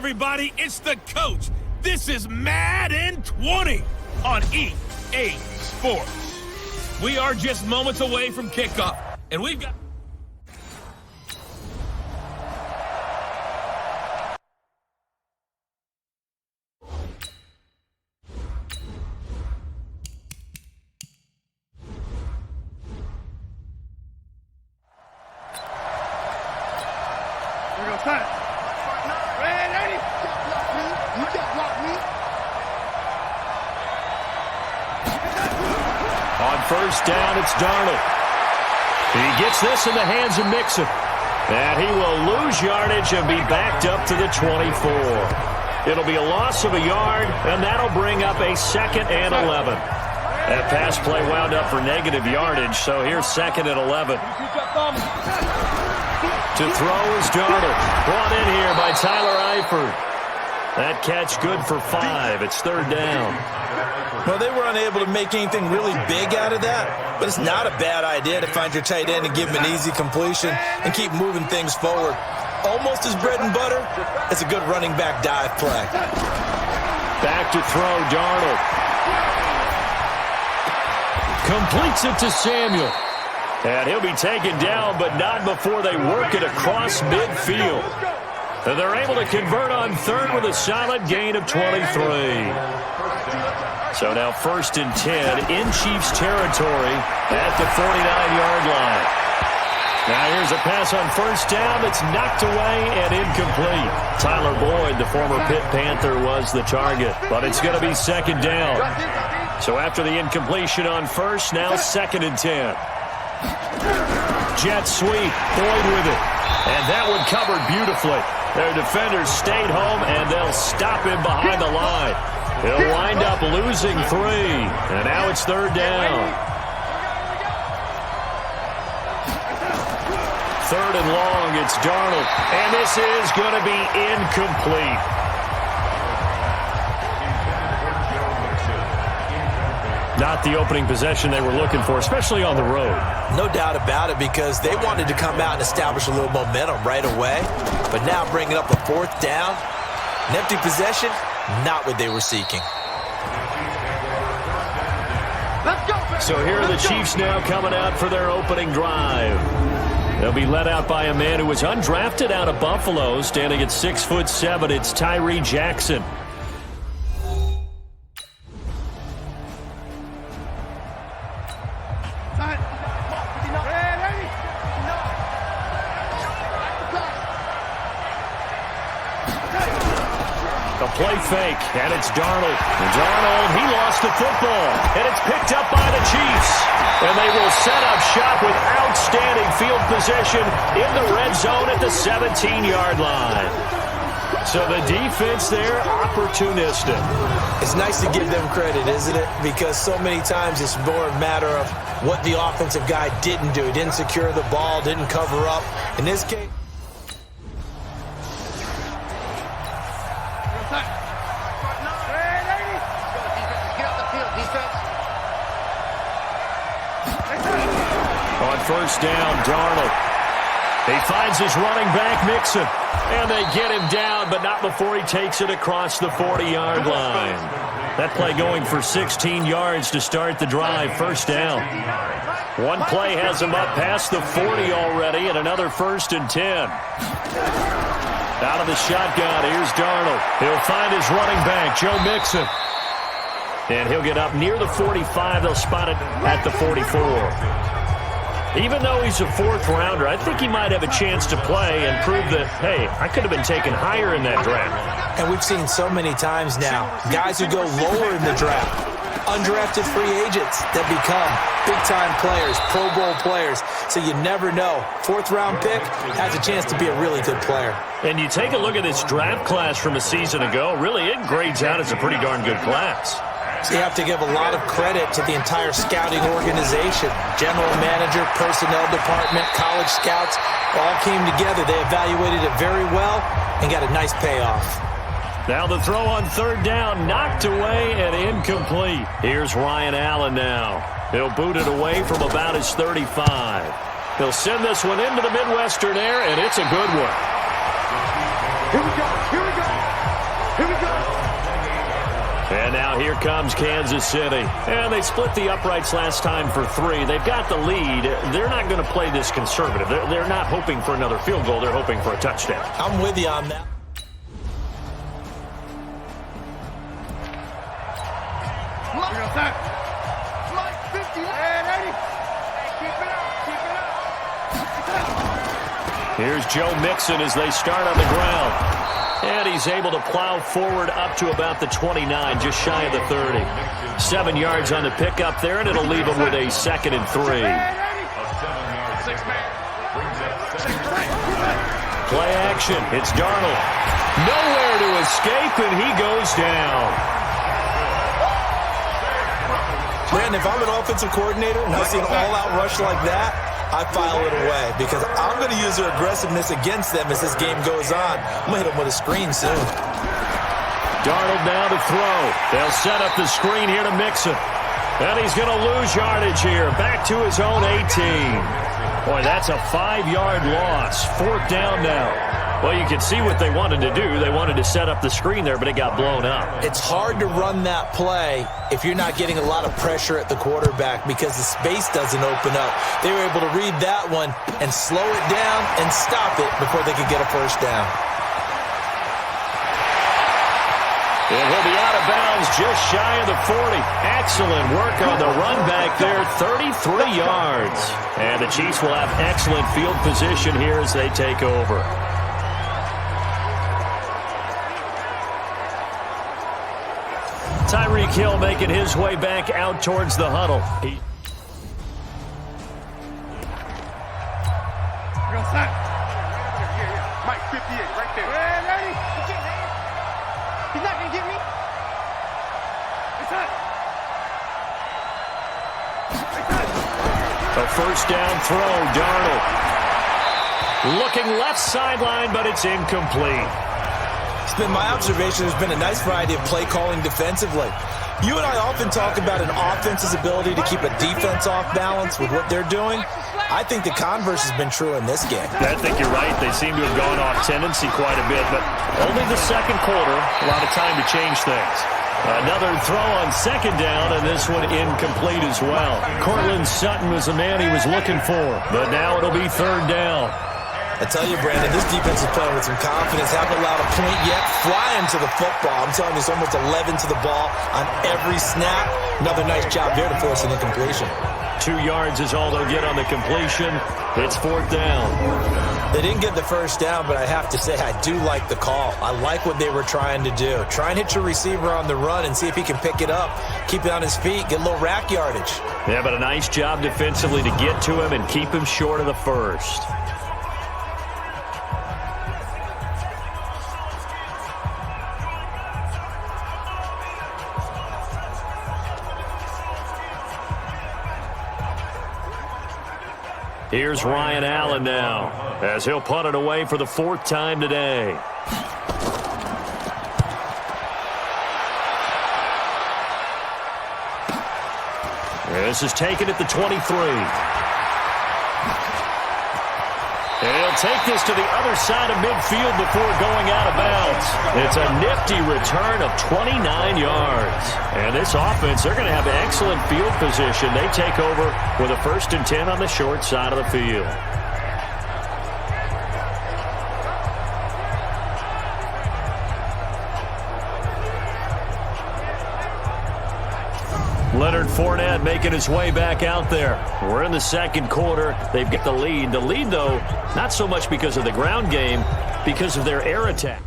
everybody, it's the coach. This is Madden 20 on EA Sports. We are just moments away from kickoff, and we've got... Here we go, time. Ready? You can't block me. On first down, it's Darnold. He gets this in the hands of Mixon. And he will lose yardage and be backed up to the 24. It'll be a loss of a yard, and that'll bring up a 2nd and 11. That pass play wound up for negative yardage, so here's 2nd and 11. To throw is Darnold. Brought in here by Tyler Eifert. That catch good for 5. It's 3rd down. Well, they were unable to make anything really big out of that, but it's not a bad idea to find your tight end and give him an easy completion and keep moving things forward. Almost as bread and butter, it's a good running back dive play. Back to throw, Darnold. Completes it to Samuel. And he'll be taken down, but not before they work it across midfield. And they're able to convert on 3rd with a solid gain of 23. So now 1st and 10 in Chiefs territory at the 49-yard line. Now here's a pass on 1st down that's knocked away and incomplete. Tyler Boyd, the former Pitt Panther, was the target, but it's going to be 2nd down. So after the incompletion on 1st, now 2nd and 10. Jet sweep, Boyd with it. And that one covered beautifully. Their defenders stayed home, and they'll stop him behind the line. He'll wind up losing 3, and now it's 3rd down. 3rd and long, it's Darnold, and this is going to be incomplete. Not the opening possession they were looking for, especially on the road. No doubt about it, because they wanted to come out and establish a little momentum right away. But now bringing up a 4th down, an empty possession, not what they were seeking. Let's go. So here are the Chiefs now coming out for their opening drive. They'll be led out by a man who was undrafted out of Buffalo, standing at 6'7". It's Tyree Jackson. Play fake, and it's Darnold. Darnold, he lost the football, and it's picked up by the Chiefs. And they will set up shop with outstanding field position in the red zone at the 17-yard line. So the defense there, opportunistic. It's nice to give them credit, isn't it? Because so many times it's more a matter of what the offensive guy didn't do. He didn't secure the ball, didn't cover up. In this case, first down, Darnold. He finds his running back, Mixon. And they get him down, but not before he takes it across the 40-yard line. That play going for 16 yards to start the drive. First down. One play has him up past the 40 already, and another 1st and 10. Out of the shotgun, here's Darnold. He'll find his running back, Joe Mixon. And he'll get up near the 45. They'll spot it at the 44. Even though he's a 4th rounder, I think he might have a chance to play and prove that, hey, I could have been taken higher in that draft. and we've seen so many times now, guys who go lower in the draft, undrafted free agents that become big-time players, Pro Bowl players. So you never know. 4th-round pick has a chance to be a really good player. And you take a look at this draft class from a season ago, really it grades out as a pretty darn good class. So you have to give a lot of credit to the entire scouting organization. General manager, personnel department, college scouts all came together. They evaluated it very well and got a nice payoff. Now the throw on 3rd down, knocked away and incomplete. Here's Ryan Allen now. He'll boot it away from about his 35. He'll send this one into the Midwestern air, and it's a good one. Here we go. Here we go. Now here comes Kansas City. And they split the uprights last time for 3. They've got the lead. They're not going to play this conservative. They're not hoping for another field goal. They're hoping for a touchdown. I'm with you on that. Here's Joe Mixon as they start on the ground. And he's able to plow forward up to about the 29, just shy of the 30. 7 yards on the pickup there, and it'll leave him with a 2nd and 3. Play action. It's Darnold. Nowhere to escape, and he goes down. Man, if I'm an offensive coordinator and I see an all-out rush like that, I file it away because I'm going to use their aggressiveness against them as this game goes on. I'm going to hit them with a screen soon. Darnold now to throw. They'll set up the screen here to Mixon. And he's going to lose yardage here. Back to his own 18. Boy, that's a 5-yard loss. 4th down now. Well, you can see what they wanted to do. They wanted to set up the screen there, but it got blown up. It's hard to run that play if you're not getting a lot of pressure at the quarterback because the space doesn't open up. They were able to read that one and slow it down and stop it before they could get a first down. And he'll be out of bounds just shy of the 40. Excellent work on the run back there, 33 yards. And the Chiefs will have excellent field position here as they take over. Tyreek Hill making his way back out towards the huddle. Mike 58 right there. He's not going to get me. It's hot. A first down throw, Darnold. Looking left sideline, but it's incomplete. It's been my observation there's been a nice variety of play calling defensively. You and I often talk about an offense's ability to keep a defense off balance with what they're doing. I think the converse has been true in this game. I think you're right. They seem to have gone off tendency quite a bit, but only the second quarter, a lot of time to change things. Another throw on 2nd down, and this one incomplete as well. Cortland Sutton was the man he was looking for, but now it'll be 3rd down. I tell you, Brandon, this defense is playing with some confidence. Haven't allowed a point yet. Flying to the football. I'm telling you, it's almost 11 to the ball on every snap. Another nice job there to force an incompletion. 2 yards is all they'll get on the completion. It's 4th down. They didn't get the first down, but I have to say I do like the call. I like what they were trying to do. Try and hit your receiver on the run and see if he can pick it up. Keep it on his feet. Get a little rack yardage. Yeah, but a nice job defensively to get to him and keep him short of the first. Here's Ryan Allen now, as he'll punt it away for the 4th time today. This is taken at the 23. And he'll take this to the other side of midfield before going out of bounds. It's a nifty return of 29 yards. And this offense, they're going to have excellent field position. They take over with a 1st and 10 on the short side of the field. Leonard Fournette making his way back out there. We're in the 2nd quarter. They've got the lead. The lead, though, not so much because of the ground game, because of their air attack.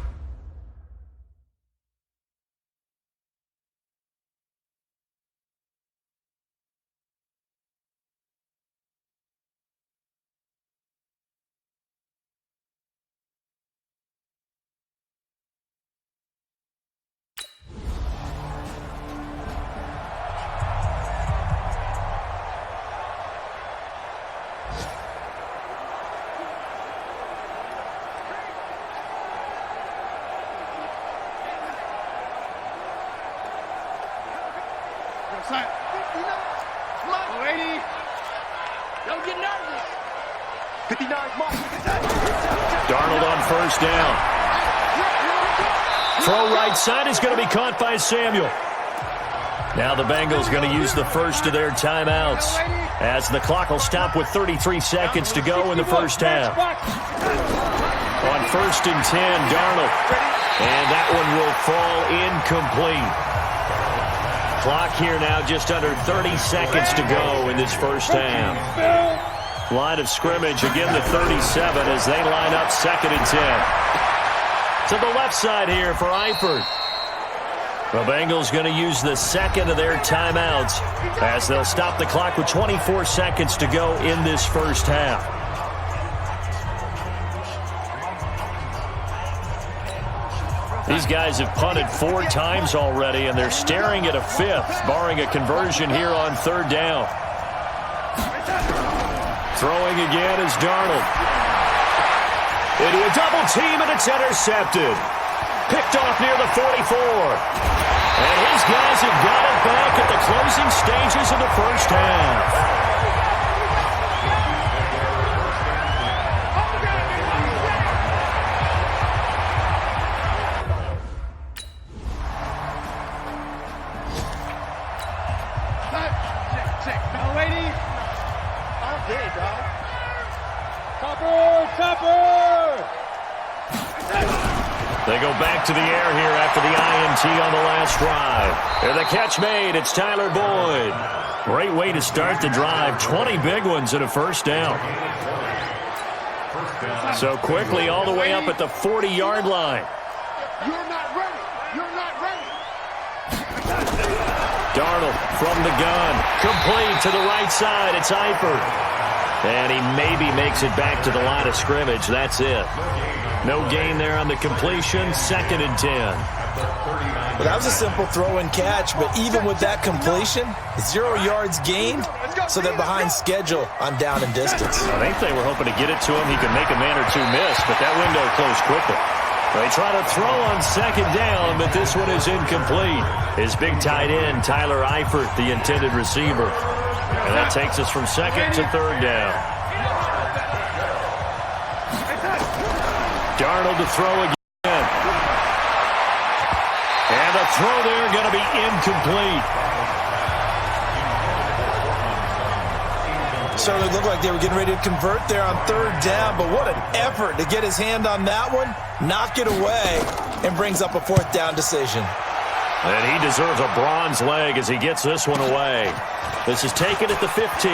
Darnold on 1st down. Throw right side is going to be caught by Samuel. Now the Bengals going to use the first of their timeouts as the clock will stop with 33 seconds to go in the first half. On 1st and 10, Darnold. And that one will fall incomplete. Clock here now just under 30 seconds to go in this first half. Line of scrimmage, again the 37 as they line up 2nd and 10. To the left side here for Eifert. The Bengals going to use the second of their timeouts as they'll stop the clock with 24 seconds to go in this first half. These guys have punted 4 times already, and they're staring at a 5th, barring a conversion here on 3rd down. Throwing again is Darnold. Into a double team, and it's intercepted. Picked off near the 44. And his guys have got it back at the closing stages of the first half. They go back to the air here after the INT on the last drive. And the catch made. It's Tyler Boyd. Great way to start the drive. 20 big ones and a first down. So quickly all the way up at the 40-yard line. You're not ready. You're not ready. Darnold from the gun. Complete to the right side. It's Eifert. And he maybe makes it back to the line of scrimmage. That's it. No gain there on the completion. 2nd and 10. Well, that was a simple throw and catch, but even with that completion, 0 yards gained, so they're behind schedule on down and distance. I think they were hoping to get it to him. He could make a man or 2 miss, but that window closed quickly. They try to throw on 2nd down, but this one is incomplete. His big tight end, Tyler Eifert, the intended receiver. And that takes us from 2nd to 3rd down. Darnold to throw again. And the throw there going to be incomplete. Certainly looked like they were getting ready to convert there on 3rd down, but what an effort to get his hand on that one, knock it away, and brings up a 4th down decision. And he deserves a bronze leg as he gets this one away. This is taken at the 15.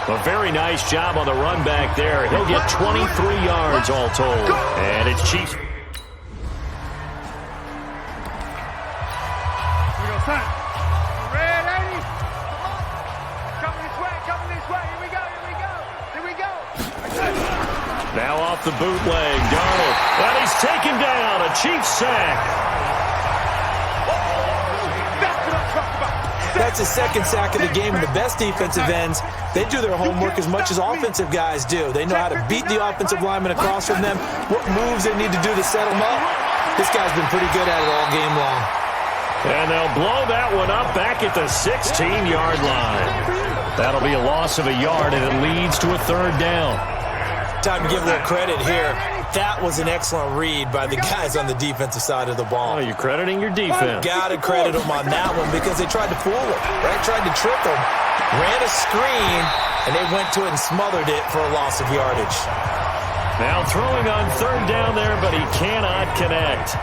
A very nice job on the run back there. He'll get 23 yards all told. And it's Chiefs. Here we go, son. Red 80. Coming this way, coming this way. Here we go, here we go. Here we go. Now off the bootleg, Darnold. And he's taken down. A Chiefs sack. That's his 2nd sack of the game, and the best defensive ends, they do their homework as much as offensive guys do. They know how to beat the offensive lineman across from them, what moves they need to do to set them up. This guy's been pretty good at it all game long. And they'll blow that one up back at the 16-yard line. That'll be a loss of a yard, and it leads to a 3rd down. Time to give a little credit here. That was an excellent read by the guys on the defensive side of the ball. Oh, you're crediting your defense. Got to credit them on that one because they tried to fool him, right? Tried to trick him, ran a screen, and they went to it and smothered it for a loss of yardage. Now throwing on 3rd down there, but he cannot connect.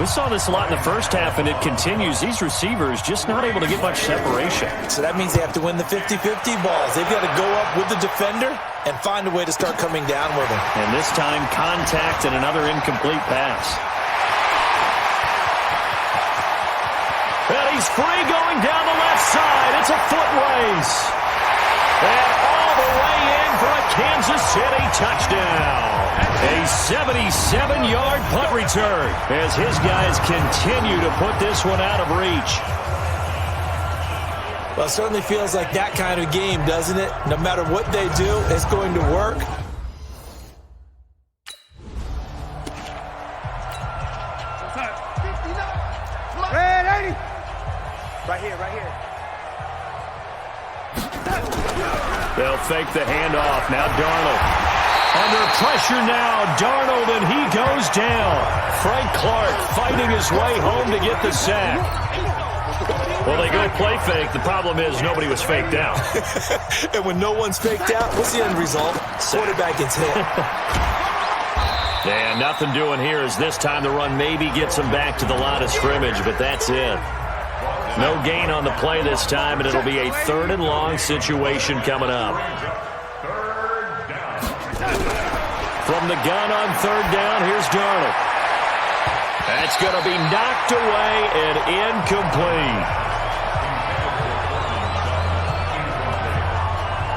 We saw this a lot in the first half, and it continues. These receivers just not able to get much separation. So that means they have to win the 50-50 balls. They've got to go up with the defender and find a way to start coming down with him. And this time, contact and another incomplete pass. And he's free going down the left side. It's a foot race. And all the way in for a Kansas City touchdown. A 77-yard punt return as his guys continue to put this one out of reach. Well, it certainly feels like that kind of game, doesn't it? No matter what they do, it's going to work. Red 80. Right here, right here. They'll fake the handoff. Now Darnold. Under pressure now, Darnold, and he goes down. Frank Clark fighting his way home to get the sack. Well, they go play fake. The problem is nobody was faked out. And when no one's faked out, what's the end result? Quarterback gets hit. And nothing doing here as this time the run maybe gets him back to the line of scrimmage, but that's it. No gain on the play this time, and it'll be a 3rd and long situation coming up. From the gun on 3rd down, here's Darnold. That's going to be knocked away and incomplete.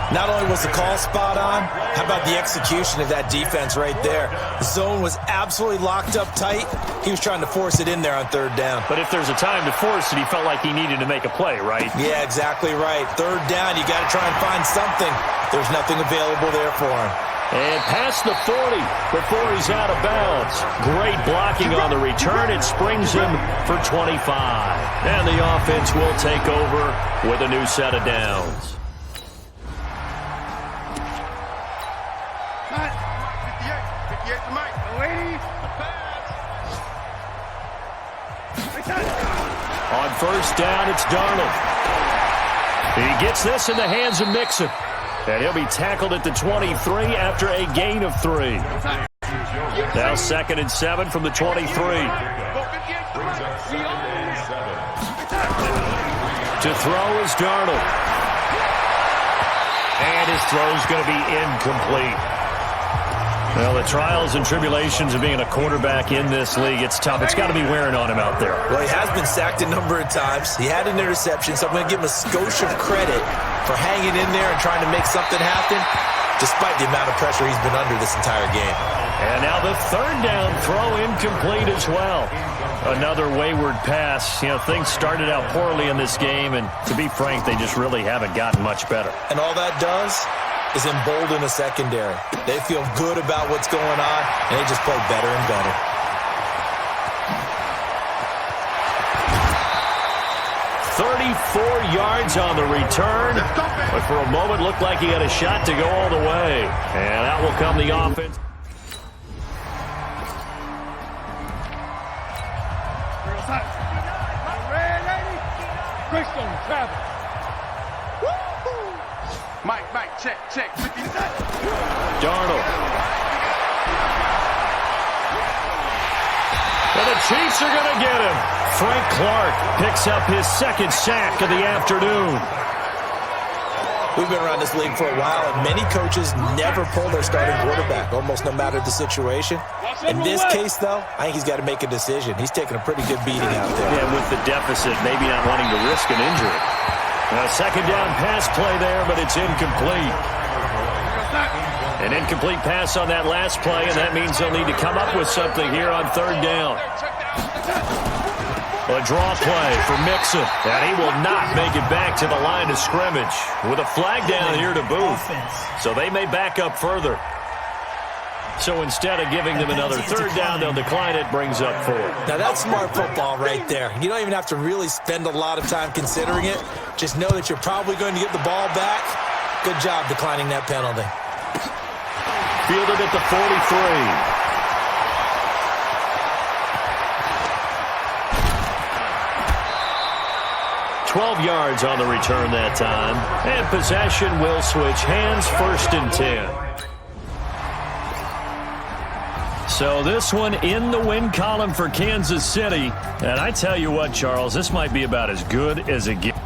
Not only was the call spot on, how about the execution of that defense right there? The zone was absolutely locked up tight. He was trying to force it in there on 3rd down. But if there's a time to force it, he felt like he needed to make a play, right? Yeah, exactly right. 3rd down, you got to try and find something. There's nothing available there for him. And past the 40 before he's out of bounds. Great blocking on the return. It springs him for 25. And the offense will take over with a new set of downs. On 1st down, it's Darnold. He gets this in the hands of Mixon. And he'll be tackled at the 23 after a gain of 3. Now 2nd and 7 from the 23. To throw is Darnold. And his throw's going to be incomplete. Well, the trials and tribulations of being a quarterback in this league, it's tough. It's got to be wearing on him out there. Well, he has been sacked a number of times. He had an interception, so I'm going to give him a skosh of credit for hanging in there and trying to make something happen, despite the amount of pressure he's been under this entire game. And now the 3rd down throw incomplete as well. Another wayward pass. You know, things started out poorly in this game, and to be frank, they just really haven't gotten much better. And all that does is embolden the secondary. They feel good about what's going on, and they just play better and better. "34 yards on the return, but for a moment looked like he had a shot to go all the way. And out will come the offense. Mike, check. Darnold. And the Chiefs are going to get him. Frank Clark picks up his 2nd sack of the afternoon. We've been around this league for a while, and many coaches never pull their starting quarterback, almost no matter the situation. In this case, though, I think he's got to make a decision. He's taking a pretty good beating out there. Yeah, with the deficit, maybe not wanting to risk an injury. A 2nd down pass play there, but it's incomplete. An incomplete pass on that last play, and that means they'll need to come up with something here on 3rd down. A draw play for Mixon, and he will not make it back to the line of scrimmage with a flag down here to boot. So they may back up further. So instead of giving them another 3rd down, they'll decline it, brings up 4. Now that's smart football right there. You don't even have to really spend a lot of time considering it. Just know that you're probably going to get the ball back. Good job declining that penalty. Fielded at the 43. 12 yards on the return that time. And possession will switch hands, 1st and 10. So this one in the win column for Kansas City. And I tell you what, Charles, this might be about as good as it gets.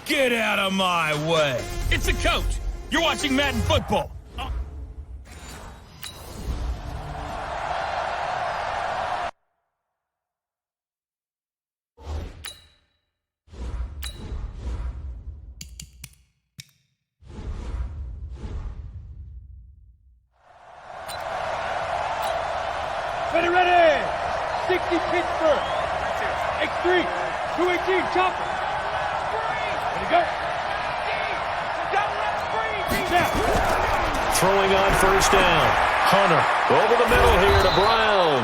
Get out of my way. It's the coach. You're watching Madden football. Ready. 60 Pittsburgh. X3. 218. Chopper. Ready, go. Throwing on first down. Hunter over the middle here to Brown.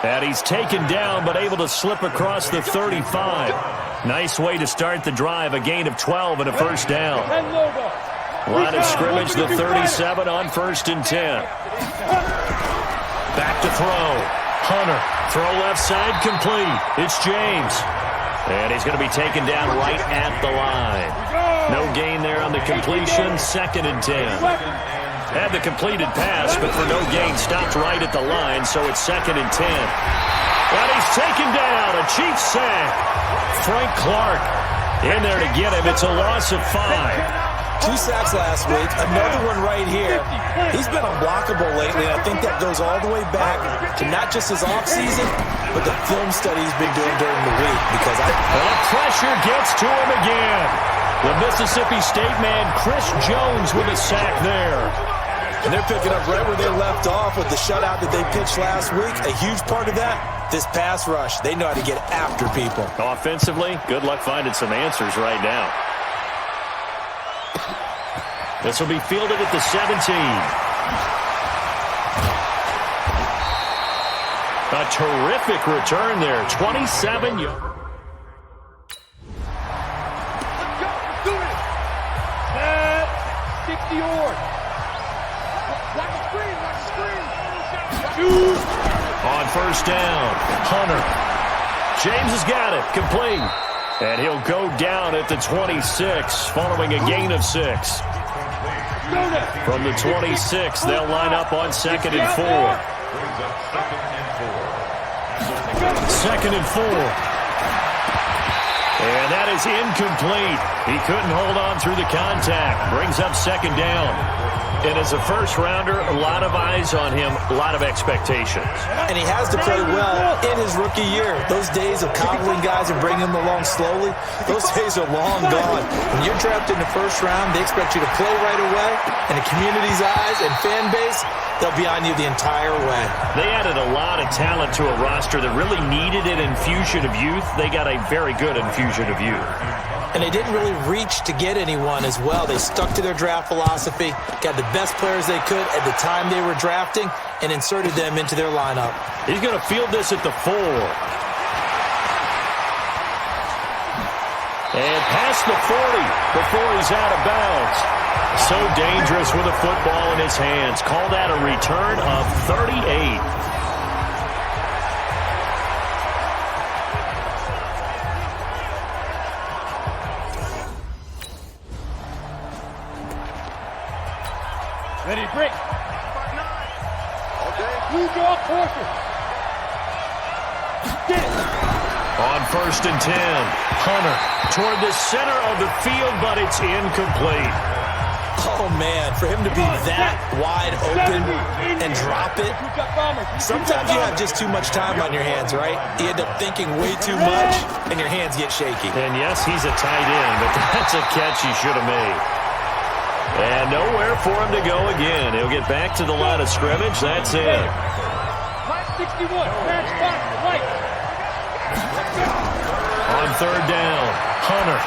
And he's taken down but able to slip across the 35. Nice way to start the drive. A gain of 12 and a first down. Line of scrimmage, the 37 on 1st and 10. Back to throw. Hunter, throw left side, complete. It's James. And he's going to be taken down right at the line. No gain there on the completion, 2nd and 10. Had the completed pass, but for no gain, stopped right at the line, so it's 2nd and 10. And he's taken down, a Chiefs sack. Frank Clark in there to get him. It's a loss of 5. 2 sacks last week, another one right here. He's been unblockable lately, and I think that goes all the way back to not just his offseason, but the film study he's been doing during the week. Because the pressure gets to him again. The Mississippi State man, Chris Jones, with a sack there. And they're picking up right where they left off with the shutout that they pitched last week. A huge part of that, this pass rush. They know how to get after people. Offensively, good luck finding some answers right now. This will be fielded at the 17. A terrific return there. 27 yards. Let's do it. 60 yards. Watch the screen. On first down, Hunter. James has got it. Complete. And he'll go down at the 26 following a gain of 6. From the 26, they'll line up on 2nd and 4. 2nd and 4. And that is incomplete. He couldn't hold on through the contact. Brings up 2nd down. And as a first-rounder, a lot of eyes on him, a lot of expectations. And he has to play well in his rookie year. Those days of coddling guys and bringing them along slowly, those days are long gone. When you're drafted in the first round, they expect you to play right away. And the community's eyes and fan base, they'll be on you the entire way. They added a lot of talent to a roster that really needed an infusion of youth. They got a very good infusion of youth. And they didn't really reach to get anyone as well. They stuck to their draft philosophy, got the best players they could at the time they were drafting, and inserted them into their lineup. He's going to field this at the 4. And past the 40 before he's out of bounds. So dangerous with a football in his hands. Call that a return of 38. Ready, break. Blue jaw portion. Get it. On 1st and 10, Hunter toward the center of the field, but it's incomplete. Oh, man, for him to be that wide open and drop it. Sometimes you have just too much time on your hands, right? You end up thinking way too much, and your hands get shaky. And yes, he's a tight end, but that's a catch he should have made. And nowhere for him to go again. He'll get back to the line of scrimmage. That's it. 61, match back, right. On 3rd down, Hunter.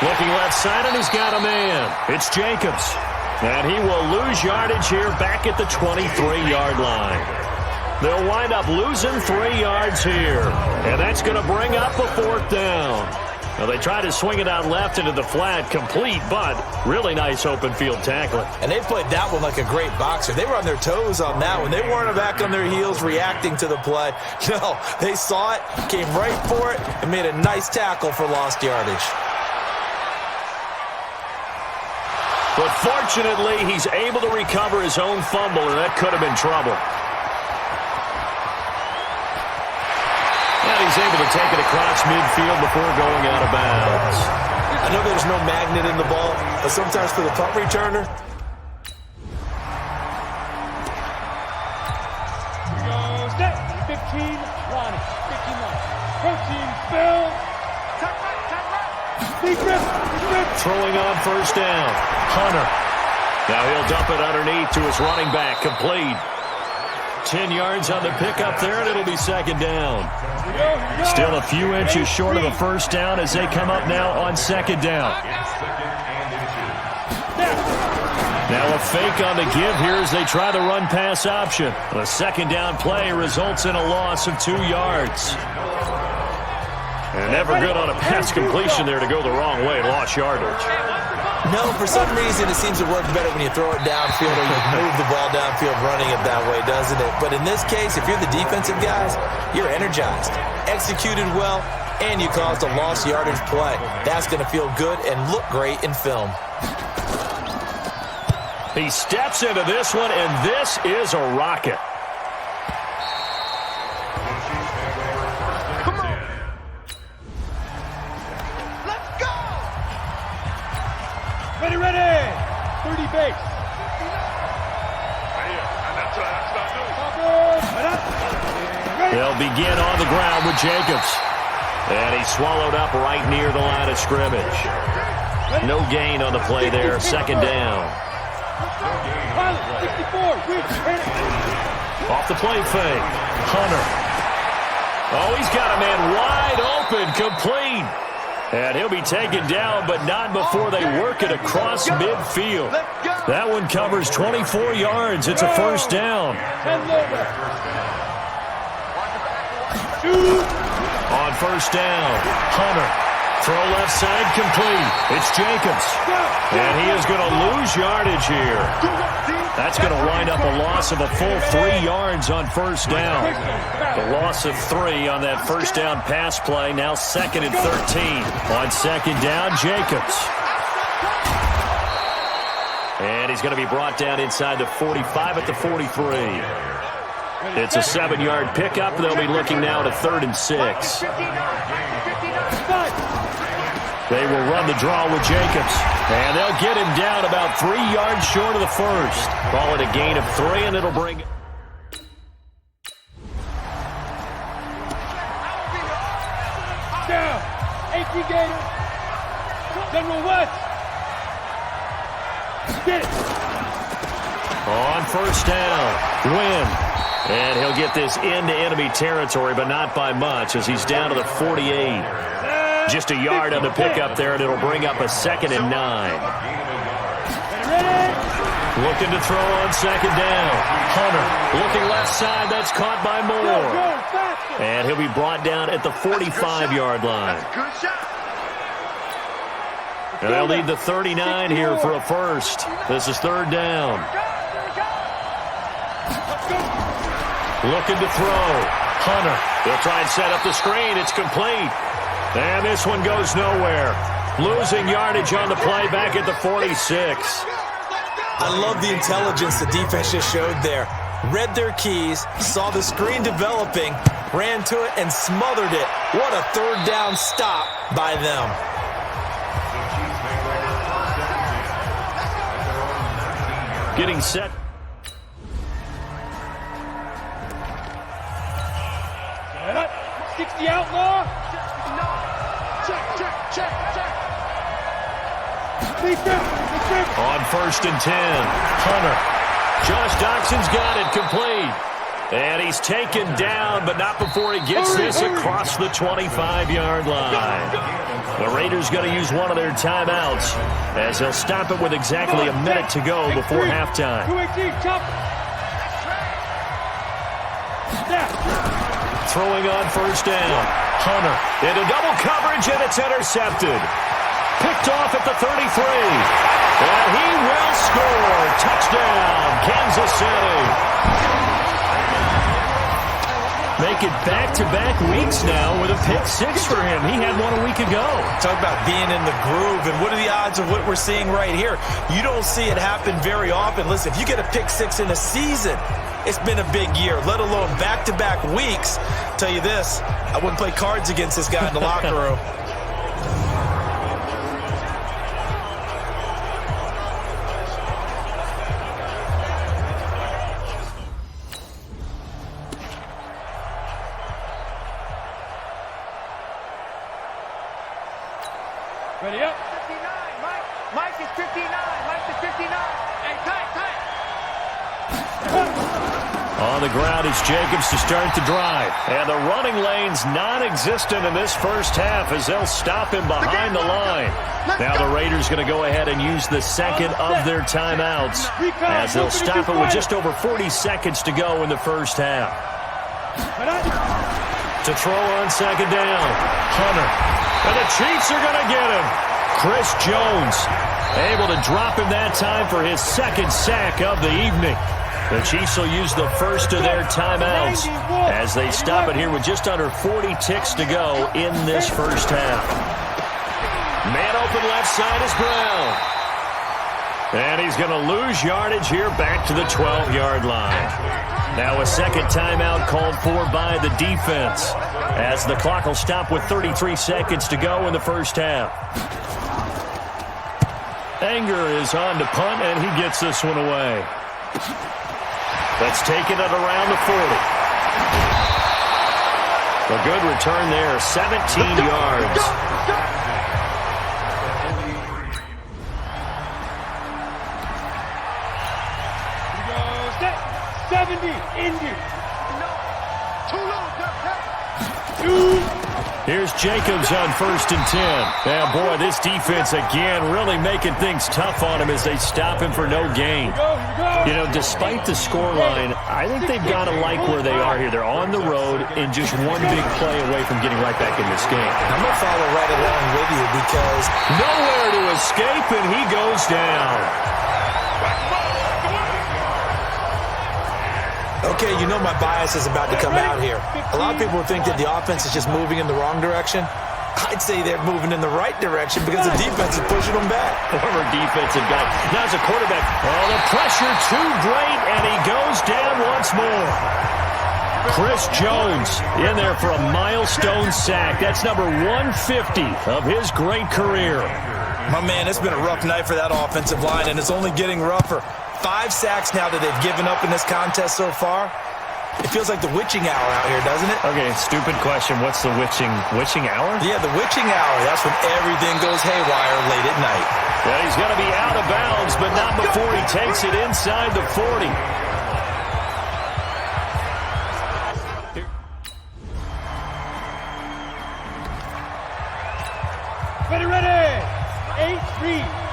Looking left side, and he's got a man. It's Jacobs. And he will lose yardage here back at the 23-yard line. They'll wind up losing 3 yards here. And that's going to bring up a 4th down. Now, they try to swing it out left into the flat, complete, but really nice open field tackling. And they played that one like a great boxer. They were on their toes on that one. They weren't back on their heels reacting to the play. No, they saw it, came right for it, and made a nice tackle for lost yardage. But fortunately, he's able to recover his own fumble, and that could have been trouble. And he's able to take it across midfield before going out of bounds. I know there's no magnet in the ball, but sometimes for the punt returner, Step 15, 20, 51. Protein spill. Throwing on first down. Hunter. Now he'll dump it underneath to his running back. Complete. 10 yards on the pickup there, and it'll be second down. Still a few inches short of a first down as they come up now on second down. Now a fake on the give here as they try the run-pass option. The second down play results in a loss of 2 yards. And never good on a pass completion there to go the wrong way. Lost yardage. no, for some reason it seems to work better when you throw it downfield or you move the ball downfield running it that way, doesn't it? But in this case, if you're the defensive guys, you're energized, executed well, and you caused a lost yardage play. That's going to feel good and look great in film. He steps into this one, and this is a rocket. Come on. Let's go. Ready, ready. 30 base. They'll begin on the ground with Jacobs. And he's swallowed up right near the line of scrimmage. No gain on the play there. Second down. Off the play fake. Hunter. Oh, he's got a man wide open, complete. And he'll be taken down, but not before they work it across midfield. That one covers 24 yards. It's a first down. On first down, Hunter. Throw left side, complete. It's Jacobs. And he is going to lose yardage here. That's going to wind up a loss of a full 3 yards on first down. The loss of 3 on that first down pass play. Now 2nd and 13. On second down, Jacobs. And he's going to be brought down inside the 45 at the 43. It's a 7-yard pickup. They'll be looking now to 3rd and 6. They will run the draw with Jacobs. And they'll get him down about 3 yards short of the first. Call it a gain of 3, and it'll bring... Down. 18 Gator. General West. Get it. On first down, Wynn. And he'll get this into enemy territory, but not by much as he's down to the 48. Just a yard on the pickup there, and it'll bring up a 2nd and 9. Looking to throw on second down. Hunter looking left side. That's caught by Moore. And he'll be brought down at the 45-yard line. And they'll need the 39 here for a first. This is 3rd down. Looking to throw. Hunter. They'll try and set up the screen. It's complete. And this one goes nowhere. Losing yardage on the play back at the 46. I love the intelligence the defense just showed there. Read their keys, saw the screen developing, ran to it, and smothered it. What a 3rd down stop by them. Getting set. Get up. 60 outlaw. Check. On 1st and 10, Hunter. Josh Doxson's got it, complete. And he's taken down, but not before he gets this across the 25-yard line. The Raiders going to use one of their timeouts as they'll stop it with exactly a minute to go before halftime. Throwing on first down. Hunter into double coverage, and it's intercepted. Picked off at the 33. And he will score. Touchdown, Kansas City. Make it back-to-back weeks now with a pick 6 for him. He had one a week ago. Talk about being in the groove, and what are the odds of what we're seeing right here? You don't see it happen very often. Listen, if you get a pick 6 in a season, It's been a big year, let alone back-to-back weeks. Tell you this, I wouldn't play cards against this guy in the locker room. Ready up. 59, Mike. Mike is 59. Mike is 59. Hey, tight. On the ground is Jacobs to start the drive. And the running lane's non-existent in this first half as they'll stop him behind the line. Now the Raiders going to go ahead and use the second of their timeouts as they'll stop it with just over 40 seconds to go in the first half. To throw on second down, Hunter. And the Chiefs are going to get him. Chris Jones able to drop him that time for his second sack of the evening. The Chiefs will use the first of their timeouts as they stop it here with just under 40 ticks to go in this first half. Man open left side is Brown. And he's going to lose yardage here back to the 12-yard line. Now a second timeout called for by the defense as the clock will stop with 33 seconds to go in the first half. Anger is on to punt, and he gets this one away. That's taken it around the 40. A good return there, 17 yards. 70, Indy. Here's Jacobs on 1st and 10. Now, boy, this defense again really making things tough on him as they stop him for no gain. You know, despite the scoreline, I think they've got to like where they are here. They're on the road and just one big play away from getting right back in this game. I'm going to follow right along with you because nowhere to escape, and he goes down. Okay, you know my bias is about to come out here. A lot of people think that the offense is just moving in the wrong direction. I'd say they're moving in the right direction because the defense is pushing them back. Former defensive guy. Now as a quarterback. Oh, the pressure too great, and he goes down once more. Chris Jones in there for a milestone sack. That's number 150 of his great career. My man, it's been a rough night for that offensive line, and it's only getting rougher. 5 sacks now that they've given up in this contest so far. It feels like the witching hour out here, doesn't it? Okay, stupid question. What's the witching hour? Yeah, the witching hour. That's when everything goes haywire late at night. Yeah, he's going to be out of bounds, but not before he takes it inside the 40. Ready. 8-3.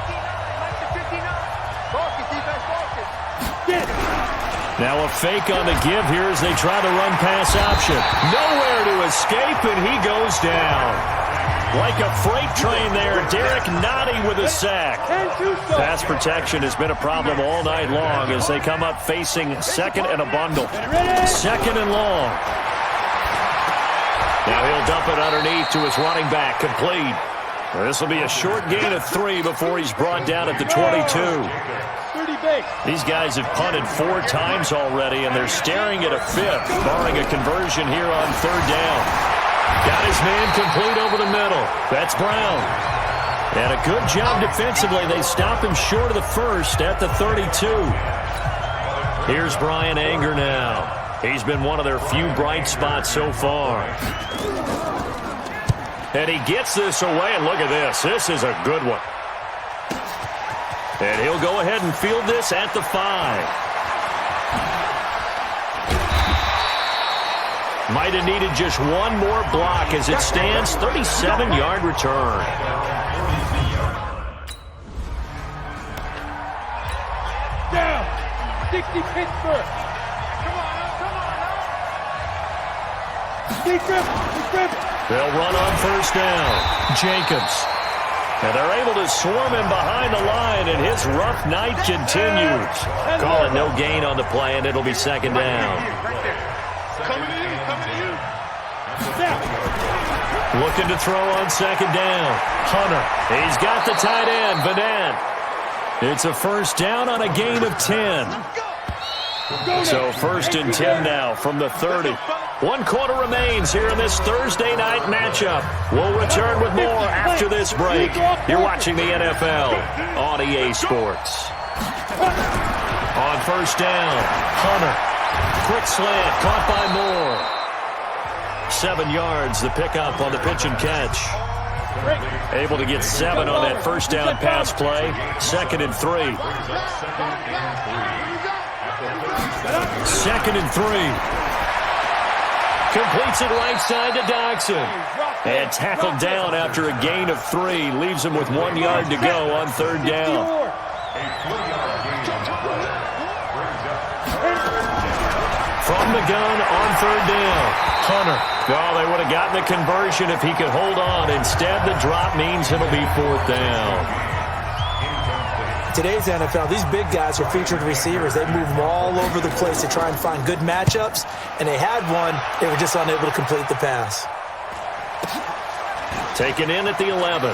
Now a fake on the give here as they try to run pass option. Nowhere to escape, and he goes down. Like a freight train there, Derek Nottie with a sack. Pass protection has been a problem all night long as they come up facing second and a bundle. Second and long. Now he'll dump it underneath to his running back, complete. This will be a short gain of 3 before he's brought down at the 22. These guys have punted 4 times already, and they're staring at a 5th, barring a conversion here on 3rd down. Got his man complete over the middle. That's Brown. And a good job defensively. They stop him short of the 1st at the 32. Here's Brian Anger now. He's been one of their few bright spots so far. And he gets this away, and look at this. This is a good one. And he'll go ahead and field this at the 5. Might have needed just one more block as it stands. 37-yard return. Down. 60 Pittsburgh. Come on. They'll run on 1st down. Jacobs. And they're able to swarm him behind the line, and his rough night continues. Call it no gain on the play, and it'll be 2nd down. Coming to you. Looking to throw on 2nd down. Hunter. He's got the tight end, Vanette. It's a 1st down on a gain of 10. So 1st and 10 now from the 30. 1 quarter remains here in this Thursday night matchup. We'll return with more after this break. You're watching the NFL on EA Sports. On 1st down, Hunter. Quick slant, caught by Moore. 7 yards, the pickup on the pitch and catch. Able to get 7 on that 1st down pass play. 2nd and 3. 2nd and 3. Completes it right side to Dodson. And tackled down after a gain of 3. Leaves him with 1 yard to go on 3rd down. From the gun on 3rd down. Hunter. Oh, they would have gotten the conversion if he could hold on. Instead, the drop means it'll be 4th down. Today's NFL, these big guys are featured receivers. They move them all over the place to try and find good matchups, and they had one. They were just unable to complete the pass. Taken in at the 11.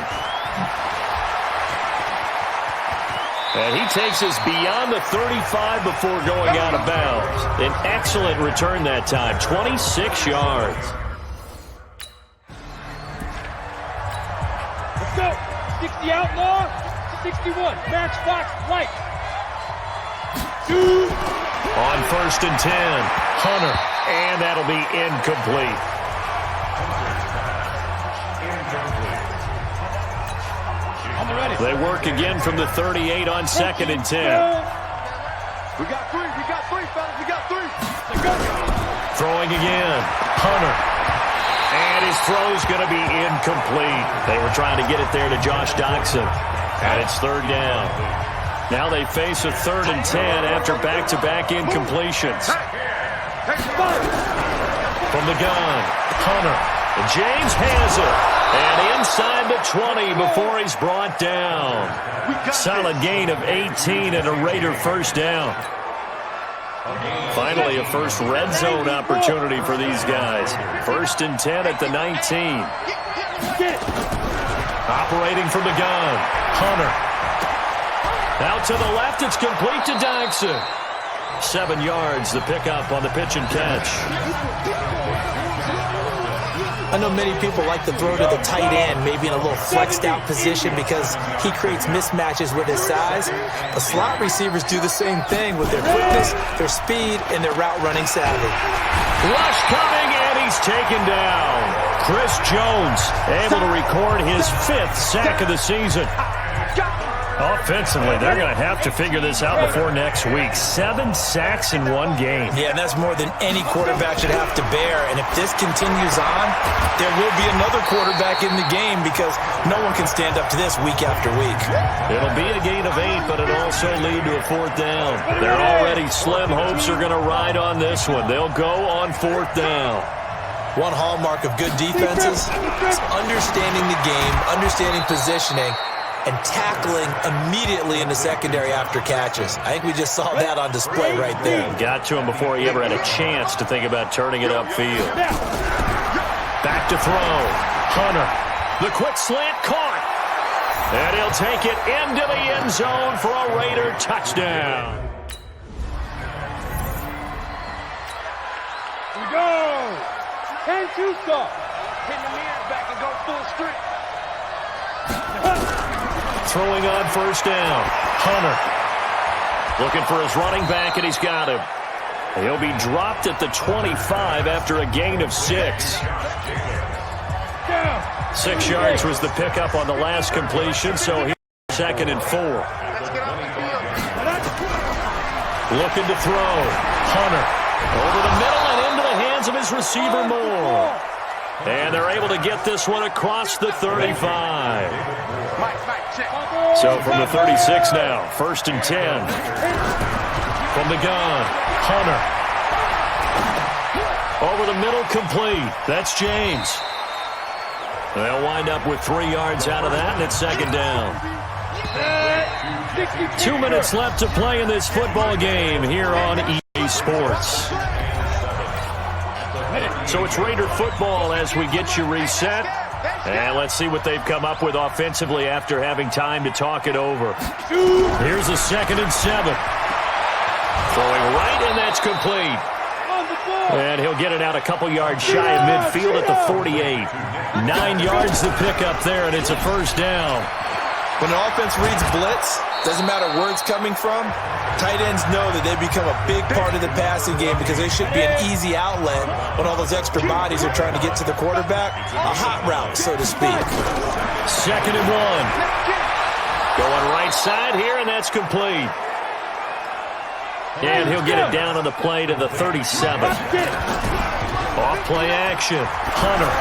And he takes us beyond the 35 before going out of bounds. An excellent return that time, 26 yards. Let's go. 60 outlaw. 61, match box, light. On 1st and 10, Hunter, and that'll be incomplete. They work again from the 38 on 2nd and 10. We got 3, fellas, we got 3. Throwing again, Hunter. And his throw's going to be incomplete. They were trying to get it there to Josh Doctson. And it's 3rd down. Now they face a 3rd and 10 after back-to-back incompletions. From the gun, Hunter. And James has it. And inside the 20 before he's brought down. Solid gain of 18 and a Raider 1st down. Finally, a first red zone opportunity for these guys. 1st and 10 at the 19. Operating from the gun, Hunter. Out to the left, it's complete to Dodson. 7 yards, the pickup on the pitch and catch. I know many people like to throw to the tight end, maybe in a little flexed out position because he creates mismatches with his size. The slot receivers do the same thing with their quickness, their speed, and their route running savvy. Rush coming, and he's taken down. Chris Jones able to record his 5th sack of the season. Offensively, they're going to have to figure this out before next week. 7 sacks in 1 game. Yeah, and that's more than any quarterback should have to bear. And if this continues on, there will be another quarterback in the game because no one can stand up to this week after week. It'll be a gain of 8, but it'll also lead to a 4th down. Their already slim hopes are going to ride on this one. They'll go on 4th down. One hallmark of good defenses is understanding the game, understanding positioning, and tackling immediately in the secondary after catches. I think we just saw that on display right there. Got to him before he ever had a chance to think about turning it upfield. Back to throw. Hunter. The quick slant caught. And he'll take it into the end zone for a Raider touchdown. Here we go. And two-star. Hitting the mirror back and go full street. Throwing on 1st down. Hunter. Looking for his running back, and he's got him. He'll be dropped at the 25 after a gain of 6. 6 yards was the pickup on the last completion, so here's 2nd and 4. Looking to throw. Hunter. Over the middle and into the hands of his receiver, Moore. And they're able to get this one across the 35. So from the 36 now, 1st and 10. From the gun, Hunter. Over the middle, complete. That's James. They'll wind up with 3 yards out of that, and it's 2nd down. 2 minutes left to play in this football game here on EA Sports. So it's Raider football as we get you reset. And let's see what they've come up with offensively after having time to talk it over. Here's a 2nd and 7. Throwing right, and that's complete. And he'll get it out a couple yards shy of midfield at the 48. 9 yards to pick up there, and it's a first down. When an offense reads blitz, doesn't matter where it's coming from, tight ends know that they become a big part of the passing game because they should be an easy outlet when all those extra bodies are trying to get to the quarterback. A hot route, so to speak. 2nd and 1. Going right side here, and that's complete. And he'll get it down on the play to the 37. Off play action. Hunter.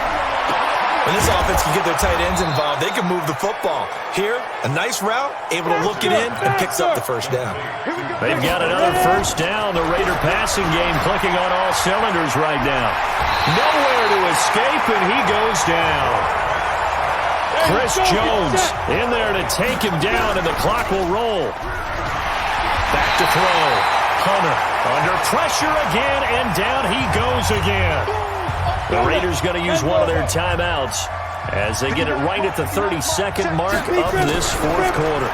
When this offense can get their tight ends involved, they can move the football. Here, a nice route, able to look it in, and picks up the first down. They've got another first down. The Raider passing game clicking on all cylinders right now. Nowhere to escape, and he goes down. Chris Jones in there to take him down, and the clock will roll. Back to throw. Hunter under pressure again, and down he goes again. The Raiders going to use one of their timeouts as they get it right at the 32nd mark of this fourth quarter.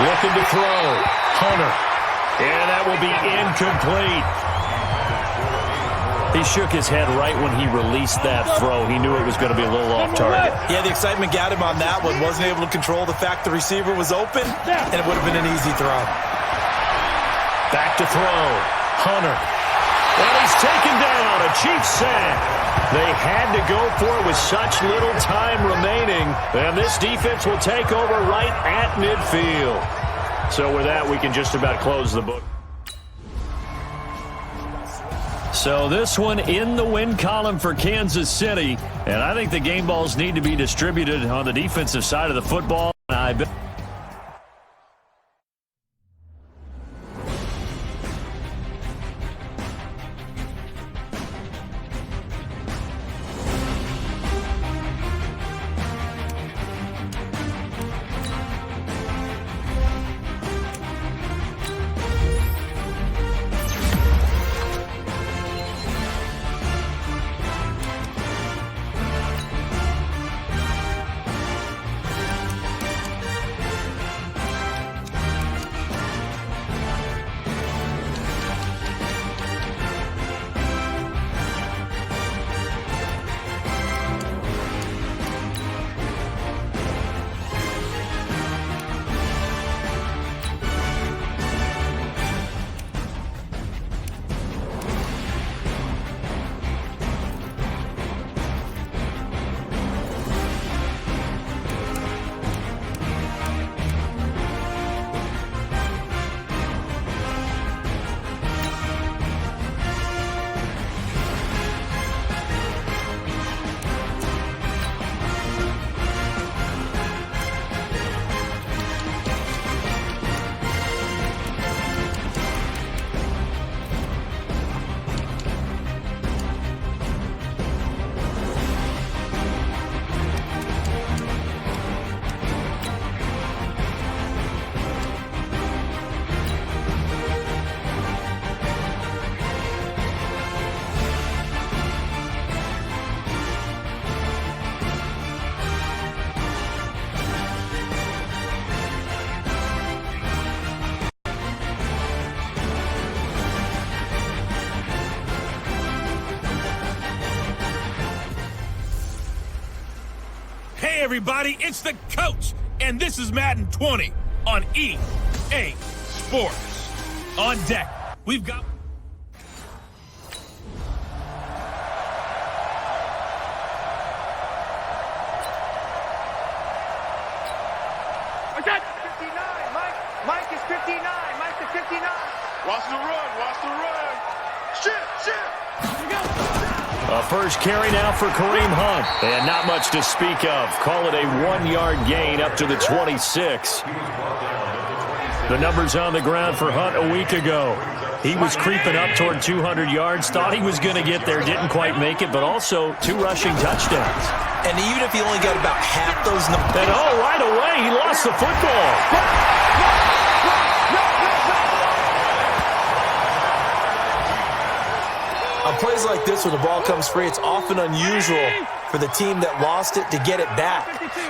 Looking to throw. Hunter. And that will be incomplete. He shook his head right when he released that throw. He knew it was going to be a little off target. Yeah, the excitement got him on that one. Wasn't able to control the fact the receiver was open, and it would have been an easy throw. Back to throw. Hunter. And he's taken down. A Chiefs sack. They had to go for it with such little time remaining. And this defense will take over right at midfield. So with that, we can just about close the book. So this one in the win column for Kansas City. And I think the game balls need to be distributed on the defensive side of the football. And I bet Hey, everybody, it's the coach, and this is Madden 20 on EA Sports. On deck, we've got... What's that? 59, Mike is 59, Mike is 59. Watch the run. Shit. Here we go. A first carry now for Kareem Hunt. And not much to speak of. Call it a 1-yard gain up to the 26. The numbers on the ground for Hunt a week ago. He was creeping up toward 200 yards. Thought he was going to get there. Didn't quite make it, but also 2 rushing touchdowns. And even if he only got about half those numbers. And right away, he lost the football. On plays like this, when the ball comes free, it's often unusual for the team that lost it to get it back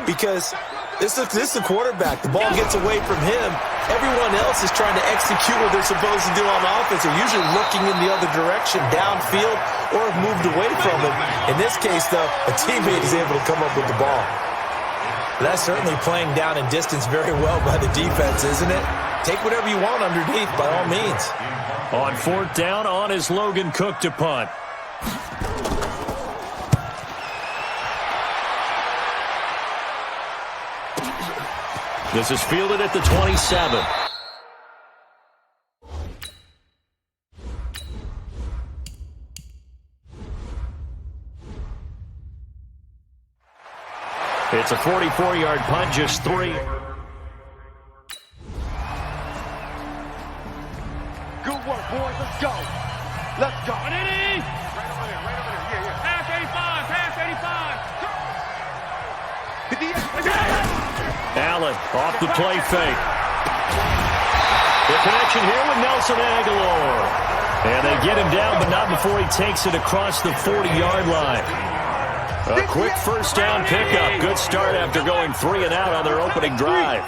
because This is the quarterback. The ball gets away from him. Everyone else is trying to execute what they're supposed to do on offense. They're usually looking in the other direction, downfield, or have moved away from it. In this case, though, a teammate is able to come up with the ball. That's certainly playing down in distance very well by the defense, isn't it? Take whatever you want underneath, by all means. On fourth down, on is Logan Cook to punt. This is fielded at the 27. It's a 44-yard punt, just 3. Good work, boys. Let's go. Let's go. Right over there. Yeah. Pass 85. Allen off the play fake. The connection here with Nelson Aguilar. And they get him down, but not before he takes it across the 40-yard line. A quick first down pickup. Good start after going 3 and out on their opening drive.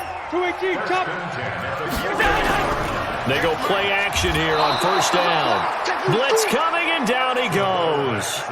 They go play action here on first down. Blitz coming, and down he goes.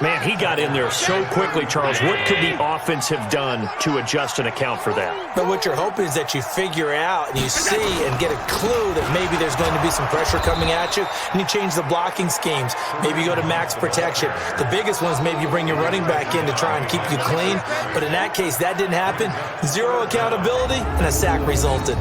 Man, he got in there so quickly, Charles. What could the offense have done to adjust and account for that? But what you're hoping is that you figure out and you see and get a clue that maybe there's going to be some pressure coming at you, and you change the blocking schemes. Maybe you go to max protection. The biggest one is maybe you bring your running back in to try and keep you clean. But in that case, that didn't happen. Zero accountability, and a sack resulted.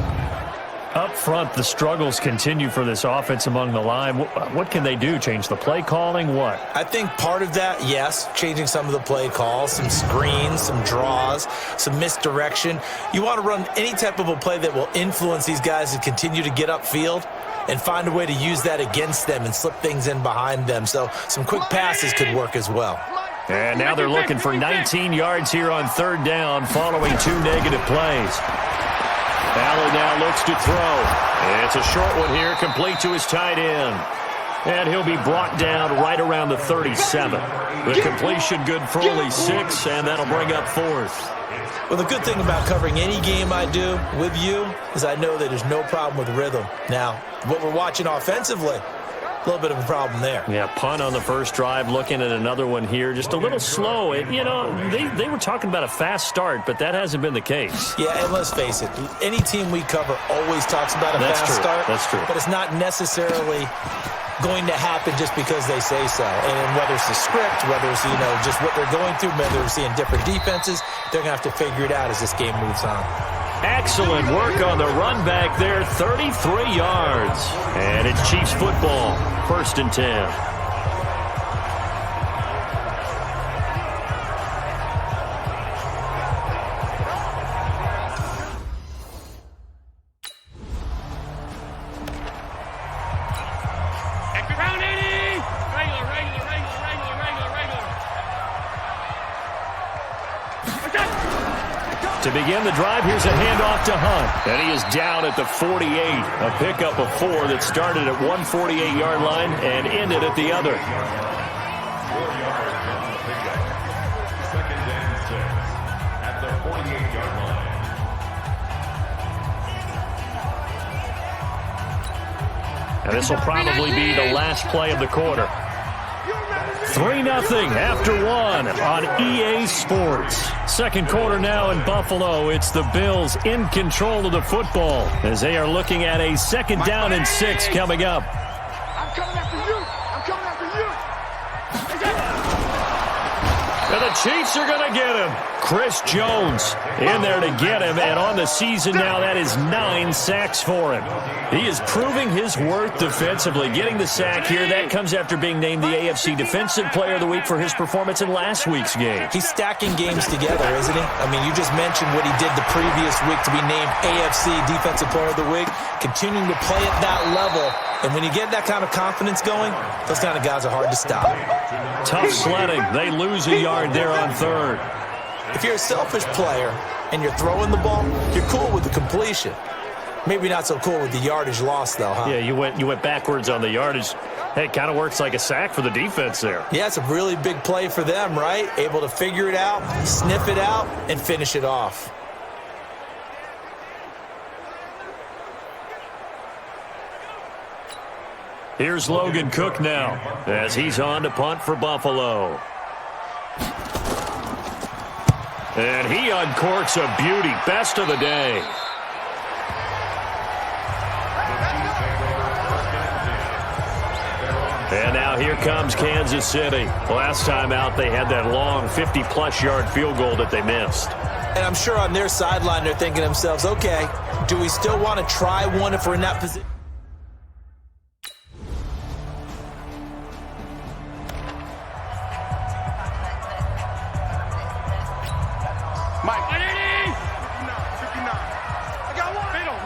Up front, the struggles continue for this offense among the line. What can they do? Change the play calling? What? I think part of that, yes, changing some of the play calls, some screens, some draws, some misdirection. You want to run any type of a play that will influence these guys to continue to get upfield and find a way to use that against them and slip things in behind them. So some quick passes could work as well. And now they're looking for 19 yards here on third down following 2 negative plays. Allen now looks to throw. It's a short one here, complete to his tight end. And he'll be brought down right around the 37. The completion good for only 6, and that'll bring up 4th. Well, the good thing about covering any game I do with you is I know that there's no problem with rhythm. Now, what we're watching offensively, a little bit of a problem there. Yeah, punt on the first drive, looking at another one here. Just a little slow. You know, they were talking about a fast start, but that hasn't been the case. Yeah, and let's face it, any team we cover always talks about a fast start. That's true. But it's not necessarily going to happen just because they say so. And whether it's the script, whether it's, just what they're going through, whether they're seeing different defenses, they're going to have to figure it out as this game moves on. Excellent work on the run back there, 33 yards. And it's Chiefs football, 1st and 10. To begin the drive, here's a handoff to Hunt. And he is down at the 48. A pickup of 4 that started at 148-yard line and ended at the other. And this will probably be the last play of the quarter. 3-0 after 1 on EA Sports. Second quarter now in Buffalo. It's the Bills in control of the football as they are looking at a 2nd down and 6 coming up. I'm coming after you. I'm coming after you. And the Chiefs are going to get him. Chris Jones in there to get him, and on the season now, that is 9 sacks for him. He is proving his worth defensively, getting the sack here. That comes after being named the AFC Defensive Player of the Week for his performance in last week's game. He's stacking games together, isn't he? I mean, you just mentioned what he did the previous week to be named AFC Defensive Player of the Week, continuing to play at that level. And when you get that kind of confidence going, those kind of guys are hard to stop. Tough sledding. They lose a yard there on 3rd. If you're a selfish player and you're throwing the ball, you're cool with the completion. Maybe not so cool with the yardage loss, though, huh? Yeah, you went backwards on the yardage. Hey, it kind of works like a sack for the defense there. Yeah, it's a really big play for them, right? Able to figure it out, sniff it out, and finish it off. Here's Logan Cook now as he's on to punt for Buffalo. And he uncorks a beauty. Best of the day. And now here comes Kansas City. Last time out, they had that long 50-plus yard field goal that they missed. And I'm sure on their sideline, they're thinking to themselves, okay, do we still want to try one if we're in that position? Mike. 59. I got one. Middle.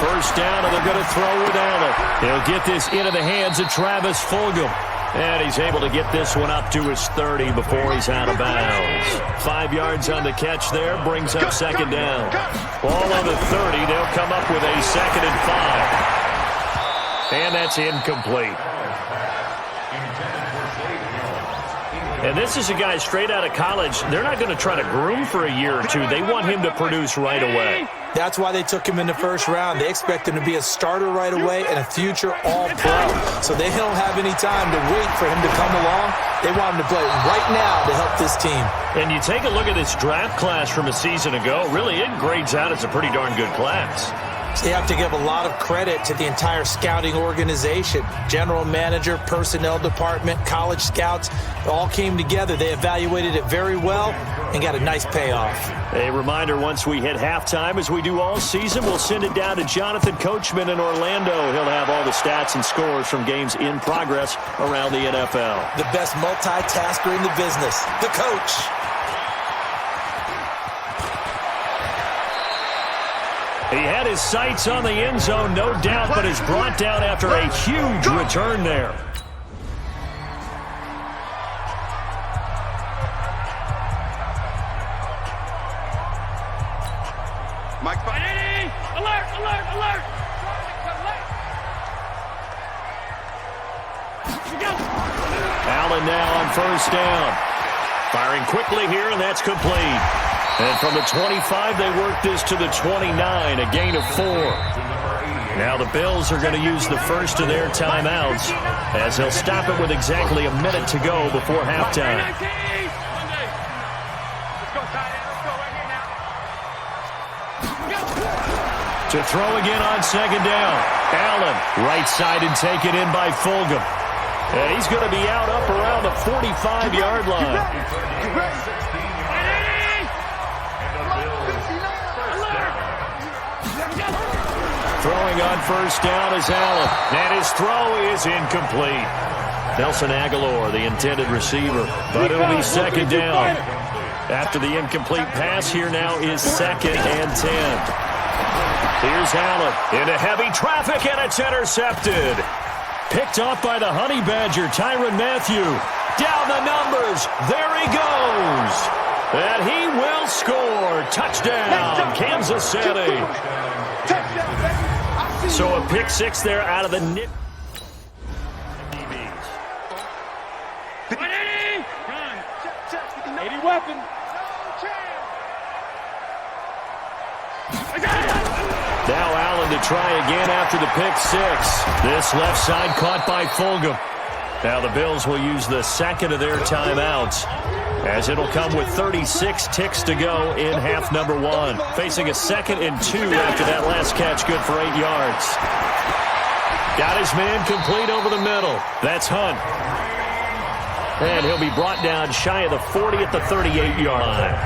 First down, and they're going to throw with Allen. He'll get this into the hands of Travis Fulgham. And he's able to get this one up to his 30 before he's out of bounds. 5 yards on the catch there, brings up second down. Ball on the 30, they'll come up with a 2nd and 5. And that's incomplete. And this is a guy straight out of college. They're not going to try to groom for a year or two. They want him to produce right away. That's why they took him in the first round. They expect him to be a starter right away and a future all-pro. So they don't have any time to wait for him to come along. They want him to play right now to help this team. And you take a look at this draft class from a season ago, really it grades out as a pretty darn good class. So you have to give a lot of credit to the entire scouting organization. General manager, personnel department, college scouts, all came together. They evaluated it very well and got a nice payoff. A reminder, once we hit halftime, as we do all season, we'll send it down to Jonathan Coachman in Orlando. He'll have all the stats and scores from games in progress around the NFL. The best multitasker in the business, the coach. He had his sights on the end zone, no doubt, but is brought down after a huge return there. Mike, alert! Allen now on first down. Firing quickly here, and that's complete. And from the 25, they work this to the 29, a gain of 4. Now the Bills are going to use the first of their timeouts as they'll stop it with exactly a minute to go before halftime. To throw again on second down. Allen, right side and take it in by Fulgham. And he's going to be out up around the 45-yard line. Throwing on first down is Allen, and his throw is incomplete. Nelson Aguilar, the intended receiver, but it'll be second down. After the incomplete pass, here now is 2nd and 10. Here's Allen into heavy traffic, and it's intercepted. Picked off by the Honey Badger, Tyrann Mathieu. Down the numbers. There he goes. And he will score. Touchdown, Kansas City. So a pick 6 there out of the nip. Weapon. Now Allen to try again after the pick 6. This left side caught by Fulgham. Now the Bills will use the second of their timeouts as it'll come with 36 ticks to go in half number 1. Facing a 2nd and 2 after that last catch, good for 8 yards. Got his man complete over the middle. That's Hunt. And he'll be brought down shy of the 40 at the 38-yard line.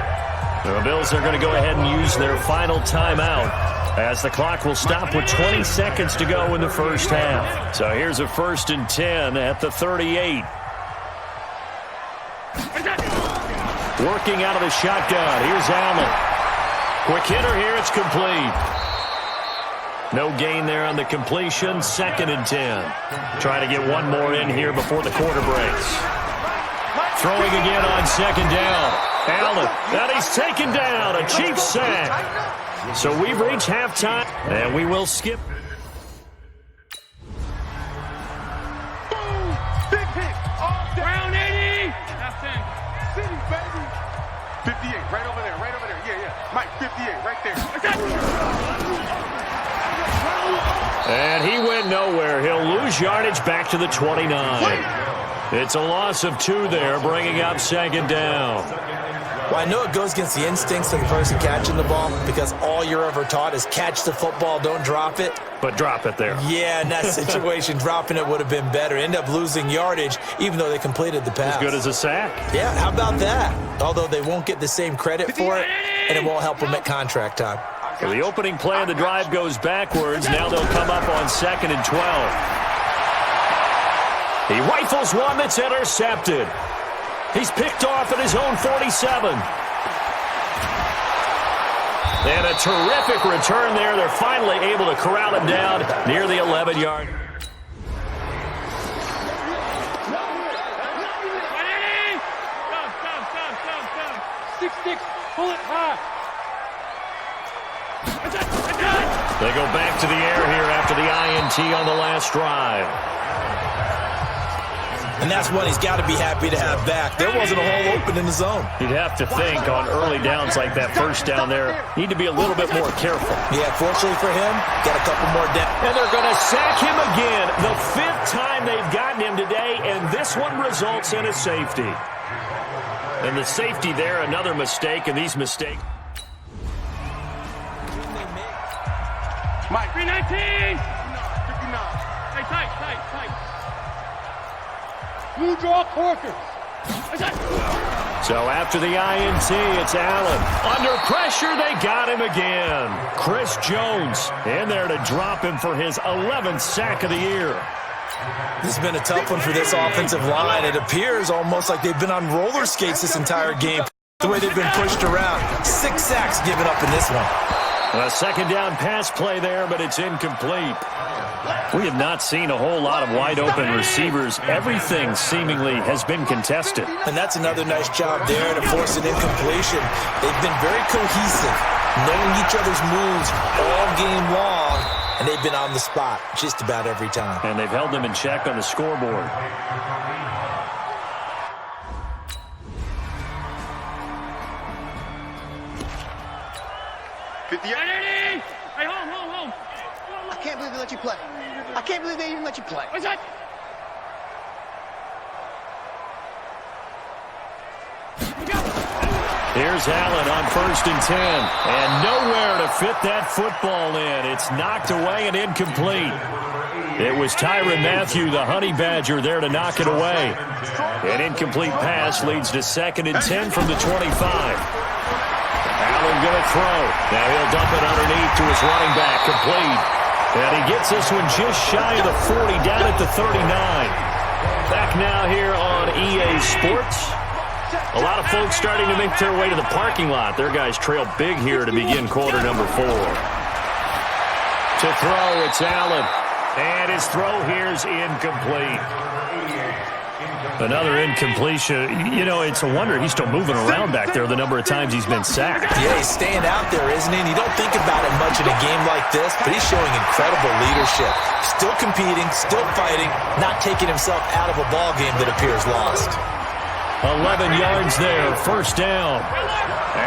The Bills are going to go ahead and use their final timeout as the clock will stop with 20 seconds to go in the first half. So here's a 1st and 10 at the 38. Working out of the shotgun. Here's Allen. Quick hitter here. It's complete. No gain there on the completion. 2nd and 10. Trying to get one more in here before the quarter breaks. Throwing again on second down. Allen. And he's taken down. A Chiefs sack. So we've reached halftime, and we will skip. City, baby. 58, right over there, right over there. Yeah, yeah. Mike, 58, right there. And he went nowhere. He'll lose yardage back to the 29. It's a loss of 2 there, bringing up second down. Well, I know it goes against the instincts of the person catching the ball because all you're ever taught is catch the football, don't drop it. But drop it there. Yeah, in that situation, dropping it would have been better. End up losing yardage, even though they completed the pass. As good as a sack. Yeah, how about that? Although they won't get the same credit for it, and it won't help them at contract time. So the opening play of the drive goes backwards. Now they'll come up on 2nd and 12. He rifles one that's intercepted. He's picked off at his own 47. And a terrific return there. They're finally able to corral him down near the 11-yard. Six. Pull it high. They go back to the air here after the INT on the last drive. And that's one he's got to be happy to have back. There wasn't a hole open in the zone. You'd have to think on early downs like that first down there, need to be a little bit more careful. Yeah, fortunately for him, got a couple more down. And they're going to sack him again. The 5th time they've gotten him today, and this one results in a safety. And the safety there, another mistake, and these mistakes. Mike, 319. 59. Hey, tight. You draw Corker. So after the INT, it's Allen. Under pressure, they got him again. Chris Jones in there to drop him for his 11th sack of the year. This has been a tough one for this offensive line. It appears almost like they've been on roller skates this entire game, the way they've been pushed around. 6 sacks given up in this one. A second down pass play there, but it's incomplete. We have not seen a whole lot of wide-open receivers. Everything seemingly has been contested. And that's another nice job there to force an incompletion. They've been very cohesive, knowing each other's moves all game long, and they've been on the spot just about every time. And they've held them in check on the scoreboard. Hey, home. I can't believe they let you play. I can't believe they even let you play. What's that? Here's Allen on 1st and 10. And nowhere to fit that football in. It's knocked away and incomplete. It was Tyrann Mathieu, the Honey Badger, there to knock it away. An incomplete pass leads to 2nd and 10 from the 25. Allen going to throw. Now he'll dump it underneath to his running back. Complete. And he gets this one just shy of the 40, down at the 39. Back now here on EA Sports. A lot of folks starting to make their way to the parking lot. Their guys trail big here to begin quarter number 4. To throw, it's Allen. And his throw here is incomplete. Another incompletion. You know, it's a wonder he's still moving around back there the number of times he's been sacked. Yeah, he's staying out there, isn't he? And you don't think about it much in a game like this, but he's showing incredible leadership. Still competing, still fighting, not taking himself out of a ball game that appears lost. 11 yards there, 1st down.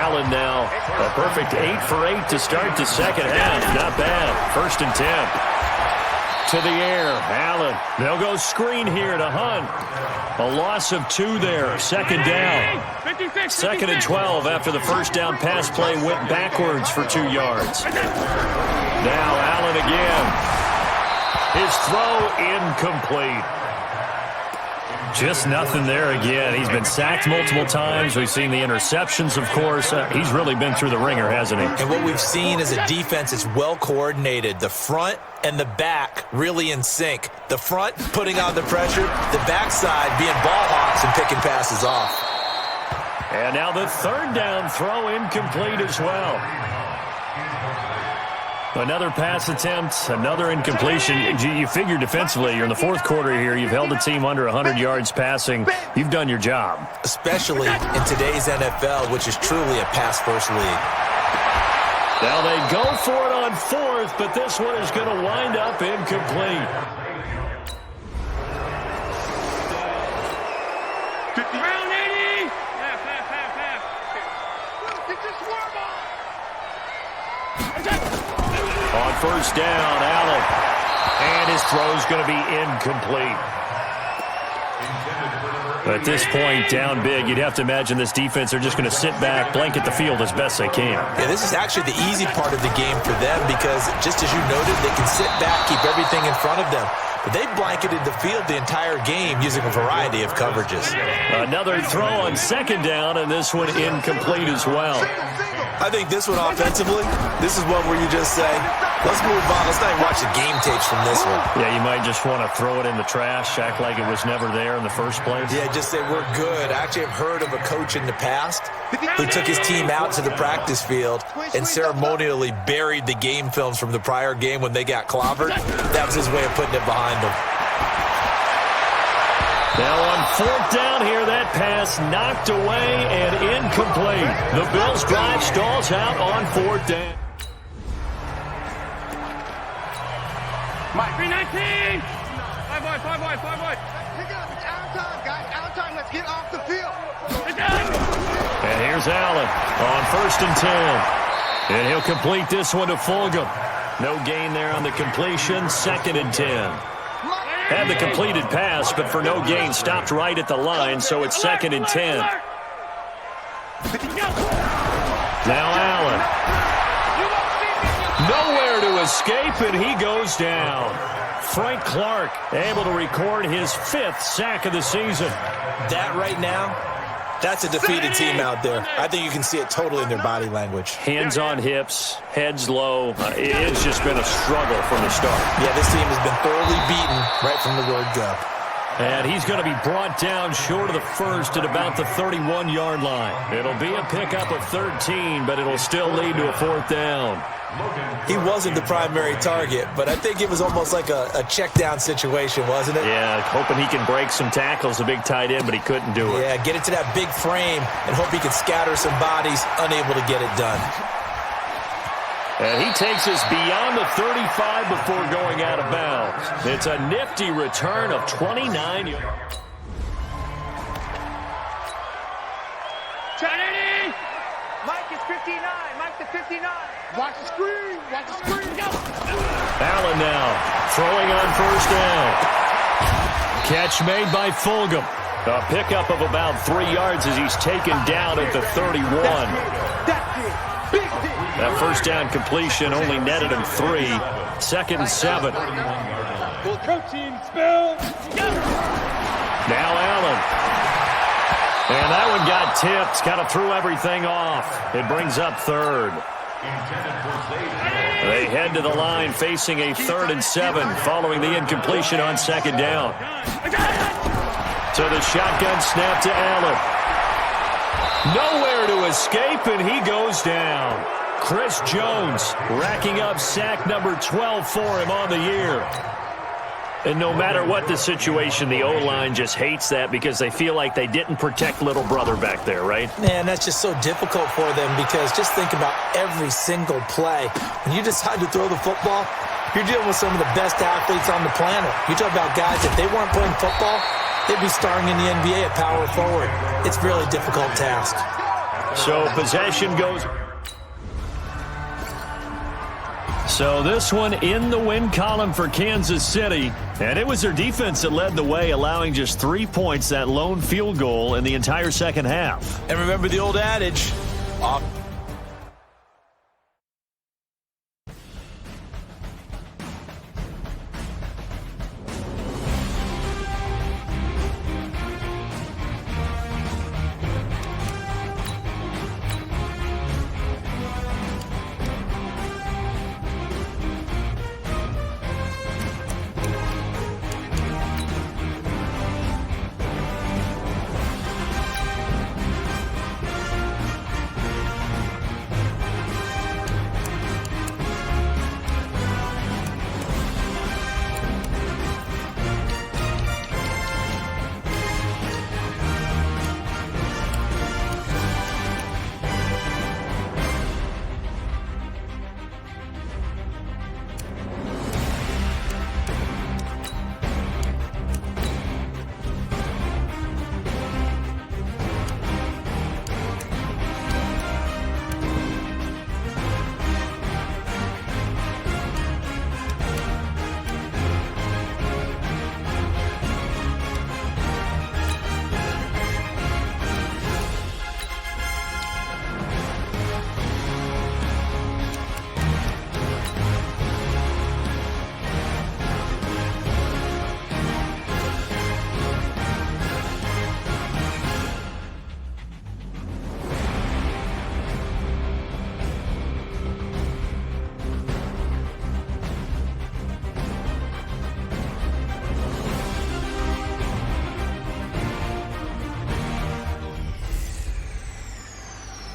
Allen now, a perfect 8 for 8 to start the second half. Not bad. 1st and 10. To the air, Allen. They'll go screen here to Hunt. A loss of 2 there, 2nd down. 2nd and 12 after the 1st down pass play went backwards for 2 yards. Now Allen again. His throw incomplete. Just nothing there again. He's been sacked multiple times. We've seen the interceptions, of course. He's really been through the ringer, hasn't he? And what we've seen is a defense that's well coordinated. The front and the back really in sync. The front putting on the pressure, the backside being ball hawks and picking passes off. And now the 3rd down throw incomplete as well. Another pass attempt, another incompletion. You figure defensively, you're in the 4th quarter here. You've held the team under 100 yards passing. You've done your job. Especially in today's NFL, which is truly a pass-first league. Now they go for it on 4th, but this one is going to wind up incomplete. 50. first down. Allen. And his throw's going to be incomplete. At this point, down big, you'd have to imagine this defense are just going to sit back, blanket the field as best they can. Yeah, this is actually the easy part of the game for them because, just as you noted, they can sit back, keep everything in front of them. But they blanketed the field the entire game using a variety of coverages. Another throw on second down, and this one incomplete as well. I think this one offensively, this is one where you just say, let's move on. Let's not even watch the game tapes from this one. Yeah, you might just want to throw it in the trash, act like it was never there in the first place. Yeah, just say we're good. I actually have heard of a coach in the past who took his team out to the practice field and ceremonially buried the game films from the prior game when they got clobbered. That was his way of putting it behind them. Now on fourth down here, that pass knocked away and incomplete. The Bills drive stalls out on fourth down. Mike, 319. 5 wide. Pick it up. It's out of time, guys. Out of time. Let's get off the field. And here's Allen on first and 10. And he'll complete this one to Fulgham. No gain there on the completion. Second and 10. Had the completed pass, but for no gain, stopped right at the line, so it's second and 10. Now Allen. Nowhere to escape, and he goes down. Frank Clark able to record his 5th sack of the season. That right now, that's a defeated team out there. I think you can see it totally in their body language. Hands on hips, heads low. It's just been a struggle from the start. Yeah, this team has been thoroughly beaten right from the word go. And he's going to be brought down short of the first at about the 31-yard line. It'll be a pickup of 13, but it'll still lead to a fourth down. He wasn't the primary target, but I think it was almost like a check-down situation, wasn't it? Yeah, hoping he can break some tackles, a big tight end, but he couldn't do it. Yeah, get it to that big frame and hope he can scatter some bodies, unable to get it done. And he takes us beyond the 35 before going out of bounds. It's a nifty return of 29 yards. Mike is 59. Mike to 59. Watch the screen. Watch the screen. Go. Allen now throwing on first down. Catch made by Fulgham. A pickup of about 3 yards as he's taken down at the 31. That first down completion only netted him 3. Second and 7. Protein spill. Now Allen. And that one got tipped. Kind of threw everything off. It brings up third. They head to the line facing a 3rd and 7 following the incompletion on second down. So the shotgun snap to Allen. Nowhere to escape, and he goes down. Chris Jones racking up sack number 12 for him on the year. And no matter what the situation, the O-line just hates that because they feel like they didn't protect little brother back there, right? Man, that's just so difficult for them because just think about every single play. When you decide to throw the football, you're dealing with some of the best athletes on the planet. You talk about guys, if they weren't playing football, they'd be starring in the NBA at power forward. It's a really difficult task. So possession goes. So this one in the win column for Kansas City. And it was their defense that led the way, allowing just 3 points, that lone field goal in the entire second half. And remember the old adage,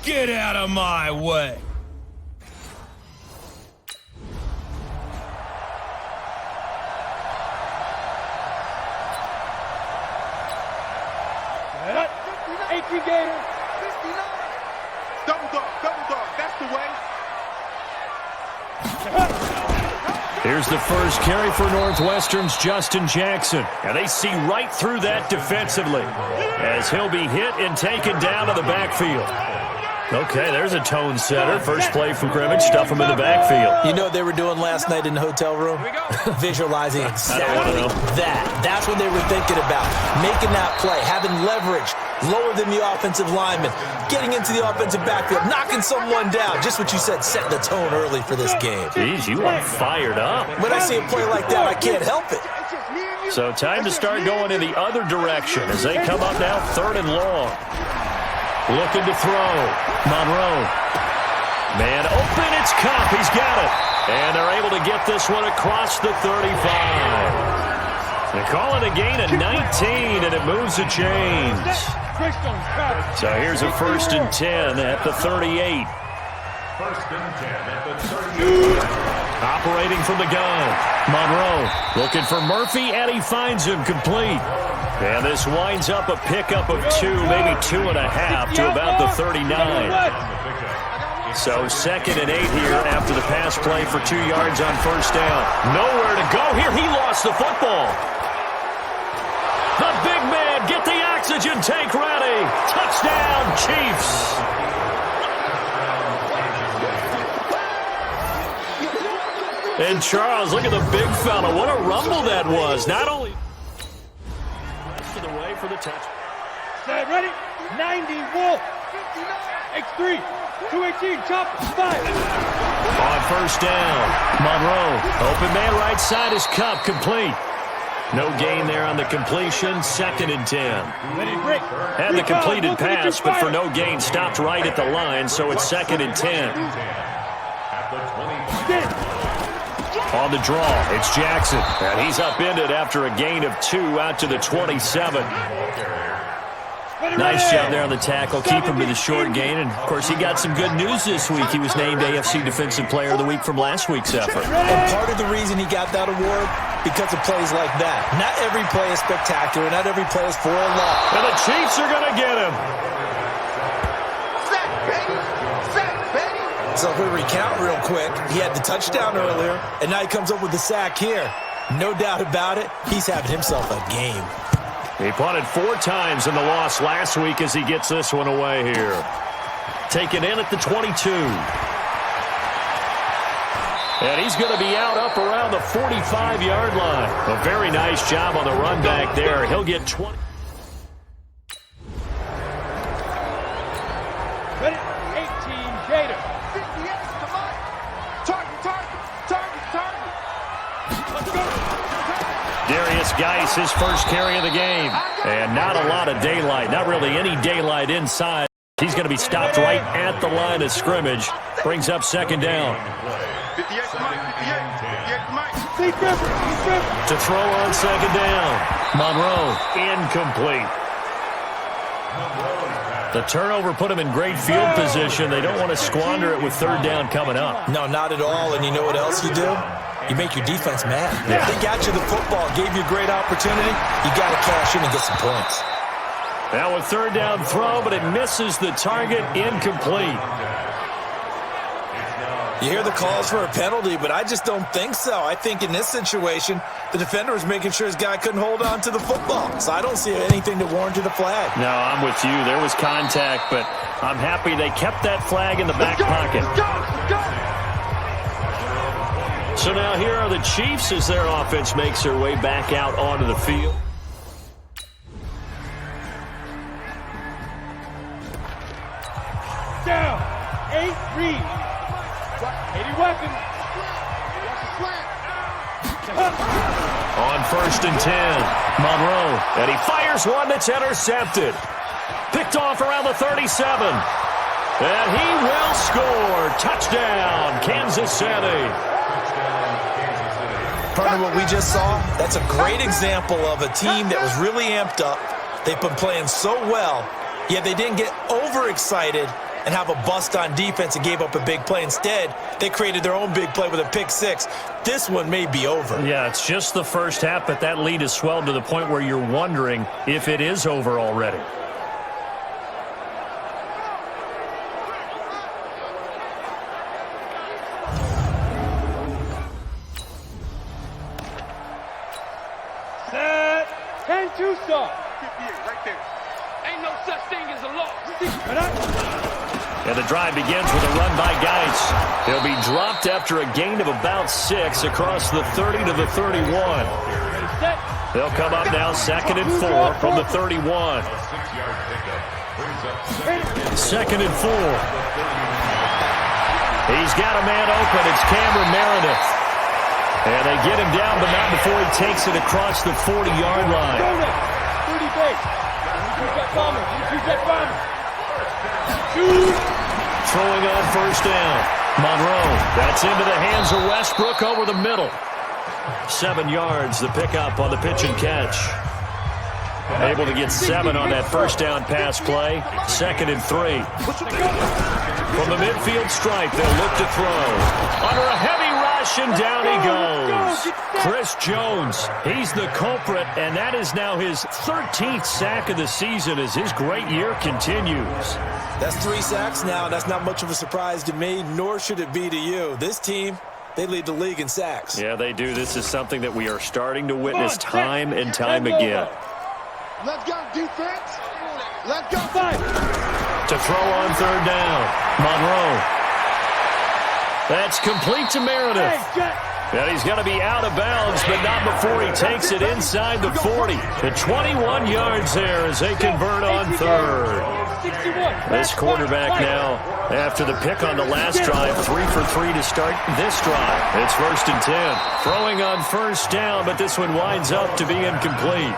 Get out of my way. Double dog, that's the way. Here's the first carry for Northwestern's Justin Jackson. And they see right through that defensively as he'll be hit and taken down to the backfield. Okay, there's a tone setter. First play from crimmage, stuff him in the backfield. You know what they were doing last night in the hotel room? Visualizing exactly that. That's what they were thinking about. Making that play, having leverage, lower than the offensive lineman, getting into the offensive backfield, knocking someone down. Just what you said, setting the tone early for this game. Jeez, you are fired up. When I see a play like that, I can't help it. So time to start going in the other direction as they come up now 3rd and long. Looking to throw. Monroe. Man open, it's Kopp. He's got it. And they're able to get this one across the 35. They call it a gain of 19, and it moves the chains. So here's a 1st and 10 at the 38. 1st and 10 at the 38. Operating from the gun. Monroe looking for Murphy, and he finds him complete. And this winds up a pickup of 2, maybe 2.5 to about the 39. So 2nd and 8 here after the pass play for 2 yards on 1st down. Nowhere to go here. He lost the football. The big man, get the oxygen tank ready. Touchdown, Chiefs. And Charles, look at the big fella. What a rumble that was. Not only to the way for the touch. Set, ready? 90, Wolf. X3, 218, chop, 5. On 1st down, Monroe. Open man right side is Kopp, complete. No gain there on the completion. 2nd and 10. Had the completed pass, but for no gain, stopped right at the line, so it's 2nd and 10. On the draw, it's Jackson, and he's upended after a gain of 2 out to the 27. Nice job there on the tackle, keep him to the short gain, and of course he got some good news this week. He was named AFC Defensive Player of the Week from last week's effort. And part of the reason he got that award, because of plays like that. Not every play is spectacular, not every play is for a loss. And the Chiefs are going to get him. So if we recount real quick, he had the touchdown earlier, and now he comes up with the sack here. No doubt about it, he's having himself a game. He punted 4 times in the loss last week as he gets this one away here. Taken in at the 22. And he's going to be out up around the 45-yard line. A very nice job on the run back there. He'll get 20. Ready? 18, Gator. Darius Geis, his first carry of the game. And not a lot of daylight. Not really any daylight inside. He's going to be stopped right at the line of scrimmage. Brings up 2nd down. 58 to Mike, 58 to Mike. To throw on 2nd down. Monroe, incomplete. The turnover put him in great field position. They don't want to squander it with 3rd down coming up. No, not at all. And you know what else you do? You make your defense mad. Yeah. They got you the football, gave you a great opportunity. You got to cash in and get some points. Now a 3rd down throw, but it misses the target, incomplete. You hear the calls for a penalty, but I just don't think so. I think in this situation, the defender was making sure his guy couldn't hold on to the football. So I don't see anything to warrant a flag. No, I'm with you. There was contact, but I'm happy they kept that flag in the back pocket. So now here are the Chiefs as their offense makes their way back out onto the field. Down. 8, read. 80 weapons. On 1st and 10, Monroe, and he fires one that's intercepted. Picked off around the 37. And he will score. Touchdown, Kansas City. Part of what we just saw, that's a great example of a team that was really amped up. They've been playing so well, yet they didn't get overexcited and have a bust on defense and gave up a big play. Instead, they created their own big play with a pick six. This one may be over. Yeah, it's just the first half, but that lead has swelled to the point where you're wondering if it is over already. Set. 10-2 start. 58, right there. Ain't no such thing as a loss. And the drive begins with a run by Geis. He'll be dropped after a gain of about 6 across the 30 to the 31. They'll come up now 2nd and 4 from the 31. 2nd and 4. He's got a man open. It's Cameron Meredith. And they get him down, but not before he takes it across the 40-yard line. 30 base. Use that bomber. Throwing on first down. Monroe. That's into the hands of Westbrook over the middle. 7 yards, the pickup on the pitch and catch. Able to get 7 on that first down pass play. 2nd and 3. From the midfield stripe, they'll look to throw. Under a heavy rush, and down he goes. Chris Jones, he's the culprit, and that is now his 13th sack of the season as his great year continues. That's 3 sacks now. That's not much of a surprise to me, nor should it be to you. This team, they lead the league in sacks. Yeah, they do. This is something that we are starting to witness time and time again. Let's go, defense. Let's go. To throw on 3rd down, Monroe. That's complete to Meredith. And he's going to be out of bounds, but not before he takes it inside the 40. The 21 yards there as they convert on 3rd. This quarterback now, after the pick on the last drive, 3 for 3 to start this drive. It's 1st and 10. Throwing on 1st down, but this one winds up to be incomplete.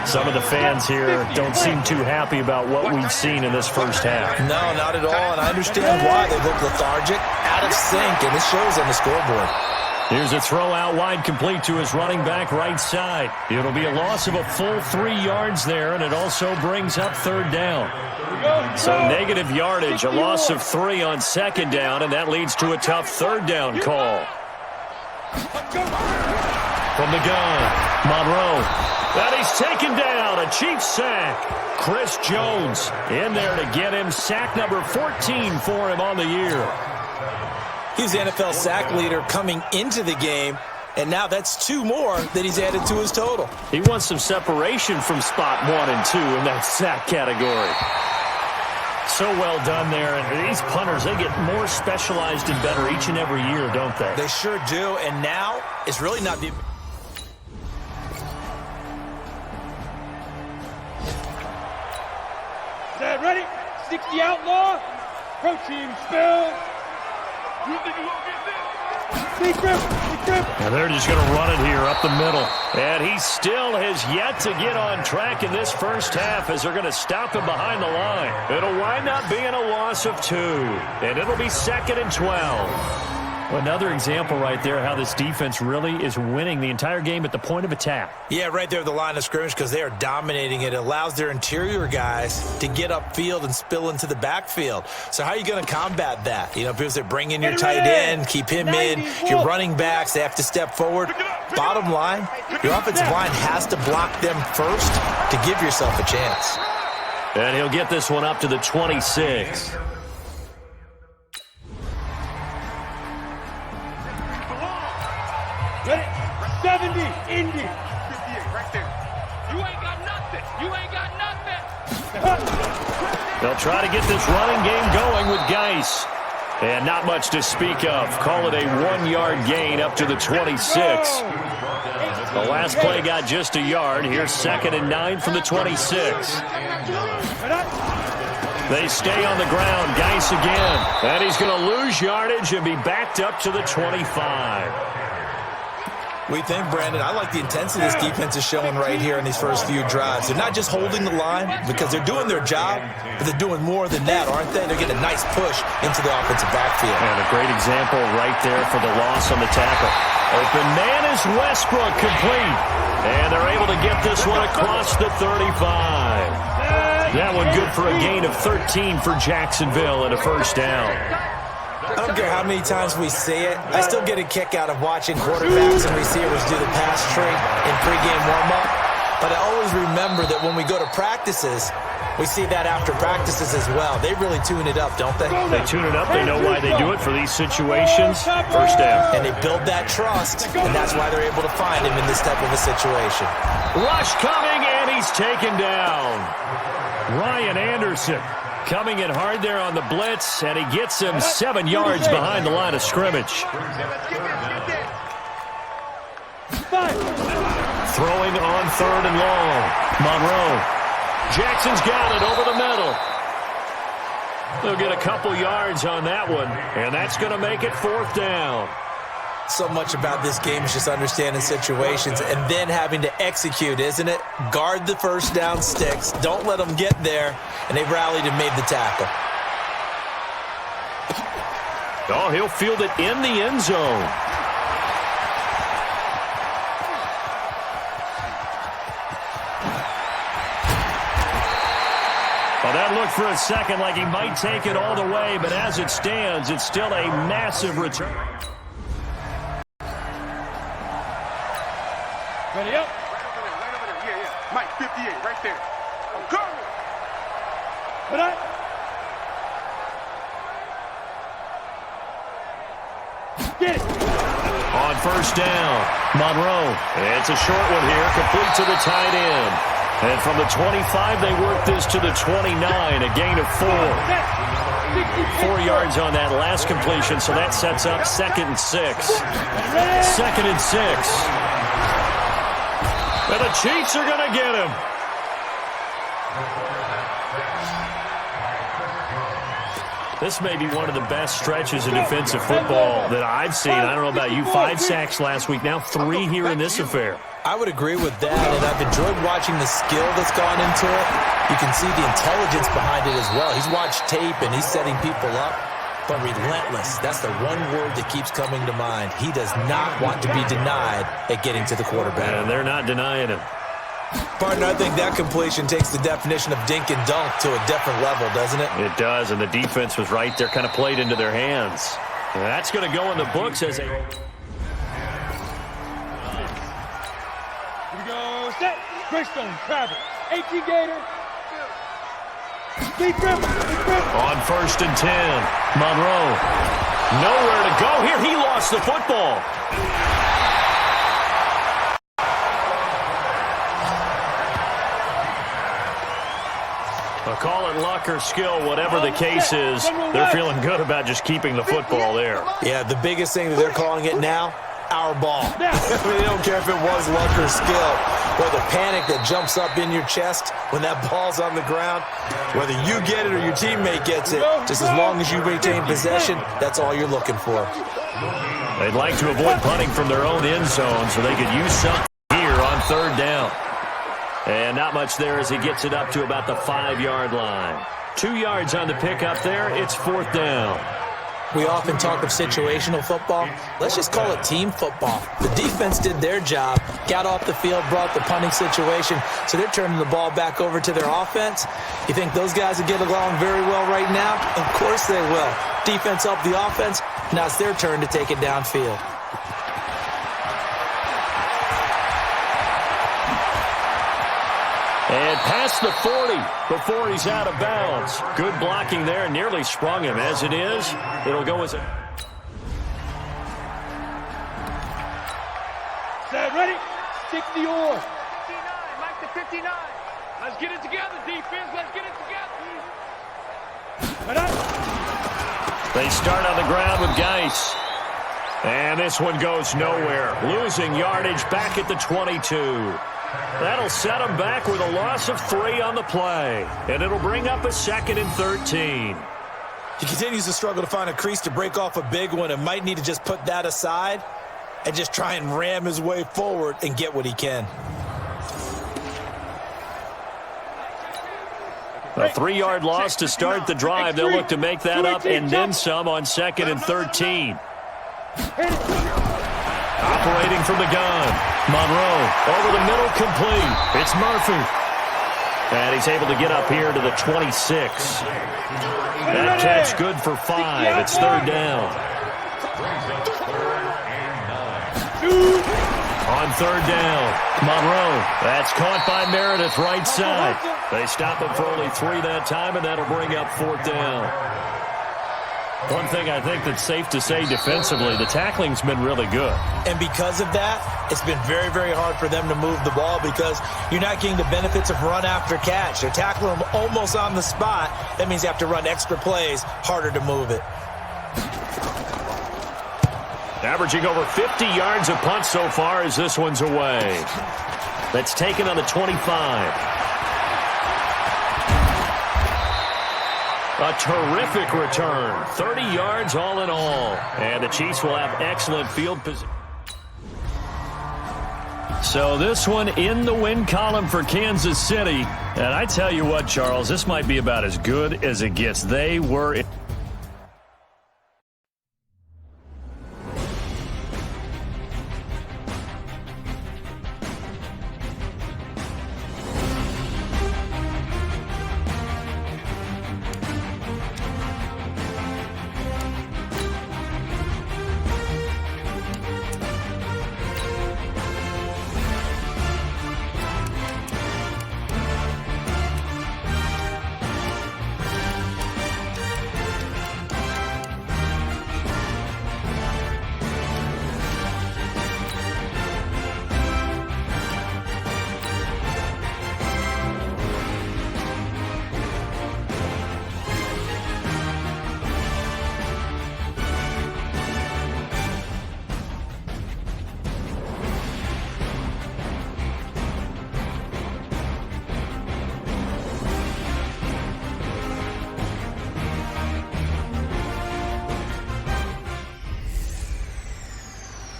Some of the fans here don't seem too happy about what we've seen in this first half. No, not at all, and I understand why. They look lethargic, out of sync, and it shows on the scoreboard. Here's a throw out wide, complete to his running back right side. It'll be a loss of a full 3 yards there, and it also brings up 3rd down. So negative yardage, a loss of 3 on 2nd down, and that leads to a tough 3rd down call. From the gun, Monroe. And he's taken down, a Chiefs sack. Chris Jones in there to get him sack number 14 for him on the year. He's the NFL sack leader coming into the game, and now that's 2 more that he's added to his total. He wants some separation from spot 1 and 2 in that sack category. So well done there, and these punters, they get more specialized and better each and every year, don't they? They sure do, and now it's really not the... Set, ready? 60 outlaw. Protein spill. You think you won't get this? Big grip. And they're just going to run it here up the middle. And he still has yet to get on track in this first half as they're going to stop him behind the line. It'll wind up being a loss of 2. And it'll be 2nd and 12. Another example right there how this defense really is winning the entire game at the point of attack. Yeah, right there at the line of scrimmage because they are dominating it. It allows their interior guys to get upfield and spill into the backfield. So how are you going to combat that? You know, because they bring in your tight end, keep him in. Your running backs, they have to step forward. Bottom line, your offensive line has to block them first to give yourself a chance. And he'll get this one up to the 26. Ready? 70, Indy. 58, right there. You ain't got nothing. You ain't got nothing. They'll try to get this running game going with Geis. And not much to speak of. Call it a 1-yard gain up to the 26. The last play got just a yard. Here's 2nd and 9 from the 26. They stay on the ground. Geis again. And he's going to lose yardage and be backed up to the 25. We think, Brandon, I like the intensity this defense is showing right here in these first few drives. They're not just holding the line because they're doing their job, but they're doing more than that, aren't they? They're getting a nice push into the offensive backfield. And a great example right there for the loss on the tackle. Open man is Westbrook, complete. And they're able to get this one across the 35. That one good for a gain of 13 for Jacksonville and a first down. I don't care how many times we see it. I still get a kick out of watching quarterbacks and receivers do the pass tree in pregame warm-up. But I always remember that when we go to practices, we see that after practices as well. They really tune it up, don't they? They tune it up. They know why they do it for these situations. First down. And they build that trust, and that's why they're able to find him in this type of a situation. Rush coming, and he's taken down. Ryan Anderson coming in hard there on the blitz, and he gets him 7 yards behind the line of scrimmage. Throwing on 3rd and long. Monroe. Jackson's got it over the middle. They'll get a couple yards on that one, and that's going to make it 4th down. So much about this game is just understanding situations and then having to execute, isn't it? Guard the first down sticks. Don't let them get there. And they rallied and made the tackle. Oh, he'll field it in the end zone. Well, that looked for a second like he might take it all the way, but as it stands, it's still a massive return. Ready up. Right over there. Yeah. Mike, 58, right there. Go! Put up. Get it. On first down, Monroe. It's a short one here, complete to the tight end. And from the 25, they work this to the 29, a gain of 4. 4 yards on that last completion, so that sets up 2nd and 6. 2nd and 6. And the Chiefs are going to get him. This may be one of the best stretches of defensive football that I've seen. I don't know about you. 5 sacks last week, now 3 here in this affair. I would agree with that, and I've enjoyed watching the skill that's gone into it. You can see the intelligence behind it as well. He's watched tape, and he's setting people up. But relentless, that's the one word that keeps coming to mind. He does not want to be denied at getting to the quarterback. And they're not denying him. Partner, I think that completion takes the definition of dink and dunk to a different level, doesn't it? It does, and the defense was right there, kind of played into their hands. And that's going to go in the books as a... Here we go. Set. Greystone, Travis. 18 Gator. Deep grip. On 1st and 10, Monroe. Nowhere to go here. He lost the football. I'll call it luck or skill, whatever the case is. They're feeling good about just keeping the football there. Yeah, the biggest thing that they're calling it now, our ball. I mean, they don't care if it was luck or skill, or the panic that jumps up in your chest when that ball's on the ground. Whether you get it or your teammate gets it, just as long as you retain possession, that's all you're looking for. They'd like to avoid punting from their own end zone so they could use something here on 3rd down. And not much there as he gets it up to about the 5-yard line. 2 yards on the pickup there. It's 4th down. We often talk of situational football. Let's just call it team football. The defense did their job, got off the field, brought the punting situation, so they're turning the ball back over to their offense. You think those guys will get along very well right now? Of course they will. Defense helped the offense. Now it's their turn to take it downfield. And past the 40 before he's out of bounds. Good blocking there. Nearly sprung him. As it is, it'll go as a... Set, ready? 60 or. 59, Mike to 59. Let's get it together, defense. Let's get it together. Put up. They start on the ground with Geis. And this one goes nowhere. Losing yardage back at the 22. That'll set him back with a loss of 3 on the play. And it'll bring up a 2nd and 13. He continues to struggle to find a crease to break off a big one and might need to just put that aside and just try and ram his way forward and get what he can. A 3-yard loss to start the drive. They'll look to make that up and then some on 2nd and 13. Operating from the gun. Monroe over the middle, complete. It's Murphy. And he's able to get up here to the 26. That catch good for 5. It's 3rd down. On 3rd down, Monroe. That's caught by Meredith, right side. They stop him for only 3 that time, and that'll bring up 4th down. One thing I think that's safe to say defensively, the tackling's been really good. And because of that, it's been very, very hard for them to move the ball because you're not getting the benefits of run after catch. They're tackling them almost on the spot. That means you have to run extra plays, harder to move it. Averaging over 50 yards a punt so far as this one's away. That's taken on the 25. A terrific return. 30 yards all in all. And the Chiefs will have excellent field position. So this one in the win column for Kansas City. And I tell you what, Charles, this might be about as good as it gets. They were...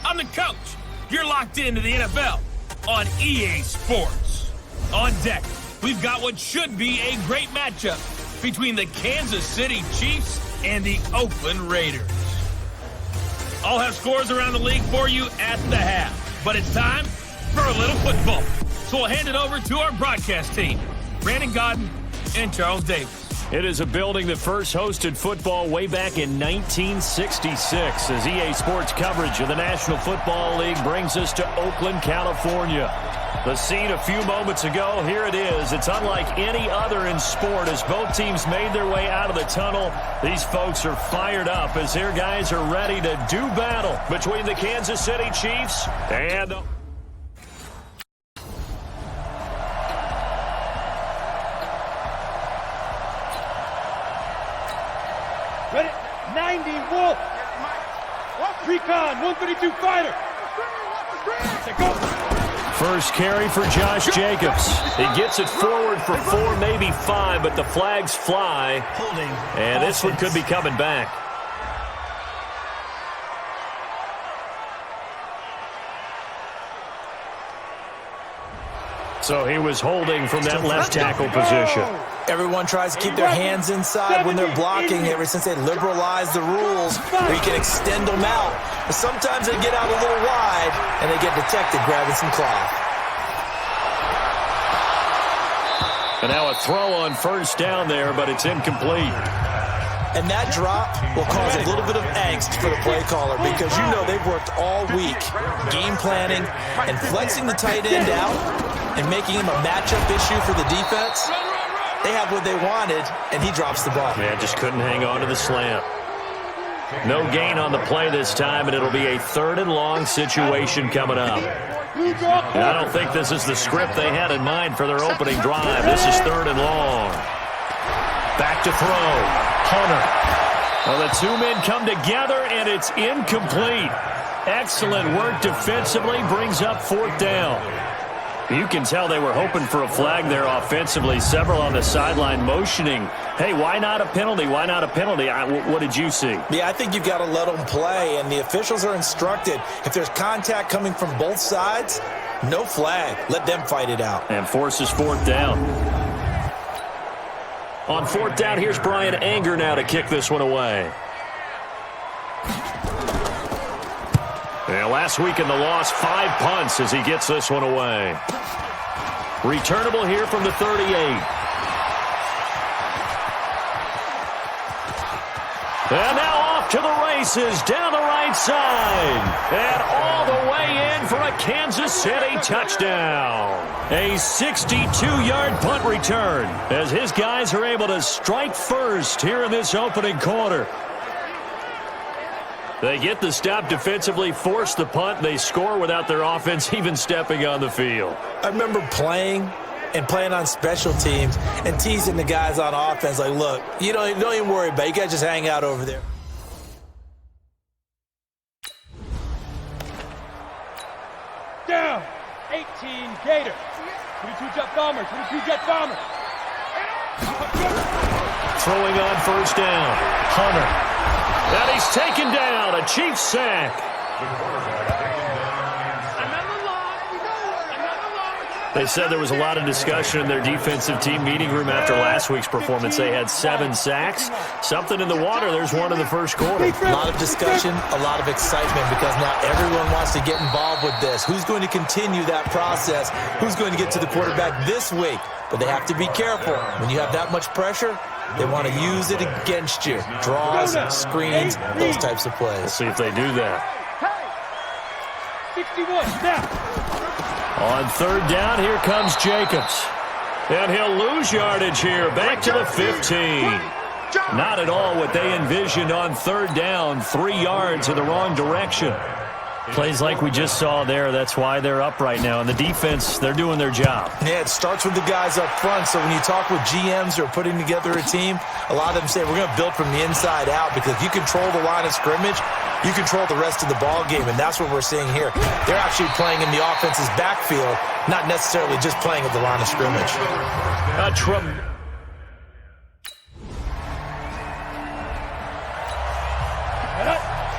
I'm the coach. You're locked into the NFL on EA Sports. On deck, we've got what should be a great matchup between the Kansas City Chiefs and the Oakland Raiders. I'll have scores around the league for you at the half, but it's time for a little football. So we'll hand it over to our broadcast team, Brandon Godden and Charles Davis. It is a building that first hosted football way back in 1966 as EA Sports coverage of the National Football League brings us to Oakland, California. The scene a few moments ago, here it is. It's unlike any other in sport as both teams made their way out of the tunnel. These folks are fired up as their guys are ready to do battle between the Kansas City Chiefs and... Ready? 90 Wolf. Recon 132 fighter. Go. First carry for Josh Jacobs. He gets it forward for 4, maybe 5, but the flags fly. And this one could be coming back. So he was holding from that left tackle position. Everyone tries to keep their hands inside when they're blocking ever since they liberalized the rules where you can extend them out. But sometimes they get out a little wide and they get detected grabbing some cloth. And now a throw on first down there, but it's incomplete. And that drop will cause a little bit of angst for the play caller because you know they've worked all week game planning and flexing the tight end out and making him a matchup issue for the defense. They have what they wanted, and he drops the ball. Yeah, just couldn't hang on to the slant. No gain on the play this time, and it'll be a 3rd and long situation coming up. And I don't think this is the script they had in mind for their opening drive. This is 3rd and long. Back to throw. Hunter. Well, the two men come together, and it's incomplete. Excellent work defensively brings up 4th down. You can tell they were hoping for a flag there offensively. Several on the sideline motioning, hey, why not a penalty? Why not a penalty? What did you see? Yeah, I think you've got to let them play, and the officials are instructed. If there's contact coming from both sides, no flag. Let them fight it out. And forces fourth down. On fourth down, here's Brian Anger now to kick this one away. Yeah, last week in the loss, 5 punts as he gets this one away. Returnable here from the 38. And now off to the races down the right side. And all the way in for a Kansas City touchdown. A 62-yard punt return as his guys are able to strike first here in this opening quarter. They get the stop defensively, force the punt, they score without their offense even stepping on the field. I remember playing on special teams and teasing the guys on offense like, look, you don't even worry about it. You guys just hang out over there. Down. 18 Gators. 22 Jet Bombers. 22 Jet Bombers. Throwing on first down. Hunter. And he's taken down. A Chiefs sack. They said there was a lot of discussion in their defensive team meeting room after last week's performance. They had 7 sacks. Something in the water. There's one in the first quarter. A lot of discussion, a lot of excitement because now everyone wants to get involved with this. Who's going to continue that process? Who's going to get to the quarterback this week? But they have to be careful. When you have that much pressure, they want to use it against you. Draws, screens, those types of plays. We'll see if they do that. 61, snap. On third down, here comes Jacobs. And he'll lose yardage here, back to the 15. Not at all what they envisioned on third down, 3 yards in the wrong direction. Plays like we just saw there, that's why they're up right now. And the defense, they're doing their job. Yeah, it starts with the guys up front. So when you talk with GMs who are putting together a team, a lot of them say we're going to build from the inside out because if you control the line of scrimmage, you control the rest of the ball game, and that's what we're seeing here. They're actually playing in the offense's backfield, not necessarily just playing at the line of scrimmage.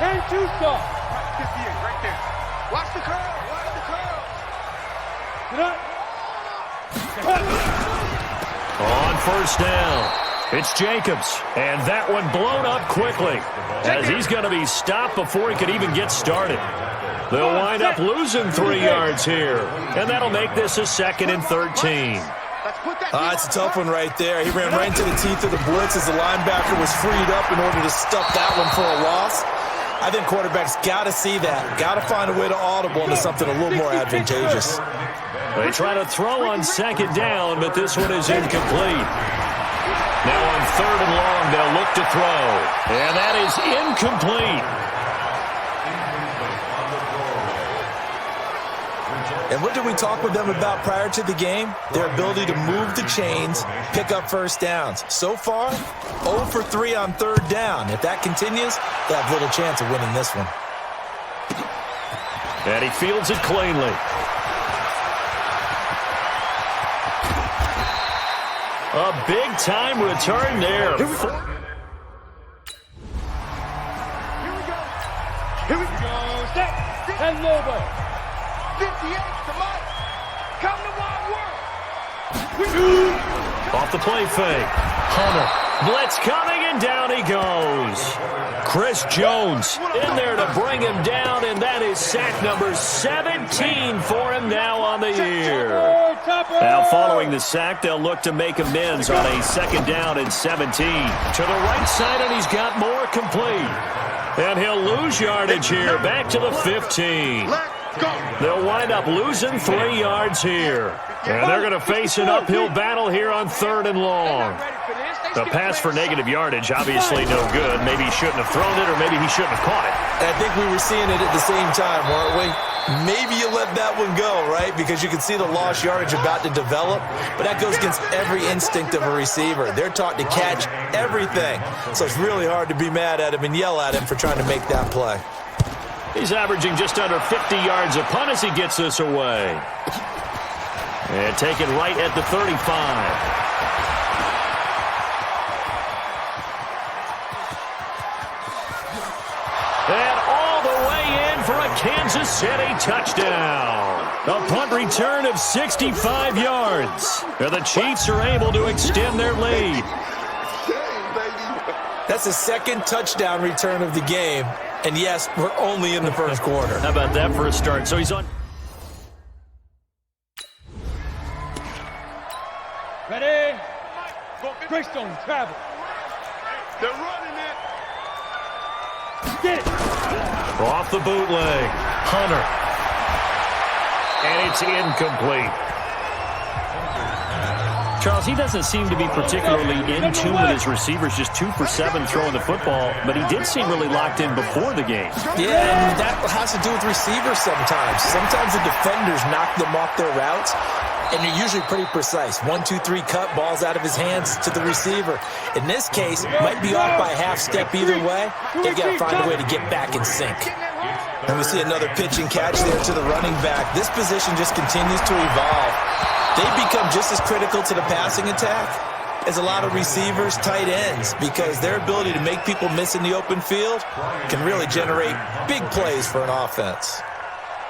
Turn two stop. 58, right there. Watch the curl. Watch the curl. On first down, it's Jacobs, and that one blown up quickly as he's going to be stopped before he could even get started. They'll wind up losing 3 yards here, and that'll make this a 2nd and 13. It's a tough one right there. He ran right into the teeth of the blitz as the linebacker was freed up in order to stuff that one for a loss. I think quarterbacks got to see that. Got to find a way to audible into something a little more advantageous. They try to throw on 2nd down, but this one is incomplete. Now on 3rd and long, they'll look to throw. And that is incomplete. And what did we talk with them about prior to the game? Their ability to move the chains, pick up first downs. So far, 0 for 3 on 3rd down. If that continues, they have little chance of winning this one. And he fields it cleanly. A big-time return there. Here we go. Set. And Lobo. 58 to Mike. Come to Wild World. Off the play fake. Hunter. Blitz coming, and down he goes. Chris Jones in there to bring him down, and that is sack number 17 for him now on the year. Now following the sack, they'll look to make amends on a 2nd down and 17. To the right side, and he's got more complete. And he'll lose yardage here, back to the 15. They'll wind up losing 3 yards here. And they're going to face an uphill battle here on 3rd and long. The pass for negative yardage, obviously no good. Maybe he shouldn't have thrown it, or maybe he shouldn't have caught it. I think we were seeing it at the same time, weren't we? Maybe you let that one go, right? Because you can see the lost yardage about to develop. But that goes against every instinct of a receiver. They're taught to catch everything. So it's really hard to be mad at him and yell at him for trying to make that play. He's averaging just under 50 yards a punt as he gets this away. And taken right at the 35. And all the way in for a Kansas City touchdown. A punt return of 65 yards. And the Chiefs are able to extend their lead. That's the second touchdown return of the game. And yes, we're only in the first quarter. How about that for a start? So he's on. Ready? Greystone, travel. They're running it. Get it. Off the bootleg. Hunter. And it's incomplete. Charles, he doesn't seem to be particularly in tune with his receivers, just 2 for 7 throwing the football, but he did seem really locked in before the game. Yeah, and that has to do with receivers sometimes. Sometimes the defenders knock them off their routes, and they're usually pretty precise. 1, 2, 3 cut, balls out of his hands to the receiver. In this case, might be off by a half step either way. They've got to find a way to get back in sync. And we see another pitch and catch there to the running back. This position just continues to evolve. They've become just as critical to the passing attack as a lot of receivers, tight ends, because their ability to make people miss in the open field can really generate big plays for an offense.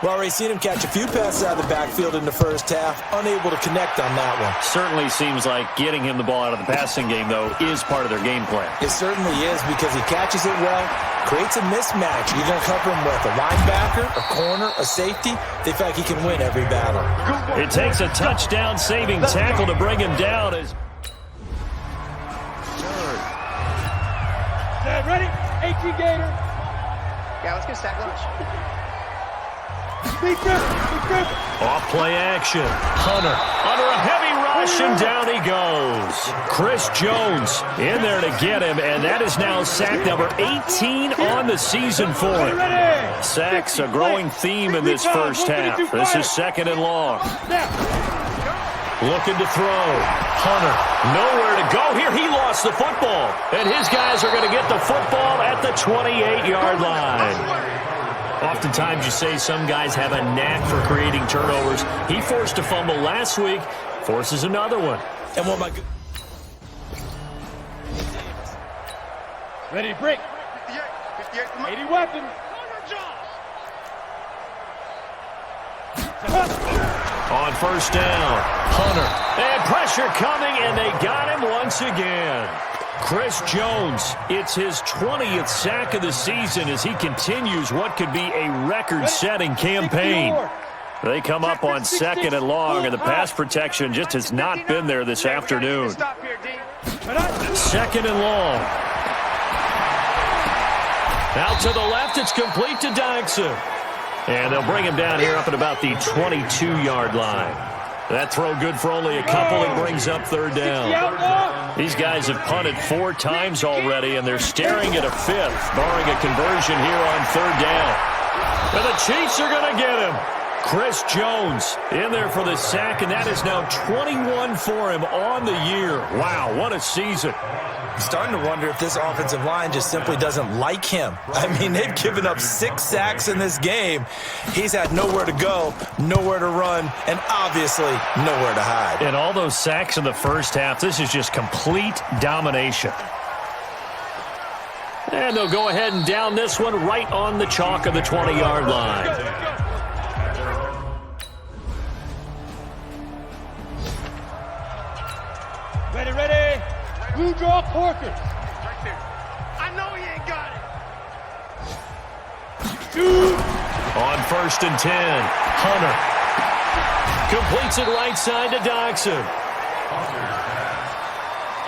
Well, Ray, seen him catch a few passes out of the backfield in the first half, unable to connect on that one. Certainly seems like getting him the ball out of the passing game, though, is part of their game plan. It certainly is, because he catches it well, creates a mismatch. You're going to cover him with a linebacker, a corner, a safety. They feel like he can win every battle. It takes a touchdown-saving tackle to bring him down. Ready? 18 Gator. Yeah, let's get stack lunch. Big grip. Off play action. Hunter under a heavy rush, and down he goes. Chris Jones in there to get him, and that is now sack number 18 on the season for him. Sacks a growing theme in this first half. This is 2nd and long. Looking to throw. Hunter nowhere to go here. He lost the football, and his guys are going to get the football at the 28-yard line. Oftentimes you say some guys have a knack for creating turnovers. He forced a fumble last week, forces another one. And what my Ready, break. 80 weapons. On first down, Hunter. And pressure coming, and they got him once again. Chris Jones, it's his 20th sack of the season as he continues what could be a record-setting campaign. They come up on 2nd and long, and the pass protection just has not been there this afternoon. 2nd and long. Out to the left, it's complete to Dyson. And they'll bring him down here up at about the 22-yard line. That throw good for only a couple. It brings up 3rd down. These guys have punted 4 times already, and they're staring at a 5th, barring a conversion here on 3rd down. And the Chiefs are going to get him. Chris Jones in there for the sack, and that is now 21 for him on the year. Wow, what a season. I'm starting to wonder if this offensive line just simply doesn't like him. I mean, they've given up 6 sacks in this game. He's had nowhere to go, nowhere to run, and obviously nowhere to hide. And all those sacks in the first half, this is just complete domination. And they'll go ahead and down this one right on the chalk of the 20-yard line. Ready. Blue draw Porkers. Right there. I know he ain't got it. Shoot. On 1st and 10, Hunter completes it right side to Doxson.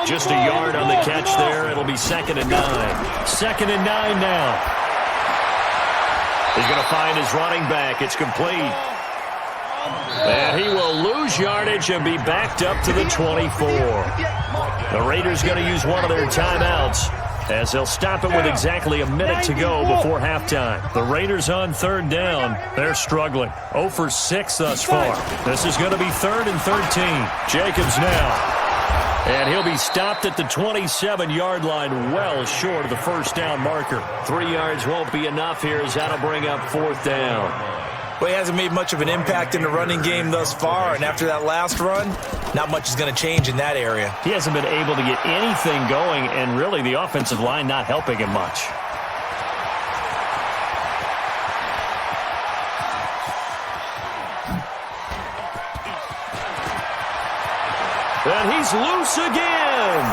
Just a yard on the catch there. It'll be 2nd and 9. 2nd and 9 now. He's going to find his running back. It's complete. And he will lose yardage and be backed up to the 24. The Raiders going to use one of their timeouts as they'll stop it with exactly a minute to go before halftime. The Raiders on 3rd down. They're struggling. 0 for 6 thus far. This is going to be 3rd and 13. Jacobs now. And he'll be stopped at the 27-yard line, well short of the first down marker. 3 yards won't be enough here as that'll bring up 4th down. Well, he hasn't made much of an impact in the running game thus far, and after that last run, not much is going to change in that area. He hasn't been able to get anything going, and really the offensive line not helping him much. And he's loose again.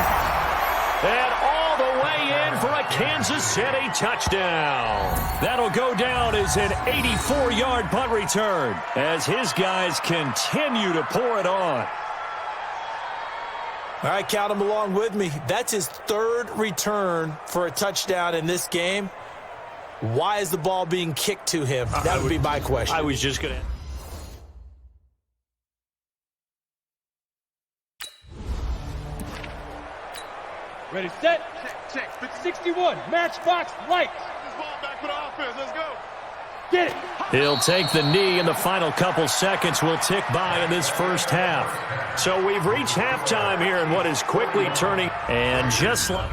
And all the way in for a Kansas City touchdown. That'll go down as an 84-yard punt return as his guys continue to pour it on. All right, count him along with me. That's his third return for a touchdown in this game. Why is the ball being kicked to him? That would be my question. I was just going to... Ready, set. Check. 61, matchbox lights. This ball back for the offense. Let's go. Get it. He'll take the knee, and the final couple seconds will tick by in this first half. So we've reached halftime here in what is quickly turning, and just like...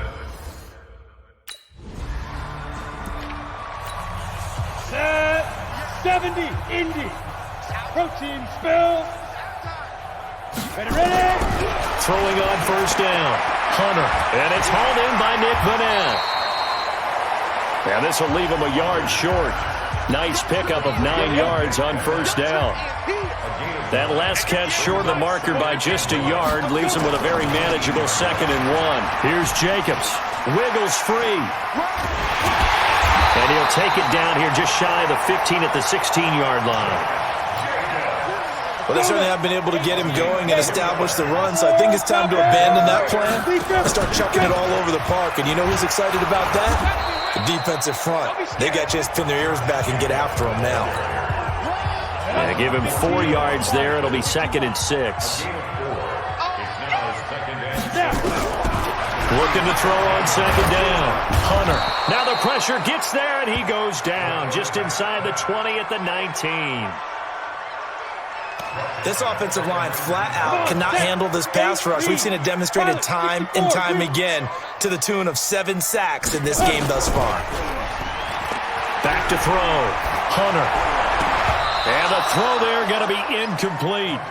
Set. 70, Indy. Protein spill. Ready. Throwing on first down. Hunter. And it's hauled in by Nick Vanette. And this will leave him a yard short. Nice pickup of 9 yards on first down. That last catch short of the marker by just a yard leaves him with a very manageable 2nd and 1. Here's Jacobs. Wiggles free. And he'll take it down here just shy of the 15 at the 16-yard line. Well, they certainly have been able to get him going and establish the run, so I think it's time to abandon that plan and start chucking it all over the park. And you know who's excited about that? The defensive front. They got a chance to pin their ears back and get after him now. And give him 4 yards there. It'll be 2nd and 6. Looking to throw on 2nd down. Hunter. Now the pressure gets there, and he goes down just inside the 20 at the 19. This offensive line flat out cannot handle this pass rush. We've seen it demonstrated time and time again to the tune of 7 sacks in this game thus far. Back to throw. Hunter. And the throw there going to be incomplete.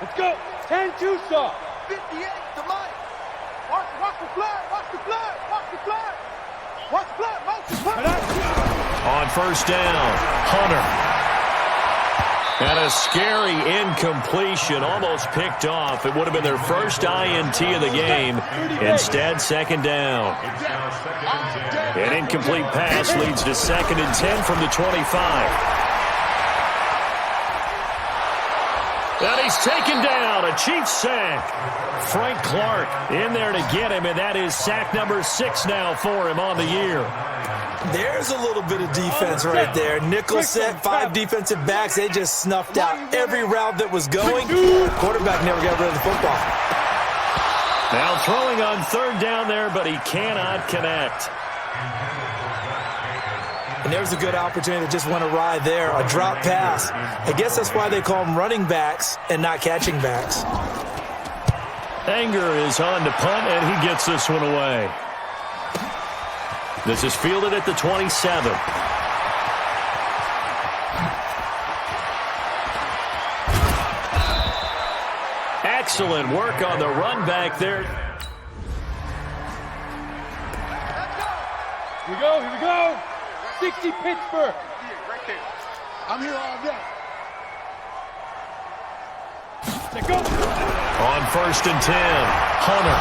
Let's go. 10-2 saw. 58 to Mike. Watch the flag. Watch the flag. Watch the flag. Watch the flag. Watch the flag. On first down, Hunter. And a scary incompletion, almost picked off. It would have been their first INT of the game. Instead, 2nd down. An incomplete pass leads to 2nd and 10 from the 25. And he's taken down, a Chiefs sack. Frank Clark in there to get him, and that is sack number 6 now for him on the year. There's a little bit of defense right there. Nickel set, 5 defensive backs. They just snuffed out every route that was going. Quarterback never got rid of the football. Now throwing on 3rd down there, but he cannot connect. And there's a good opportunity to just went awry there. A drop pass. I guess that's why they call them running backs and not catching backs. Anger is on to punt, and he gets this one away. This is fielded at the 27. Excellent work on the run back there. Here we go. 60 Pittsburgh. Right there. I'm here all day. Let's go. On 1st and 10, Hunter.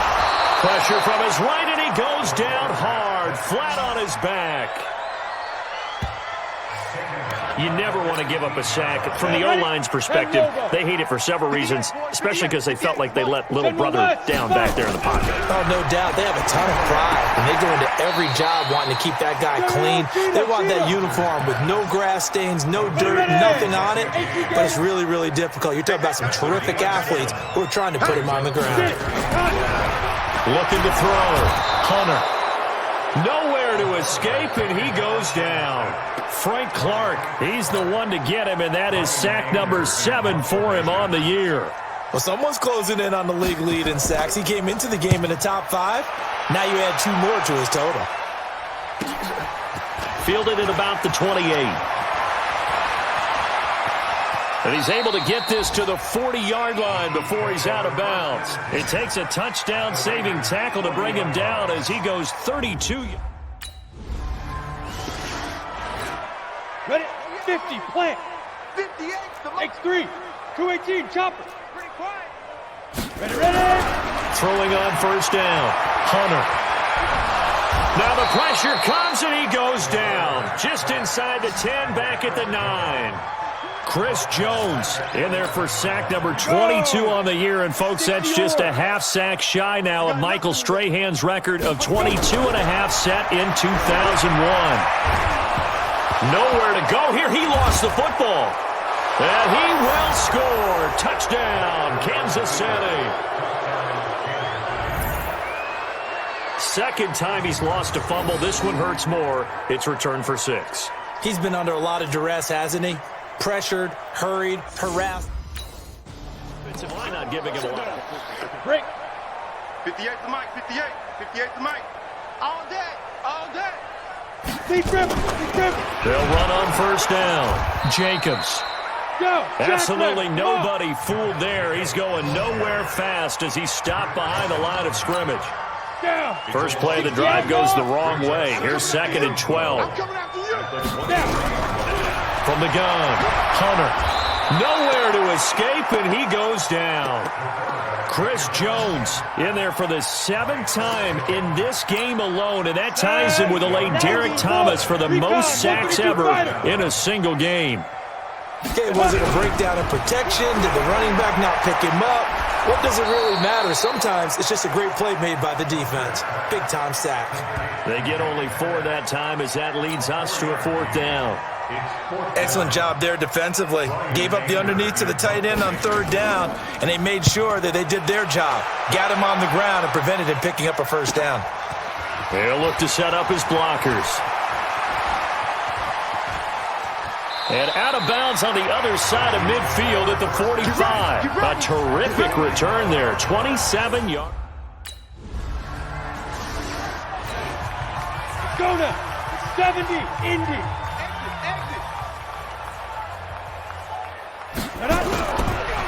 Pressure from his right, and he goes down hard, flat on his back. You never want to give up a sack. From the O-line's perspective, they hate it for several reasons, especially because they felt like they let little brother down back there in the pocket. Oh, no doubt. They have a ton of pride, and they go into every job wanting to keep that guy clean. They want that uniform with no grass stains, no dirt, nothing on it, but it's really, really difficult. You're talking about some terrific athletes who are trying to put him on the ground. Looking to throw. Hunter. Nowhere to escape, and he goes down. Frank Clark, he's the one to get him, and that is sack number 7 for him on the year. Well, someone's closing in on the league lead in sacks. He came into the game in the top 5. Now you add 2 more to his total. Fielded at about the 28. And he's able to get this to the 40-yard line before he's out of bounds. It takes a touchdown-saving tackle to bring him down as he goes 32. Ready? 50, plant. 58, the X3, 218, chopper. Pretty quiet. Ready. Throwing on first down. Hunter. Now the pressure comes and he goes down. Just inside the 10, back at the 9. Chris Jones in there for sack number 22 on the year. And, folks, that's just a half sack shy now of Michael Strahan's record of 22 and a half set in 2001. Nowhere to go here. He lost the football. And he will score. Touchdown, Kansas City. Second time he's lost a fumble. This one hurts more. It's returned for 6. He's been under a lot of duress, hasn't he? Pressured, hurried, harassed. Offensive line not giving him a lot. Break. 58 to Mike, 58. 58 to Mike. All day, all day. Deep grip. They'll run on first down. Jacobs. Go. Absolutely nobody fooled there. He's going nowhere fast as he's stopped behind the line of scrimmage. Down. First play of the drive goes the wrong way. Here's 2nd and 12. I'm coming after you. Down. From the gun, Hunter. Nowhere to escape, and he goes down. Chris Jones in there for the 7th time in this game alone, and that ties him with the late Derek Thomas for the most sacks ever in a single game. Okay, was it a breakdown in protection? Did the running back not pick him up? What does it really matter? Sometimes it's just a great play made by the defense. Big-time sack. They get only 4 that time as that leads us to a 4th down. Excellent job there defensively. Gave up the underneath to the tight end on 3rd down, and they made sure that they did their job. Got him on the ground and prevented him picking up a first down. They'll look to set up his blockers. And out of bounds on the other side of midfield at the 45. A terrific return there, 27 yards. Go now. 70, Indy.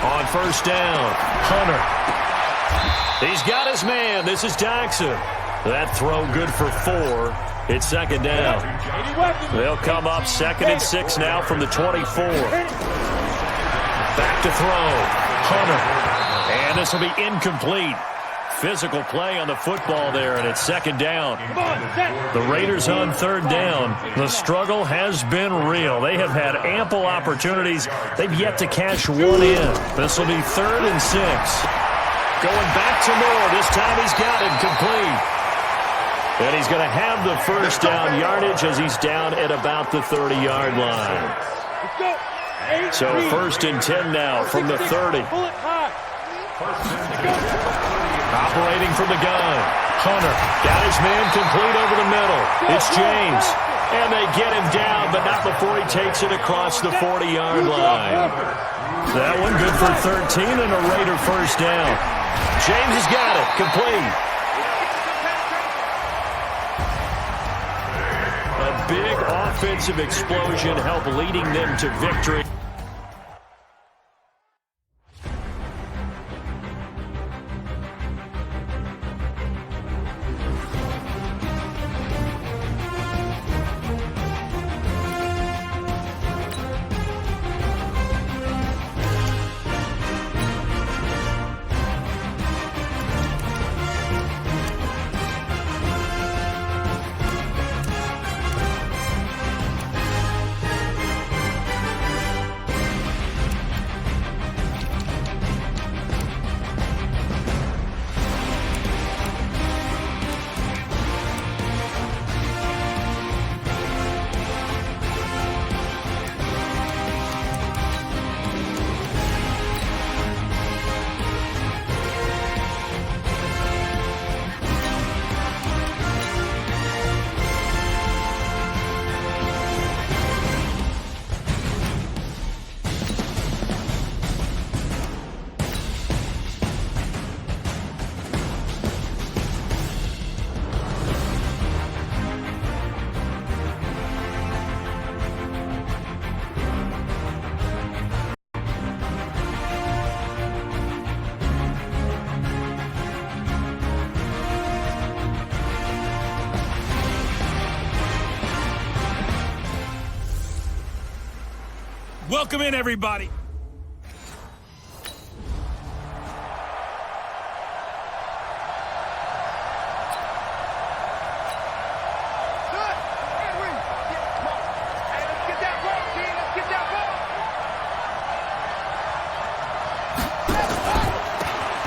On first down, Hunter. He's got his man. This is Jackson. That throw good for 4. It's 2nd down. They'll come up 2nd and 6 now from the 24. Back to throw. Hunter. And this will be incomplete. Physical play on the football there, and it's 2nd down. The Raiders on 3rd down. The struggle has been real. They have had ample opportunities. They've yet to cash one in. This will be 3rd and 6. Going back to Moore. This time he's got it complete. And he's going to have the first down yardage as he's down at about the 30-yard line. So 1st and 10 now from the 30. Operating from the gun. Hunter got his man complete over the middle. It's James. And they get him down, but not before he takes it across the 40-yard line. That one good for 13 and a Raider first down. James has got it. Complete. A big offensive explosion helped leading them to victory. Welcome in, everybody.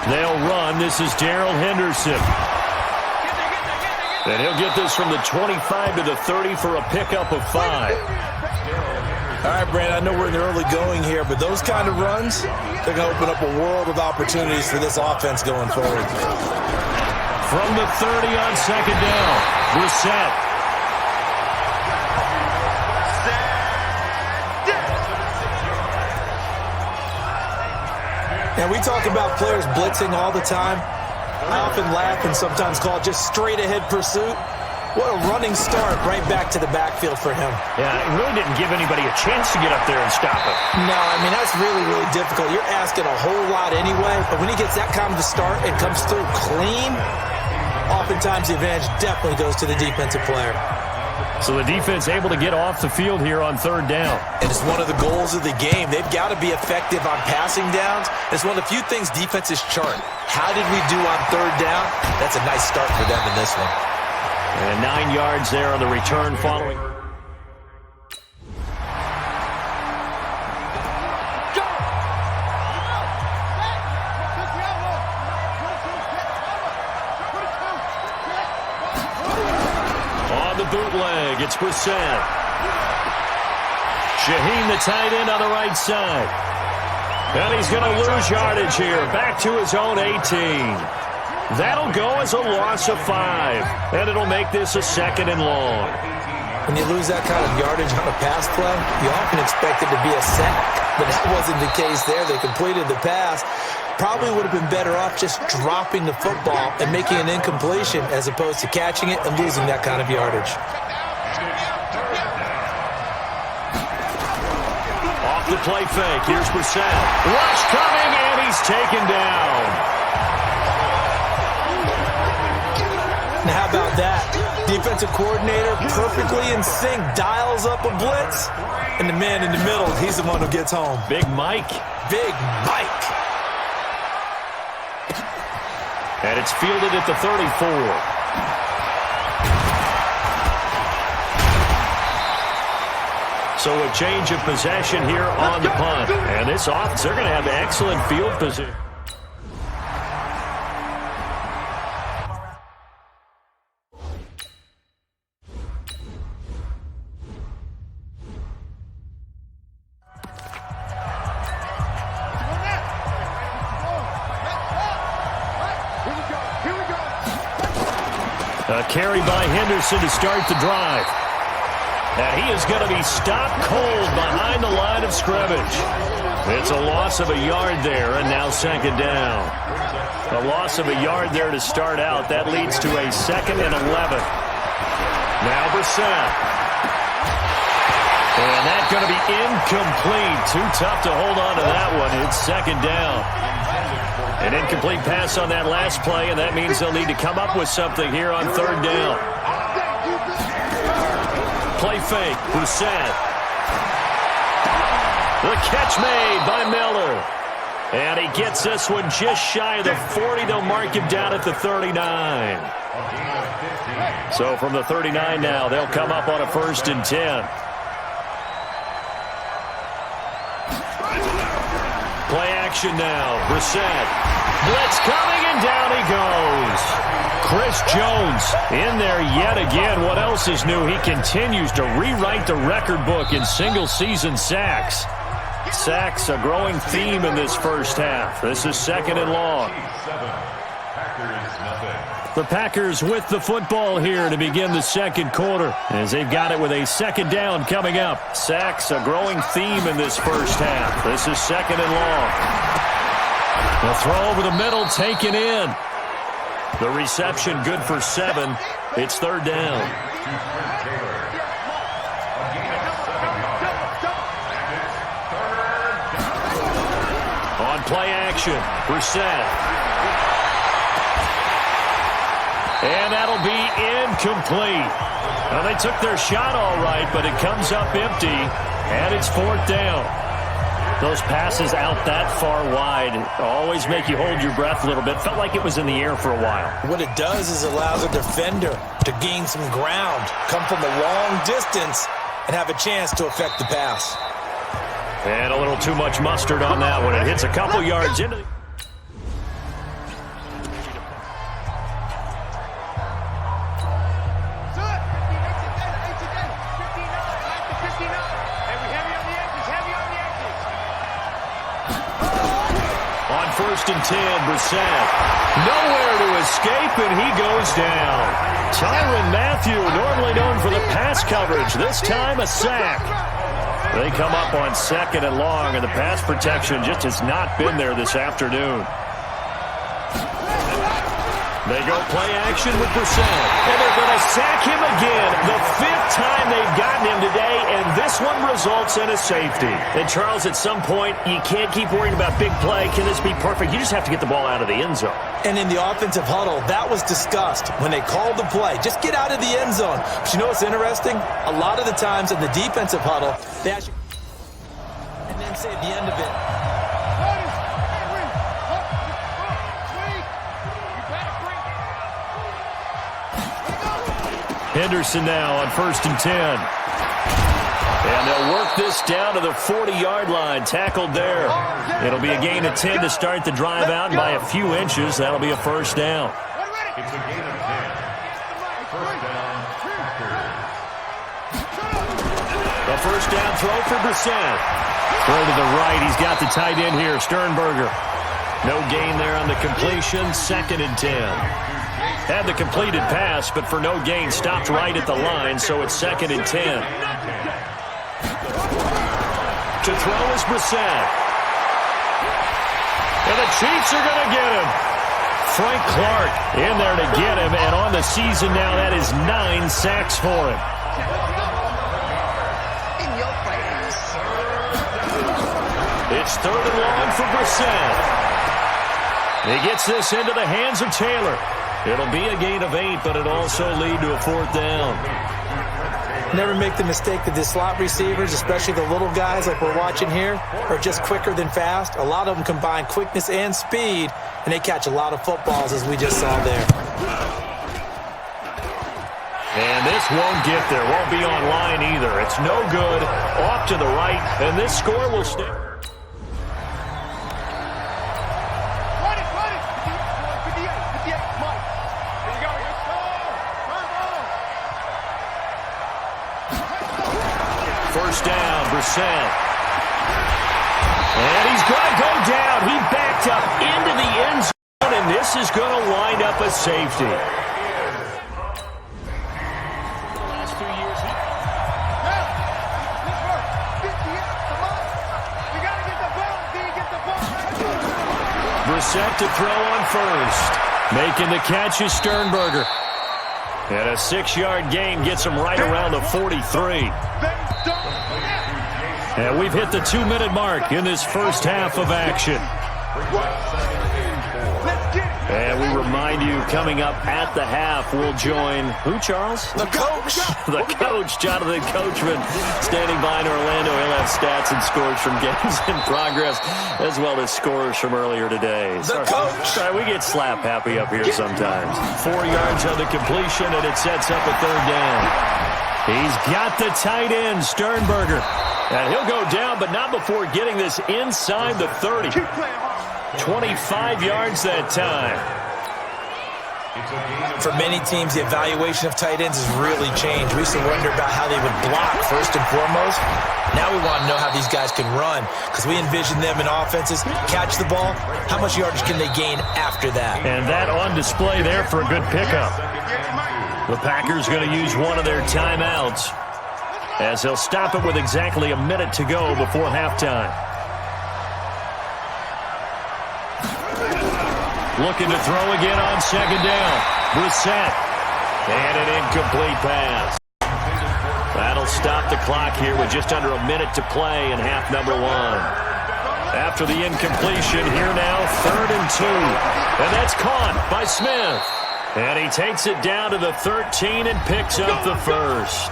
They'll run. This is Darrell Henderson. And he'll get this from the 25 to the 30 for a pickup of 5. All right, Brandon, I know we're in the early going here, but those kind of runs, they're going to open up a world of opportunities for this offense going forward. From the 30 on second down, Brissett. And we talk about players blitzing all the time. I often laugh and sometimes call it just straight-ahead pursuit. What a running start right back to the backfield for him. Yeah, it really didn't give anybody a chance to get up there and stop it. No, I mean, that's really, really difficult. You're asking a whole lot anyway, but when he gets that kind of a start and comes through clean, oftentimes the advantage definitely goes to the defensive player. So the defense able to get off the field here on third down. And it's one of the goals of the game. They've got to be effective on passing downs. It's one of the few things defenses chart. How did we do on third down? That's a nice start for them in this one. And 9 yards there on the return following. On the bootleg, it's Brissett. Shaheen, the tight end, on the right side. And he's going to lose yardage here. Back to his own 18. That'll go as a loss of 5. And it'll make this a 2nd and long. When you lose that kind of yardage on a pass play, you often expect it to be a sack. But that wasn't the case there. They completed the pass. Probably would have been better off just dropping the football and making an incompletion as opposed to catching it and losing that kind of yardage. Off the play fake. Here's Brissett. Rush coming, and he's taken down. Now, how about that? Defensive coordinator perfectly in sync, dials up a blitz, and the man in the middle, he's the one who gets home. Big Mike. Big Mike. And it's fielded at the 34. So a change of possession here on the punt. And this offense, they're going to have excellent field position. A carry by Henderson to start the drive. And he is going to be stopped cold behind the line of scrimmage. It's a loss of a yard there, and now 2nd down. A loss of a yard there to start out. That leads to a 2nd and 11. Now Brissett. And that's going to be incomplete. Too tough to hold on to that one. It's 2nd down. An incomplete pass on that last play, and that means they'll need to come up with something here on 3rd down. Play fake, Brissett. The catch made by Miller. And he gets this one just shy of the 40. They'll mark him down at the 39. So from the 39 now, they'll come up on a 1st and 10. Play action now. Brissett. Blitz coming, and down he goes. Chris Jones in there yet again. What else is new? He continues to rewrite the record book in single-season sacks. Sacks, a growing theme in this first half. This is 2nd and long. The Packers with the football here to begin the 2nd quarter, as they've got it with a 2nd down coming up. Sacks, a growing theme in this first half. This is 2nd and long. The throw over the middle, taken in. The reception good for 7. It's 3rd down. On play action, Brissett. And that'll be incomplete. Well, they took their shot all right, but it comes up empty, and it's 4th down. Those passes out that far wide always make you hold your breath a little bit. Felt like it was in the air for a while. What it does is allows a defender to gain some ground, come from a long distance, and have a chance to affect the pass. And a little too much mustard on that one. It hits a couple yards into the... First and 10, Brissett. Nowhere to escape, and he goes down. Tyrann Mathieu, normally known for the pass coverage, this time a sack. They come up on 2nd and long, and the pass protection just has not been there this afternoon. They go play action with Brissett, and they're going to sack him again. The 5th time they've gotten him today, and this one results in a safety. And, Charles, at some point, you can't keep worrying about big play. Can this be perfect? You just have to get the ball out of the end zone. And in the offensive huddle, that was discussed when they called the play. Just get out of the end zone. But you know what's interesting? A lot of the times in the defensive huddle, they actually... and then say at the end of it, Henderson now on 1st and 10. And they'll work this down to the 40-yard line. Tackled there. It'll be a gain of 10 to start the drive out, and by a few inches, that'll be a first down. It's a gain of 10. First down, Packers. A first down throw for Brissett. Throw to the right. He's got the tight end here, Sternberger. No gain there on the completion. 2nd and 10. Had the completed pass, but for no gain, stopped right at the line, so it's 2nd and 10. To throw is Brissett. And the Chiefs are going to get him. Frank Clark in there to get him, and on the season now, that is 9 sacks for him. It's 3rd and long for Brissett. He gets this into the hands of Taylor. It'll be a gain of 8, but it'll also lead to a 4th down. Never make the mistake that the slot receivers, especially the little guys like we're watching here, are just quicker than fast. A lot of them combine quickness and speed, and they catch a lot of footballs, as we just saw there. And this won't get there. Won't be on line either. It's no good. Off to the right, and this score will stay. First down, Brissett. And he's going to go down. He backed up into the end zone, and this is going to wind up a safety. Last few years, Brissett to throw on first. Making the catch is Sternberger. And a 6-yard gain gets him right around the 43. And we've hit the 2-minute mark in this first half of action. And we remind you, coming up at the half, we'll join who, Charles? The coach. The coach, Jonathan Coachman, standing by in Orlando. He'll have stats and scores from games in progress, as well as scores from earlier today. The coach. Sorry, we get slap happy up here sometimes. 4 yards on the completion, and it sets up a 3rd down. He's got the tight end, Sternberger. And he'll go down, but not before getting this inside the 30. 25 yards that time. For many teams, the evaluation of tight ends has really changed. We used to wonder about how they would block first and foremost. Now we want to know how these guys can run, because we envision them in offenses, catch the ball, how much yardage can they gain after that? And that on display there for a good pickup. The Packers going to use one of their timeouts, as they'll stop it with exactly a minute to go before halftime. Looking to throw again on 2nd down. Brissett. And an incomplete pass. That'll stop the clock here with just under a minute to play in half number 1. After the incompletion, here now, 3rd and 2. And that's caught by Smith. And he takes it down to the 13 and picks up the first.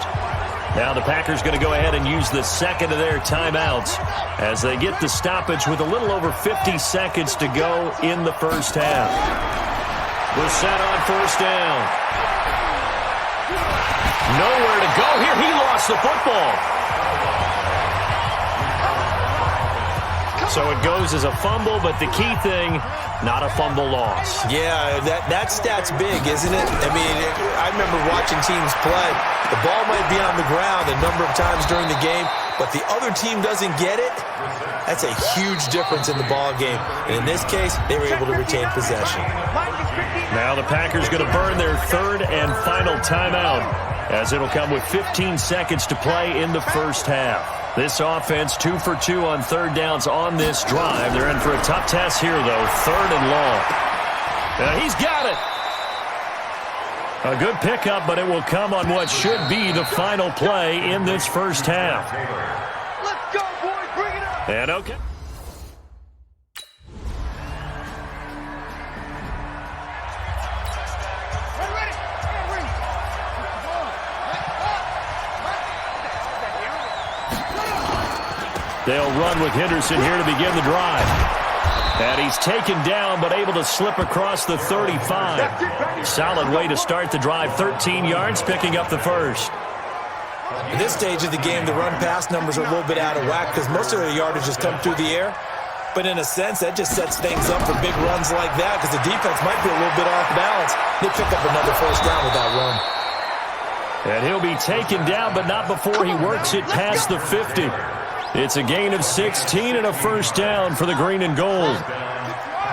Now the Packers going to go ahead and use the second of their timeouts as they get the stoppage with a little over 50 seconds to go in the first half. We're set on first down. Nowhere to go here. He lost the football. So it goes as a fumble, but the key thing, not a fumble loss. Yeah, that stat's big, isn't it? I mean, I remember watching teams play. The ball might be on the ground a number of times during the game, but the other team doesn't get it. That's a huge difference in the ball game. And in this case, they were able to retain possession. Now the Packers going to burn their third and final timeout as it'll come with 15 seconds to play in the first half. This offense 2 for 2 on third downs on this drive. They're in for a tough test here, though. Third and long. He's got it. A good pickup, but it will come on what should be the final play in this first half. Let's go, boys. Bring it up. And okay. They'll run with Henderson here to begin the drive. And he's taken down, but able to slip across the 35. Solid way to start the drive. 13 yards, picking up the first. At this stage of the game, the run-pass numbers are a little bit out of whack because most of their yardage has come through the air. But in a sense, that just sets things up for big runs like that because the defense might be a little bit off balance. They pick up another first down with that run. And he'll be taken down, but not before he works it past the 50. It's a gain of 16 and a first down for the green and gold.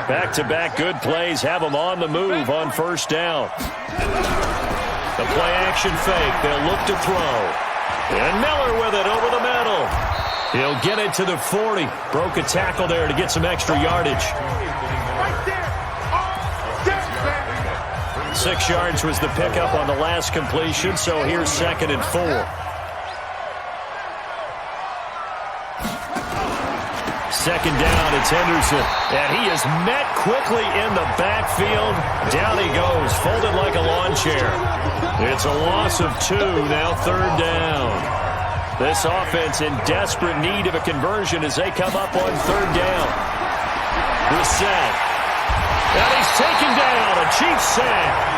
Back-to-back good plays have them on the move on first down. The play-action fake. They'll look to throw. And Miller with it over the middle. He'll get it to the 40. Broke a tackle there to get some extra yardage. 6 yards was the pickup on the last completion, so here's 2nd and 4. Second down, it's Henderson. And he is met quickly in the backfield. Down he goes, folded like a lawn chair. It's a loss of 2, now third down. This offense in desperate need of a conversion as they come up on third down. Reset. And he's taken down, a Chiefs sack.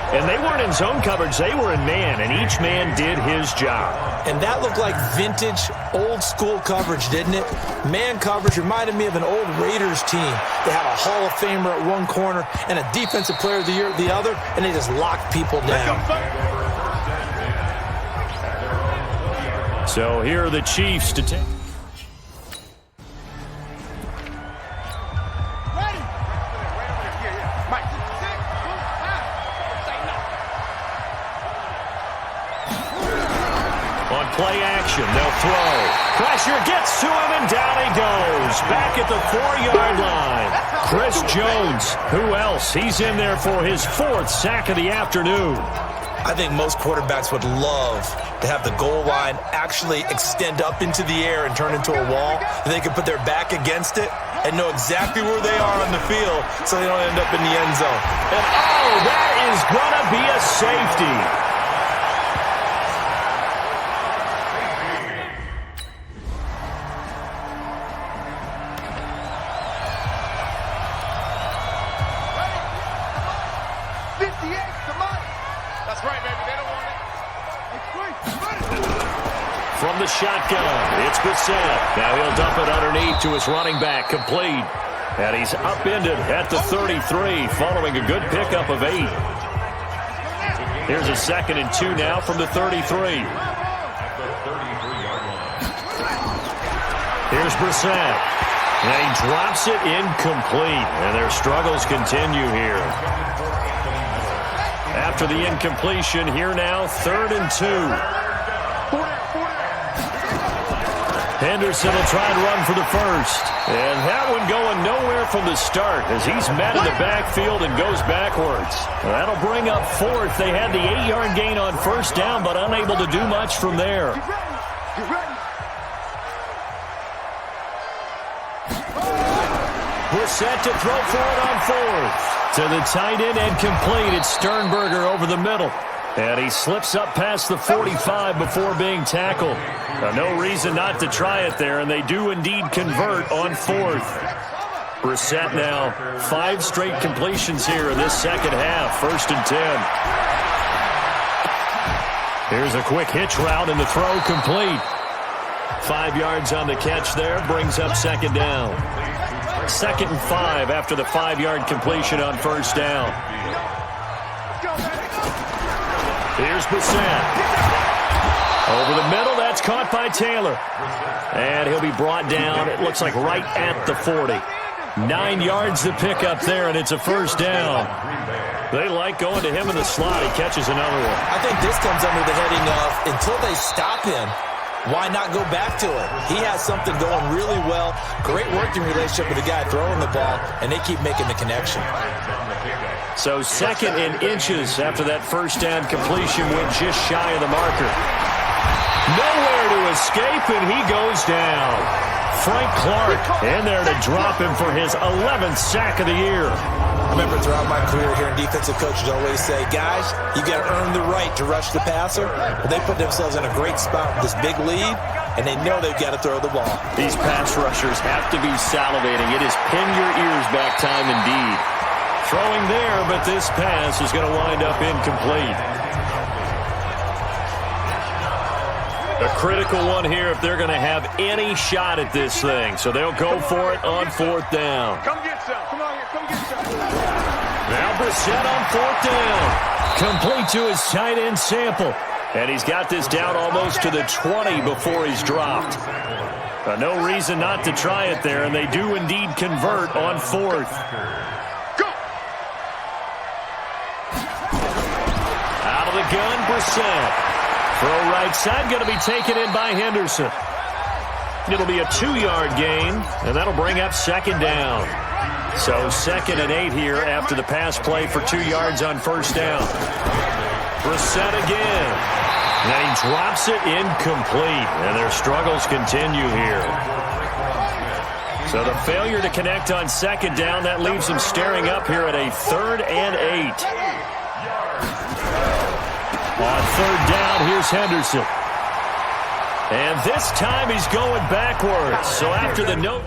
And they weren't in zone coverage, they were in man, and each man did his job. And that looked like vintage, old-school coverage, didn't it? Man coverage reminded me of an old Raiders team. They had a Hall of Famer at one corner and a Defensive Player of the Year at the other, and they just locked people down. So here are the Chiefs to take. Play action, they'll throw. Pressure gets to him, and down he goes. Back at the 4-yard line. Chris Jones, who else? He's in there for his 4th sack of the afternoon. I think most quarterbacks would love to have the goal line actually extend up into the air and turn into a wall. And they can put their back against it and know exactly where they are on the field so they don't end up in the end zone. And oh, that is going to be a safety. From the shotgun, it's Bissett. Now he'll dump it underneath to his running back, complete. And he's upended at the 33, following a good pickup of 8. Here's a 2nd and 2 now from the 33. Here's Bissett. And he drops it incomplete. And their struggles continue here. After the incompletion, here now, 3rd and 2. Henderson will try and run for the first. And that one going nowhere from the start as he's met in the backfield and goes backwards. That'll bring up 4th. They had the 8-yard gain on first down, but unable to do much from there. We're set to throw for it on 4th. To the tight end and complete. It's Sternberger over the middle. And he slips up past the 45 before being tackled. No reason not to try it there, and they do indeed convert on fourth. Brissett now 5 straight completions here in this second half. 1st and 10. Here's a quick hitch route, and the throw complete. 5 yards on the catch there, brings up second down. 2nd and 5 after the 5-yard completion on first down. Here's Brissett. Over the middle, that's caught by Taylor. And he'll be brought down, it looks like right at the 40. 9 yards to pick up there, and it's a first down. They like going to him in the slot. He catches another one. I think this comes under the heading of, until they stop him, why not go back to it? He has something going really well. Great working relationship with the guy throwing the ball, and they keep making the connection. So 2nd and inches after that first down completion went just shy of the marker. Nowhere to escape, and he goes down. Frank Clark in there to drop him for his 11th sack of the year. I remember throughout my career here, defensive coaches always say, guys, you got to earn the right to rush the passer. But they put themselves in a great spot with this big lead, and they know they've got to throw the ball. These pass rushers have to be salivating. It is pin your ears back time indeed. Throwing there, but this pass is going to wind up incomplete. A critical one here if they're going to have any shot at this thing. So they'll go for it on 4th down. Come get some. Come on here. Come get some. Now Brissett on 4th down. Complete to his tight end Sample. And he's got this down almost to the 20 before he's dropped. No reason not to try it there, and they do indeed convert on 4th. Out of the gun, Brissett. Throw right side, going to be taken in by Henderson. It'll be a 2-yard gain, and that'll bring up second down. So 2nd and 8 here after the pass play for 2 yards on first down. Brissett again. And he drops it incomplete, and their struggles continue here. So the failure to connect on second down, that leaves them staring up here at a 3rd and 8. On 3rd down, here's Henderson. And this time he's going backwards. So after the note...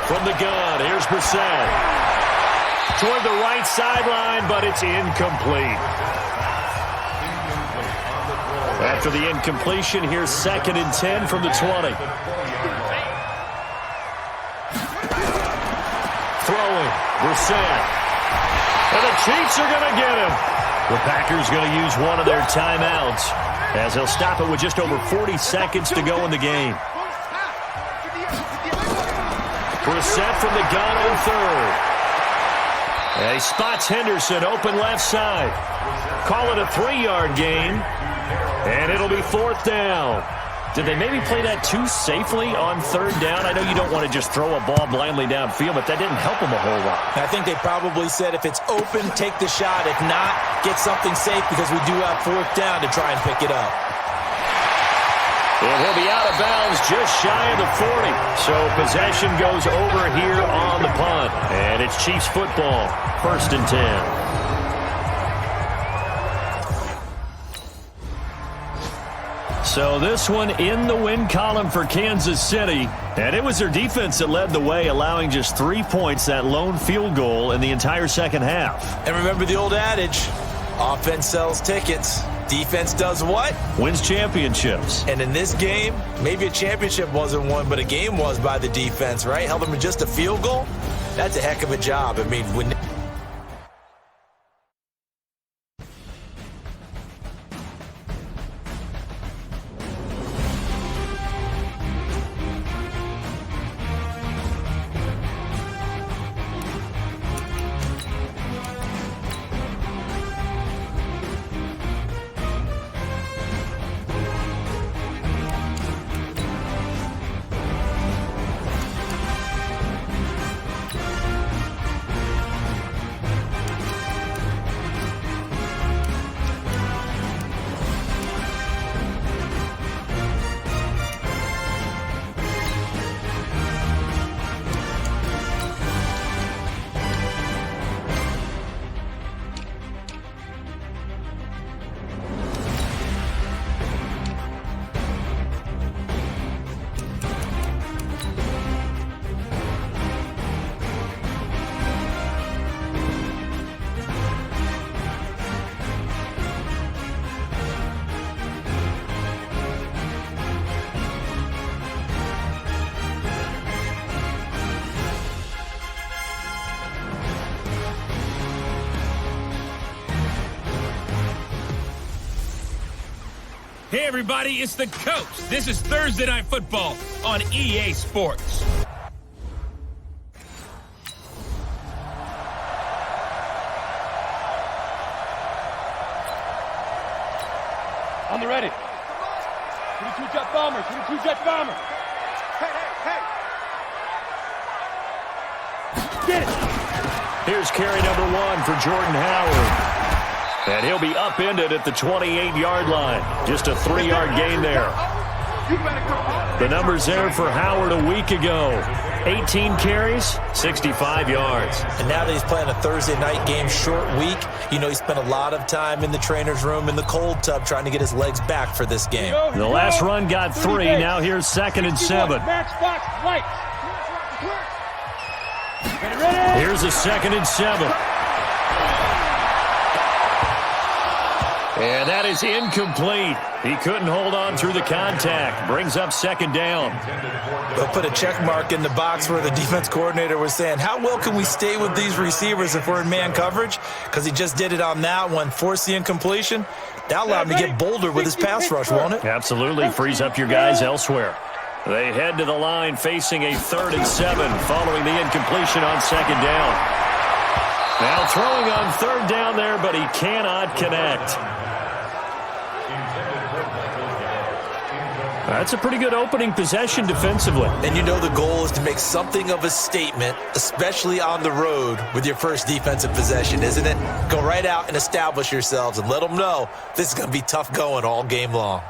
From the gun, here's Brissett. Toward the right sideline, but it's incomplete. After the incompletion, here's 2nd and 10 from the 20. Throwing, Brissett. And the Chiefs are going to get him. The Packers going to use one of their timeouts as they'll stop it with just over 40 seconds to go in the game. Brissett from the gun on 3rd. And he spots Henderson open left side. Call it a 3-yard gain. And it'll be 4th down. Did they maybe play that too safely on 3rd down? I know you don't want to just throw a ball blindly downfield, but that didn't help them a whole lot. I think they probably said if it's open, take the shot. If not, get something safe because we do have 4th down to try and pick it up. And he'll be out of bounds just shy of the 40. So possession goes over here on the punt. And it's Chiefs football, 1st and 10. So this one in the win column for Kansas City. And it was their defense that led the way, allowing just 3 points, that lone field goal in the entire second half. And remember the old adage, offense sells tickets. Defense does what? Wins championships. And in this game, maybe a championship wasn't won, but a game was by the defense, right? Held them to just a field goal. That's a heck of a job. I mean, when... Hey everybody, it's the coach. This is Thursday Night Football on EA Sports. On the ready. 22 jet bomber, 22 jet bomber. Hey. Get it. Here's carry number 1 for Jordan Howard. And he'll be upended at the 28-yard line. Just a 3-yard gain there. The numbers there for Howard a week ago. 18 carries, 65 yards. And now that he's playing a Thursday night game, short week, you know he spent a lot of time in the trainer's room in the cold tub trying to get his legs back for this game. The last run got 3. Now here's 2nd and 7. Matchbox right. Here's a 2nd and 7. And that is incomplete. He couldn't hold on through the contact. Brings up 2nd down. They'll put a check mark in the box where the defense coordinator was saying, how well can we stay with these receivers if we're in man coverage? Because he just did it on that one, force the incompletion. That'll allow him to get bolder with his pass rush, won't it? Absolutely. Frees up your guys elsewhere. They head to the line facing a 3rd and 7 following the incompletion on 2nd down. Now throwing on 3rd down there, but he cannot connect. That's a pretty good opening possession defensively. And you know the goal is to make something of a statement, especially on the road with your first defensive possession, isn't it? Go right out and establish yourselves and let them know this is going to be tough going all game long.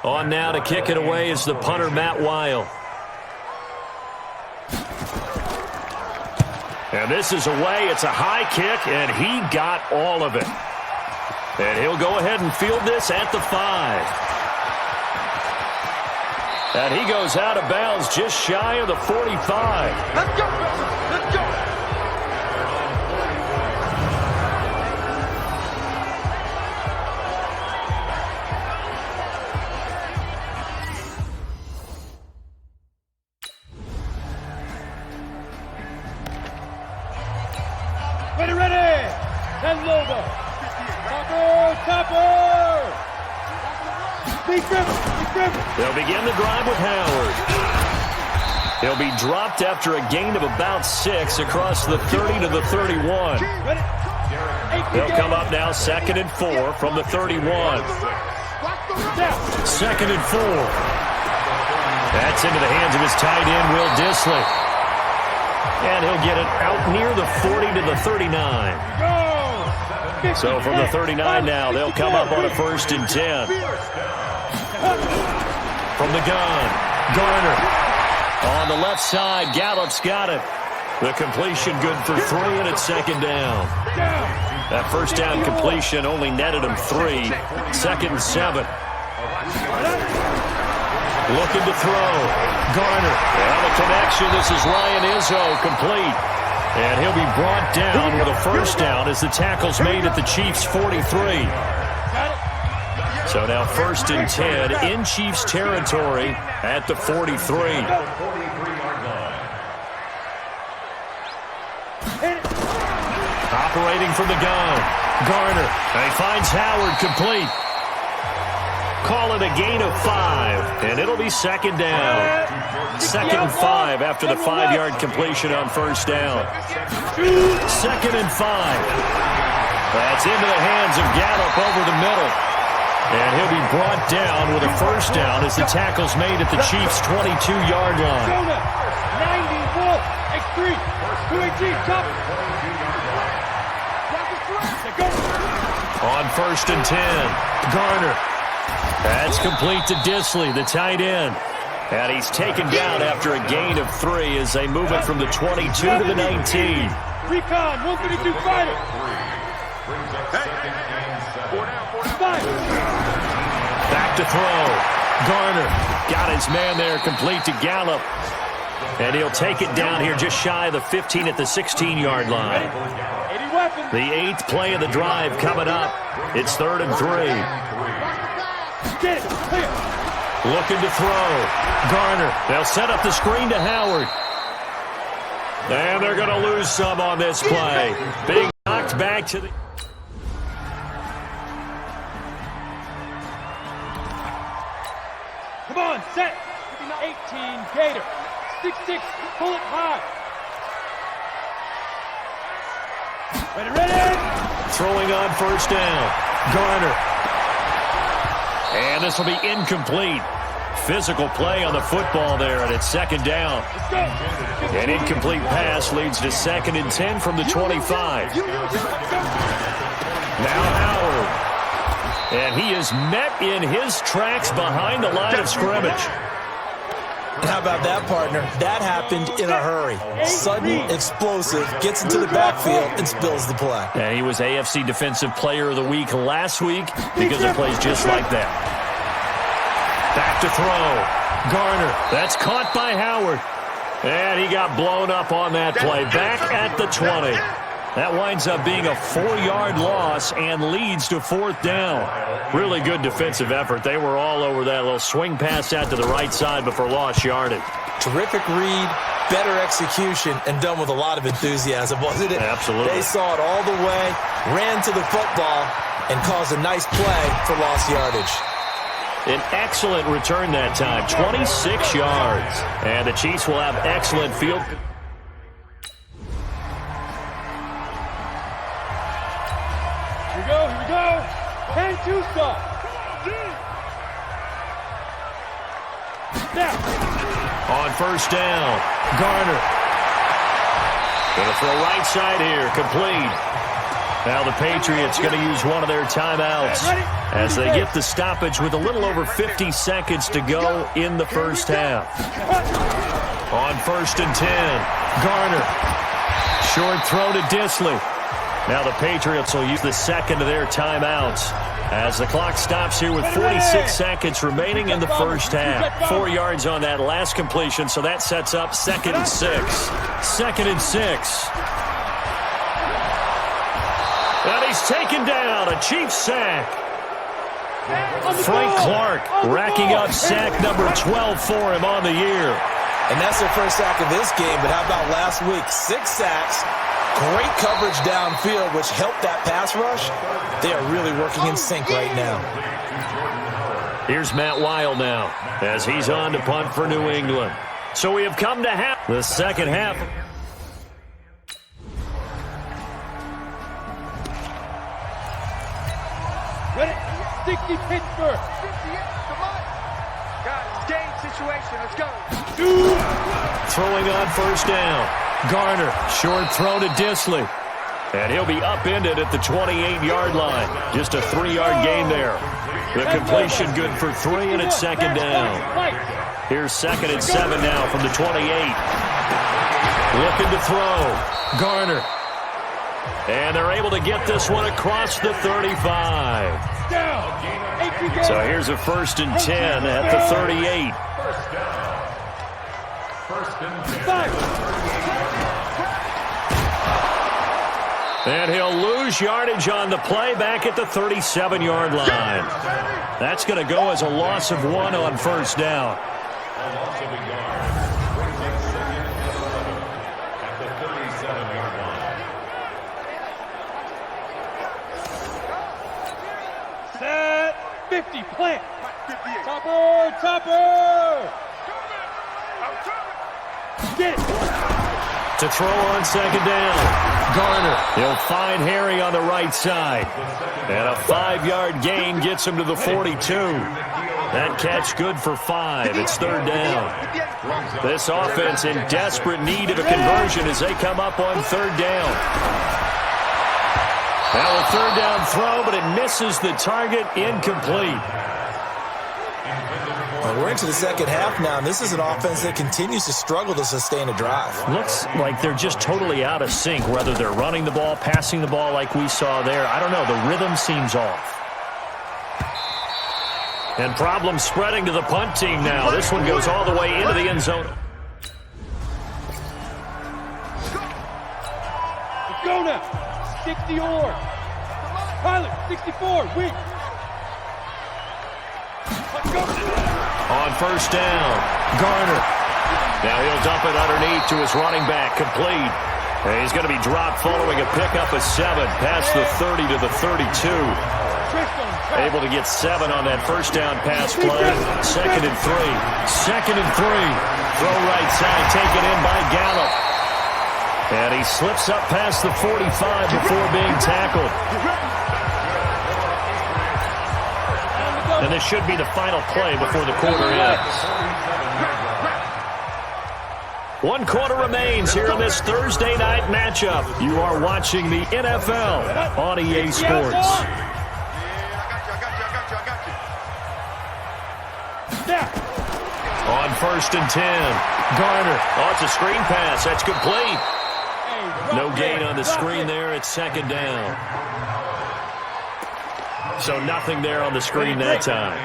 On now to kick it away is the punter, Matt Weil. And this is away. It's a high kick, and he got all of it. And he'll go ahead and field this at the 5. And he goes out of bounds just shy of the 45. Let's go, let's go. Ready. And logo. Topper. Big grip. They'll begin the drive with Howard. He'll be dropped after a gain of about 6 across the 30 to the 31. They'll come up now 2nd and 4 from the 31. 2nd and 4. That's into the hands of his tight end, Will Dissly. And he'll get it out near the 40 to the 39. So from the 39 now, they'll come up on a 1st and 10. From the gun, Garner. On the left side, Gallup's got it. The completion good for 3, and it's 2nd down. That 1st down completion only netted him 3. 2nd and 7. Looking to throw. Garner. And the connection. This is Ryan Izzo, complete. And he'll be brought down with a 1st down as the tackle's made at the Chiefs' 43. So now 1st and 10 in Chiefs territory at the 43. Operating from the gun. Garner. And he finds Howard, complete. Call it a gain of 5, and it'll be 2nd down. 2nd and 5 after the 5-yard completion on 1st down. 2nd and 5. That's into the hands of Gallup over the middle. And he'll be brought down with a 1st down as the tackle's made at the Chiefs' 22-yard line. 90-volt, X3, 218, top. On 1st and 10, Garner. That's complete to Dissly, the tight end. And he's taken down after a gain of 3 as they move it from the 22 to the 19. Recon, 132 fighter. Back to throw. Garner got his man there, complete to Gallup. And he'll take it down here just shy of the 15 at the 16-yard line. The 8th play of the drive coming up. It's 3rd and 3. Looking to throw. Garner. They'll set up the screen to Howard. And they're going to lose some on this play. Being knocked back to the... Come on, set. 18, Gator. 6-6, pull it high. Ready. Throwing on first down. Garner. And this will be incomplete. Physical play on the football there, and it's second down. Let's go. An incomplete pass leads to 2nd and 10 from the 25. Now Howard. And he is met in his tracks behind the line of scrimmage. How about that, partner? That happened in a hurry. Sudden, explosive, gets into the backfield and spills the play. And he was AFC Defensive Player of the Week last week because of plays just like that. Back to throw. Garner. That's caught by Howard. And he got blown up on that play. Back at the 20. That winds up being a 4-yard loss and leads to 4th down. Really good defensive effort. They were all over that little swing pass out to the right side before lost yardage. Terrific read, better execution, and done with a lot of enthusiasm, wasn't it? Absolutely. They saw it all the way, ran to the football, and caused a nice play for lost yardage. An excellent return that time, 26 yards. And the Chiefs will have excellent field. Here we go. 10-2 stop. Now. On first down, Garner. Going to throw right side here, complete. Now the Patriots going to use one of their timeouts as they get the stoppage with a little over 50 seconds to go in the first half. On 1st and 10, Garner. Short throw to Disley. Now the Patriots will use the second of their timeouts as the clock stops here with 46 seconds remaining in the first half. 4 yards on that last completion, so that sets up 2nd and 6. 2nd and 6. And he's taken down, a Chiefs sack. Frank Clark racking up sack number 12 for him on the year. And that's their first sack of this game, but how about last week? 6 sacks, great coverage downfield, which helped that pass rush. They are really working in sync right now. Here's Matt Weil now as he's on to punt for New England. So we have come to the second half. Ready? 60 Pittsburgh. 58, come on. Guys, game situation. Let's go. Throwing on first down. Garner, short throw to Disley. And he'll be upended at the 28-yard line. Just a 3-yard gain there. The completion good for 3, and it's second down. Here's 2nd and 7 now from the 28. Looking to throw. Garner. And they're able to get this one across the 35. So here's a 1st and 10 at the 38. And he'll lose yardage on the play back at the 37-yard line. That's going to go as a loss of 1 on first down. Set 50, plant. 58. Topper. Get it. To throw on second down. Garner. He'll find Harry on the right side. And a 5-yard gain gets him to the 42. That catch good for 5. It's 3rd down. This offense in desperate need of a conversion as they come up on 3rd down. Now a 3rd down throw, but it misses the target, incomplete. We're into the second half now, and this is an offense that continues to struggle to sustain a drive. Looks like they're just totally out of sync, whether they're running the ball, passing the ball like we saw there. I don't know. The rhythm seems off. And problems spreading to the punt team now. This one goes all the way into the end zone. Let's go now. 60 or. Pilot, 64, weak. Let's go. On first down, Garner. Now he'll dump it underneath to his running back, complete. And he's going to be dropped following a pickup of 7 past the 30 to the 32. Able to get 7 on that first down pass play. 2nd and 3. 2nd and 3. Throw right side, taken in by Gallup. And he slips up past the 45 before being tackled. And this should be the final play before the quarter ends. 1 quarter remains here in this Thursday night matchup. You are watching the NFL on EA Sports. On 1st and 10, Garner. Oh, it's a screen pass. That's complete. No gain on the screen there. It's 2nd down. So nothing there on the screen that time.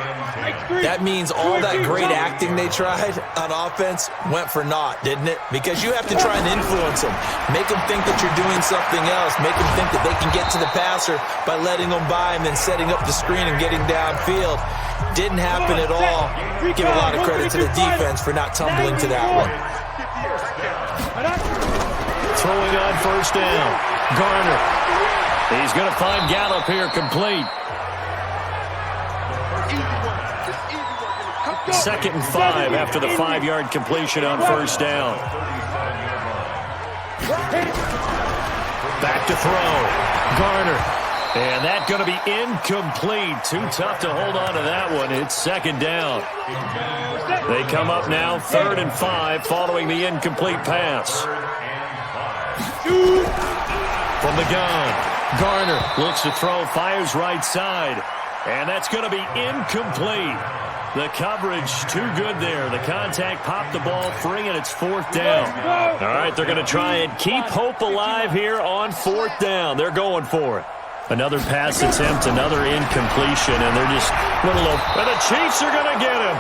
That means all that great acting they tried on offense went for naught, didn't it? Because you have to try and influence them. Make them think that you're doing something else. Make them think that they can get to the passer by letting them by and then setting up the screen and getting downfield. Didn't happen at all. Give a lot of credit to the defense for not tumbling to that one. Throwing on 1st down. Garner. He's going to find Gallup here complete. 2nd and 5 after the 5-yard completion on 1st down. Back to throw. Garner. And that's going to be incomplete. Too tough to hold on to that one. It's 2nd down. They come up now 3rd and 5 following the incomplete pass. From the gun. Garner looks to throw, fires right side. And that's going to be incomplete. The coverage too good there. The contact popped the ball free, and it's 4th down. All right, they're going to try and keep hope alive here on 4th down. They're going for it. Another pass attempt, another incompletion, and they're just a little low. And the Chiefs are going to get him.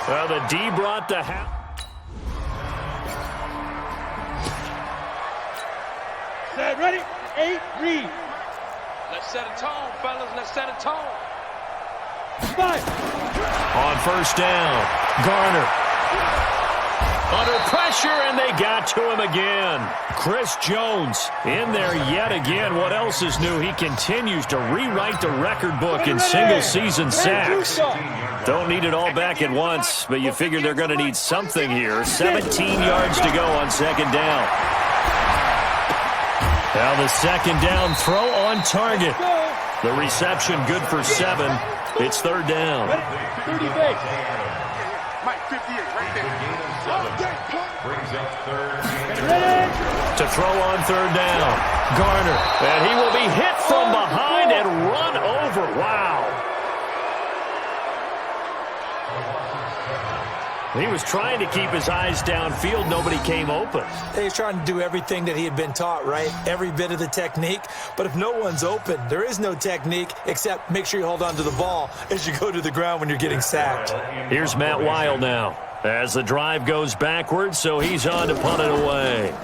Well, the D brought the half. Set, ready? 8, read. Let's set a tone, fellas. Let's set a tone. 5. On 1st down, Garner. Under pressure, and they got to him again. Chris Jones in there yet again. What else is new? He continues to rewrite the record book in single-season sacks. Don't need it all back at once, but you figure they're going to need something here. 17 yards to go on 2nd down. Now the 2nd down throw on target. The reception good for 7. It's 3rd down. 30 base. Mike, 58, right there. Brings up 3rd. To throw on 3rd down. Garner. And he will be hit from behind and run over. Wow. He was trying to keep his eyes downfield. Nobody came open. He's trying to do everything that he had been taught, right? Every bit of the technique. But if no one's open, there is no technique except make sure you hold on to the ball as you go to the ground when you're getting sacked. Here's Matt Weil now as the drive goes backwards, so he's on to punt it away.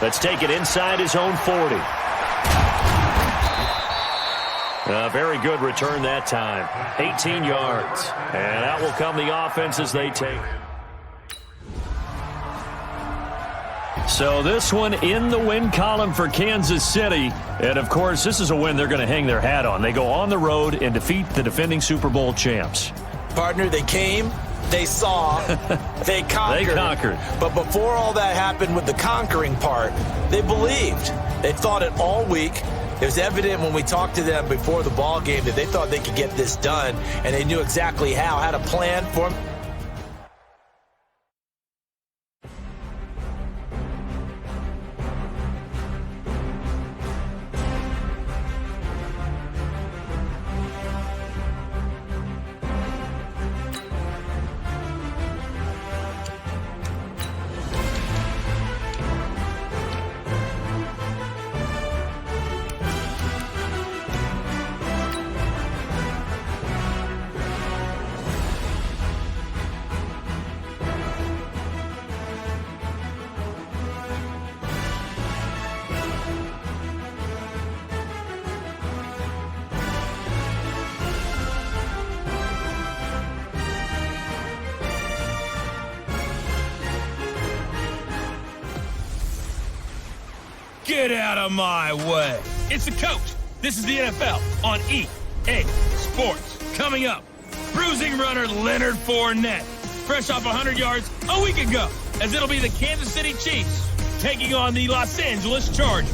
Let's take it inside his own 40. A very good return that time. 18 yards. And out will come the offense as they take. So this one in the win column for Kansas City. And, of course, this is a win they're going to hang their hat on. They go on the road and defeat the defending Super Bowl champs. Partner, they came, they saw, they conquered. They conquered. But before all that happened with the conquering part, they believed. They thought it all week. It was evident when we talked to them before the ball game that they thought they could get this done, and they knew exactly how, had a plan for them. Get out of my way. It's the coach. This is the NFL on EA Sports. Coming up, bruising runner Leonard Fournette, fresh off 100 yards a week ago, as it'll be the Kansas City Chiefs taking on the Los Angeles Chargers.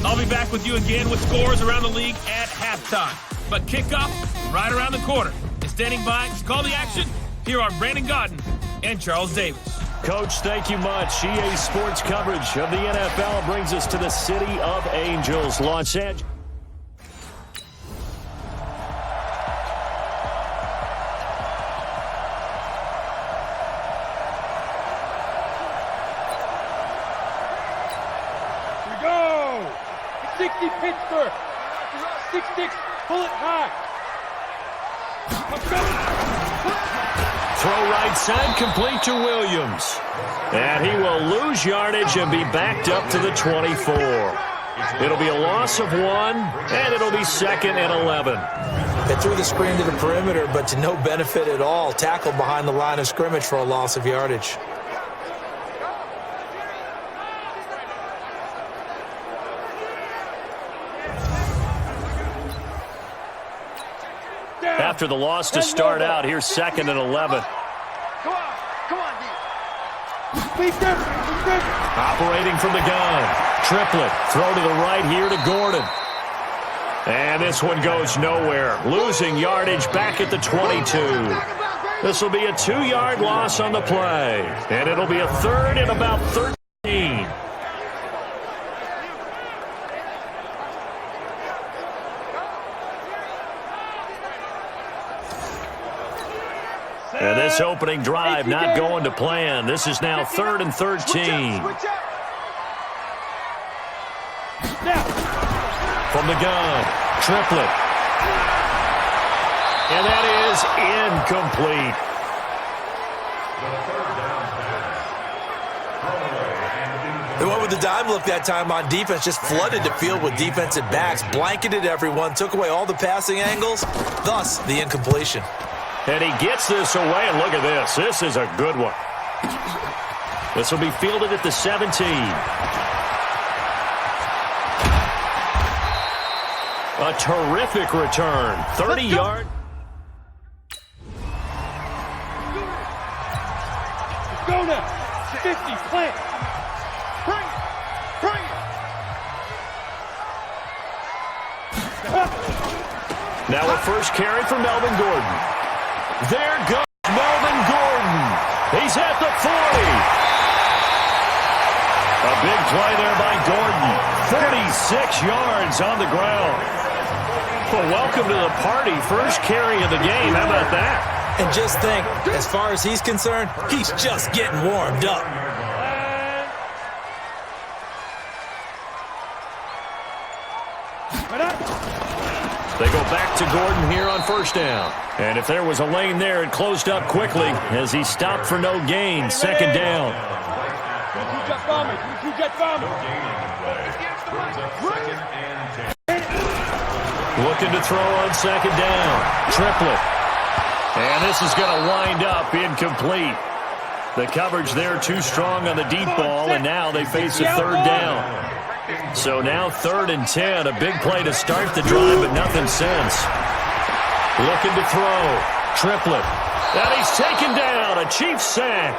I'll be back with you again with scores around the league at halftime. But kickoff right around the corner. And standing by to call the action, here are Brandon Godden and Charles Davis. Coach, thank you much. EA Sports coverage of the NFL brings us to the City of Angels, Los Angeles. Here we go. 60 Pittsburgh. 6-6. Pull it high. Let's go. Throw right side, complete to Williams. And he will lose yardage and be backed up to the 24. It'll be a loss of 1, and it'll be 2nd and 11. They threw the screen to the perimeter, but to no benefit at all. Tackled behind the line of scrimmage for a loss of yardage. After the loss to start out, here's 2nd and 11. Come on, D. Operating from the gun. Triplet. Throw to the right here to Gordon. And this one goes nowhere. Losing yardage back at the 22. This will be a 2-yard loss on the play. And it'll be a 3rd and about 13. And this opening drive not going to plan. This is now 3rd and 13. From the gun, Triplet. And that is incomplete. They went with the dime look that time on defense, just flooded the field with defensive backs, blanketed everyone, took away all the passing angles, thus the incompletion. And he gets this away, and look at this. This is a good one. This will be fielded at the 17. A terrific return. 30-yard. Go now. 50, plant. Bring it. Now a first carry for Melvin Gordon. There goes Melvin Gordon. He's at the 40. A big play there by Gordon. 46 yards on the ground. Well, welcome to the party. First carry of the game. How about that? And just think, as far as he's concerned, he's just getting warmed up. They go back to Gordon here on first down. And if there was a lane there, it closed up quickly as he stopped for no gain. 2nd down. Looking to throw on 2nd down. Triplet. And this is going to wind up incomplete. The coverage there too strong on the deep ball, and now they face a 3rd down. So now 3rd and 10, a big play to start the drive, but nothing since. Looking to throw. Triplet. And he's taken down. A Chiefs sack.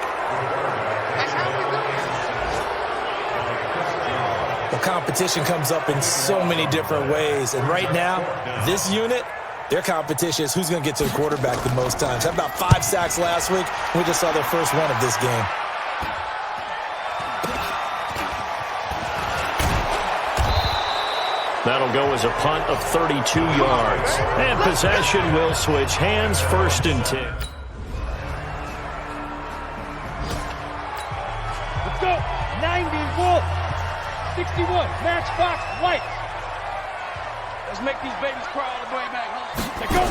The competition comes up in so many different ways. And right now, this unit, their competition is who's going to get to the quarterback the most times. Had about 5 sacks last week. We just saw their first one of this game. That'll go as a punt of 32 yards. And possession will switch hands. 1st and 10. Let's go. 90 Wolf. 61. Matchbox White. Let's make these babies cry all the way back home. Let's go.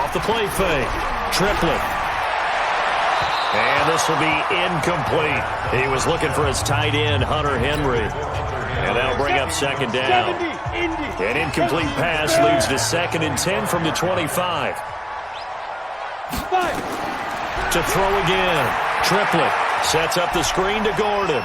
Off the play fake. Triplet. And this will be incomplete. He was looking for his tight end, Hunter Henry. And that'll bring up 2nd down. An incomplete pass leads to 2nd and 10 from the 25. To throw again. Triplet sets up the screen to Gordon.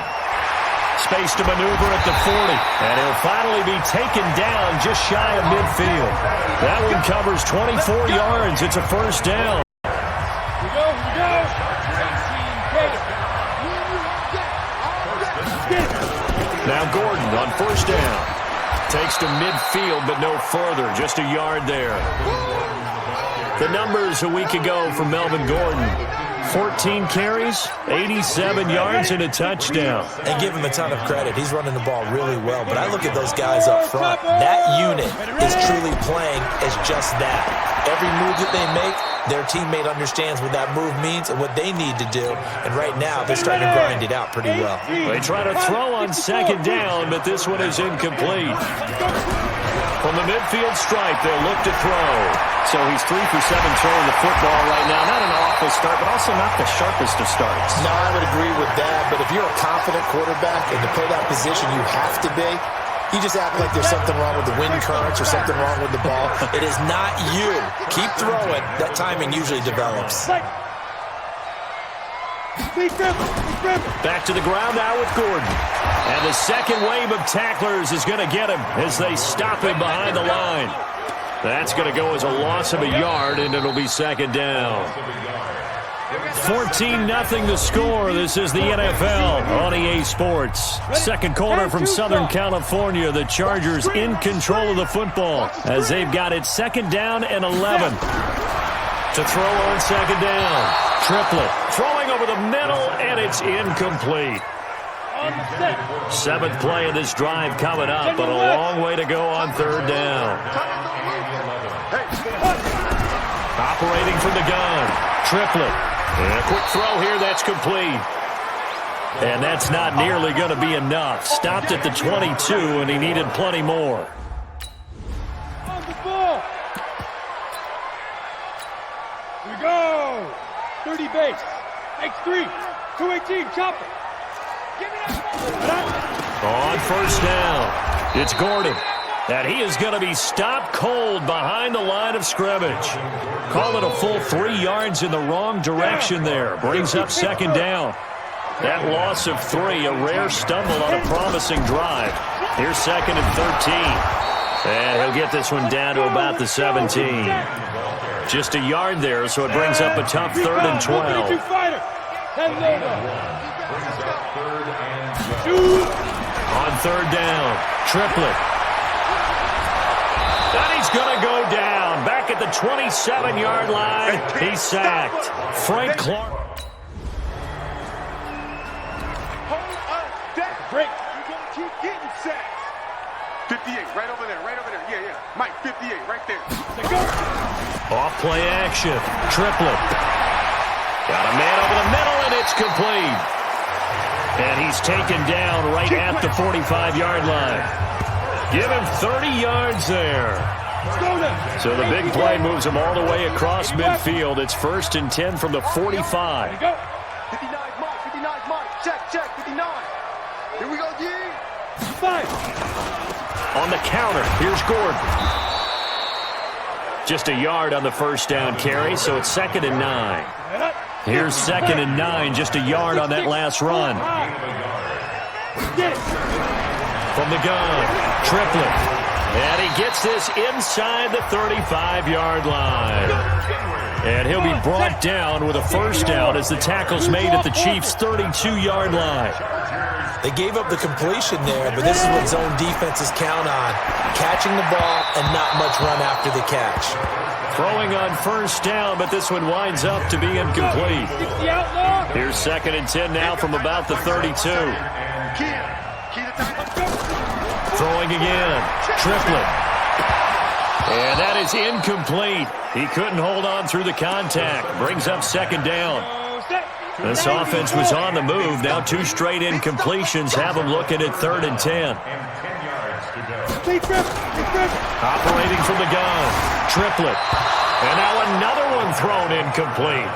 Space to maneuver at the 40. And he'll finally be taken down just shy of midfield. That one covers 24 yards. It's a first down. Here we go. Now Gordon on first down. Takes to midfield, but no further. Just a yard there. The numbers a week ago for Melvin Gordon. 14 carries, 87 yards, and a touchdown. And give him a ton of credit. He's running the ball really well. But I look at those guys up front. That unit is truly playing as just that. Every move that they make, their teammate understands what that move means and what they need to do. And right now, they're starting to grind it out pretty well. They try to throw on second down, but this one is incomplete. From the midfield stripe, they'll look to throw. So he's 3 for 7 throwing the football right now. Not an awful start, but also not the sharpest of starts. No, I would agree with that. But if you're a confident quarterback and to play that position, you have to be. You just act like there's something wrong with the wind currents or something wrong with the ball. It is not you. Keep throwing. That timing usually develops. Back to the ground now with Gordon. And the second wave of tacklers is going to get him as they stop him behind the line. That's going to go as a loss of a yard, and it'll be second down. 14-0 the score. This is the NFL on EA Sports. Second quarter from Southern California. The Chargers in control of the football as they've got it second down and 11. To throw on second down. Triplett throwing over the middle, and it's incomplete. 7th play of this drive coming up, but a long way to go on third down. Operating from the gun. Triplett. And a quick throw here, that's complete. And that's not nearly going to be enough. Stopped at the 22, and he needed plenty more. On the ball. Here we go. 30 base. X3. 218. Chopper. On first down, it's Gordon. And he is going to be stopped cold behind the line of scrimmage. Call it a full 3 yards in the wrong direction there. Brings up second down. That loss of 3, a rare stumble on a promising drive. Here's second and 13. And he'll get this one down to about the 17. Just a yard there, so it brings up a tough 3rd and 12. On third down, Triplett. And he's going to go down. Back at the 27-yard line. He's sacked. Frank Clark. Break. You're going to keep getting sacks. 58, right over there. Yeah. Mike, 58, right there. Off play action. Triplett. Got a man over the middle, and it's complete. And he's taken down right at the 45-yard line. Give him 30 yards there. So the big play moves him all the way across midfield. It's 1st and 10 from the 45. 59 Mike. Check, 59. Here we go, G. 5. On the counter, here's Gordon. Just a yard on the first down carry, so it's 2nd and 9. Here's 2nd and 9, just a yard on that last run. From the gun, Triplett. And he gets this inside the 35-yard line. And he'll be brought down with a first down as the tackle's made at the Chiefs' 32-yard line. They gave up the completion there, but this is what zone defenses count on. Catching the ball and not much run after the catch. Throwing on first down, but this one winds up to be incomplete. Here's 2nd and 10 now from about the 32. Throwing again. Triplett. And that is incomplete. He couldn't hold on through the contact. Brings up second down. This offense was on the move. Now 2 straight incompletions have them looking at 3rd and 10. Operating from the gun. Triplett. And now another one thrown incomplete.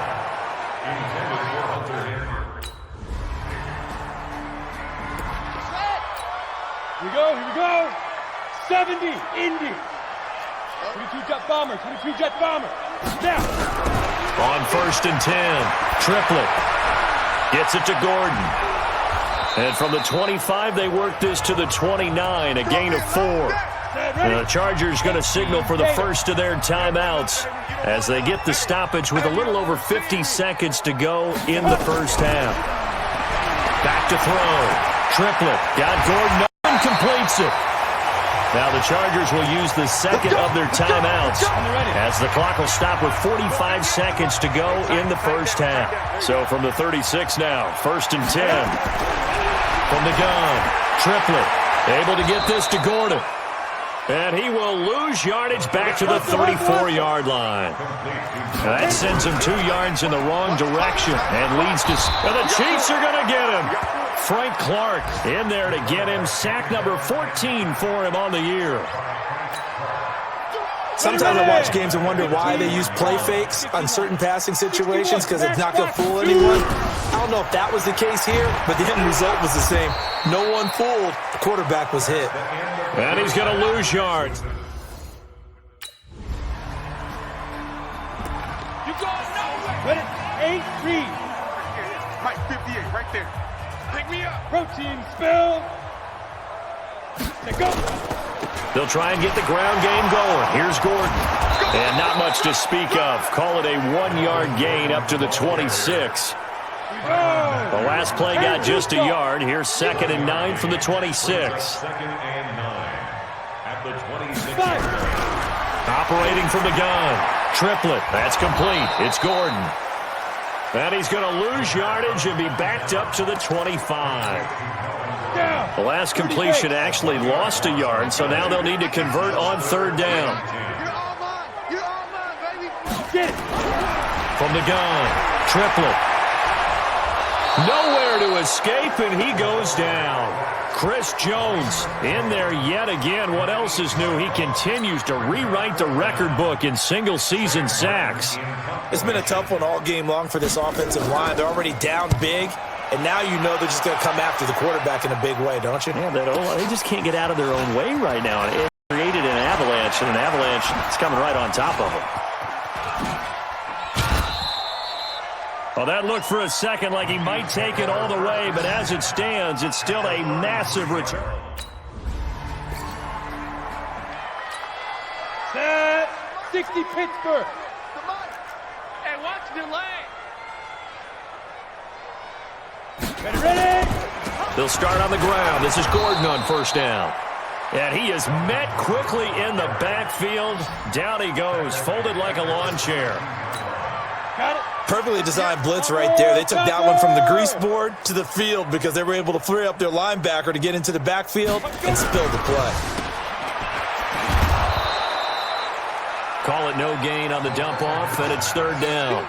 Here we go. 70, Indy. 22 jet bomber. Now. On 1st and 10, Triplett gets it to Gordon. And from the 25, they work this to the 29, a gain of 4. The Chargers going to signal for the first of their timeouts as they get the stoppage with a little over 50 seconds to go in the first half. Back to throw. Triplet. Got Gordon and completes it. Now the Chargers will use the second of their timeouts as the clock will stop with 45 seconds to go in the first half. So from the 36 now, 1st and 10. From the gun, Triplet able to get this to Gordon. And he will lose yardage back to the 34-yard line. That sends him 2 yards in the wrong direction and leads to... And the Chiefs are going to get him. Frank Clark in there to get him. Sack number 14 for him on the year. Sometimes I watch games and wonder why they use play fakes on certain passing situations because it's not going to fool anyone. I don't know if that was the case here, but the end result was the same. No one fooled. The quarterback was hit. And he's going to lose yards. You going nowhere. Let it 8 read. Mike, 58, right there. Pick me up. Protein spill. Let go. They'll try and get the ground game going. Here's Gordon. And not much to speak of. Call it a 1-yard gain up to the 26. The last play got just a yard. Here's 2nd and 9 from the 26. 2nd and 9 at the 26. Operating from the gun. Triplet. That's complete. It's Gordon. And he's going to lose yardage and be backed up to the 25. The last completion actually lost a yard, so now they'll need to convert on 3rd down. You're all mine. You're all mine, baby. Get it. From the gun. Triplet. Nowhere to escape, and he goes down. Chris Jones in there yet again. What else is new? He continues to rewrite the record book in single-season sacks. It's been a tough one all game long for this offensive line. They're already down big, and now you know they're just going to come after the quarterback in a big way, don't you? Yeah, they just can't get out of their own way right now. It created an avalanche, and an avalanche is coming right on top of them. Well, that looked for a second like he might take it all the way, but as it stands, it's still a massive return. Set. 60 Pittsburgh. Hey, watch the lane. Ready. They'll start on the ground. This is Gordon on 1st down. And he is met quickly in the backfield. Down he goes, folded like a lawn chair. Got it. Perfectly designed blitz right there. They took that one from the grease board to the field because they were able to free up their linebacker to get into the backfield and spill the play. Call it no gain on the dump off, and it's 3rd down.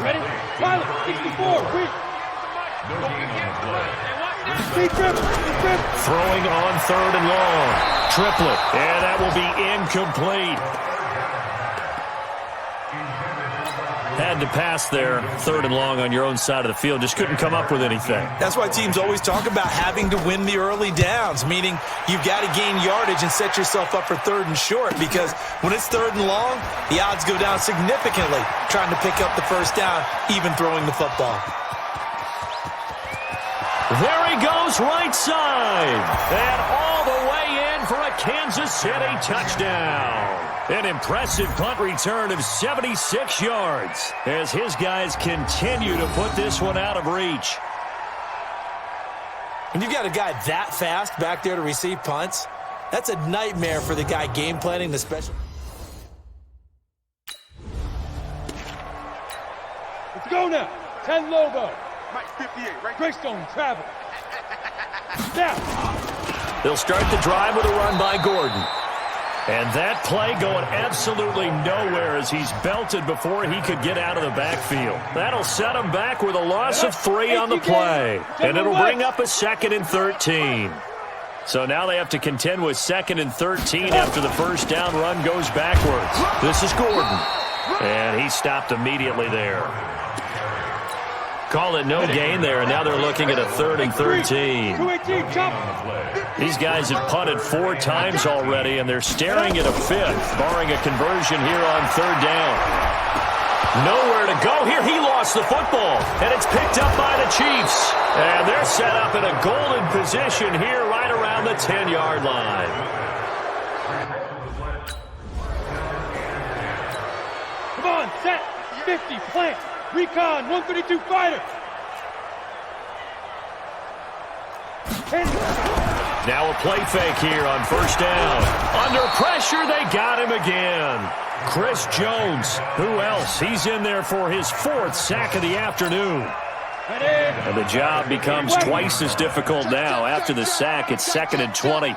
Ready? Pilot. 64. Quick. No gain on the play. Speed trip. Throwing on 3rd and long. Triplet, and that will be incomplete. Had to pass there, 3rd and long on your own side of the field. Just couldn't come up with anything. That's why teams always talk about having to win the early downs, meaning you've got to gain yardage and set yourself up for 3rd and short, because when it's 3rd and long, the odds go down significantly trying to pick up the first down, even throwing the football. There he goes, right side. And all the way in for a Kansas City touchdown. An impressive punt return of 76 yards as his guys continue to put this one out of reach. When you've got a guy that fast back there to receive punts, that's a nightmare for the guy game planning the special. Let's go now. 10 Lobo. Mike, 58, right there. Greystone travel. Snap. They'll start the drive with a run by Gordon. And that play going absolutely nowhere as he's belted before he could get out of the backfield. That'll set him back with a loss of 3 on the play. And it'll bring up a 2nd and 13. So now they have to contend with 2nd and 13 after the first down run goes backwards. This is Gordon. And he stopped immediately there. Call it no gain there, and now they're looking at a 3rd and 13. 218, jump. These guys have punted 4 times already, and they're staring at a 5th, barring a conversion here on 3rd down. Nowhere to go here. He lost the football, and it's picked up by the Chiefs. And they're set up in a golden position here right around the 10-yard line. Come on, set, 50, plant, recon, 132 fighter. Now a play fake here on first down. Under pressure, they got him again. Chris Jones, who else? He's in there for his 4th sack of the afternoon. And the job becomes twice as difficult now. After the sack, it's 2nd and 20.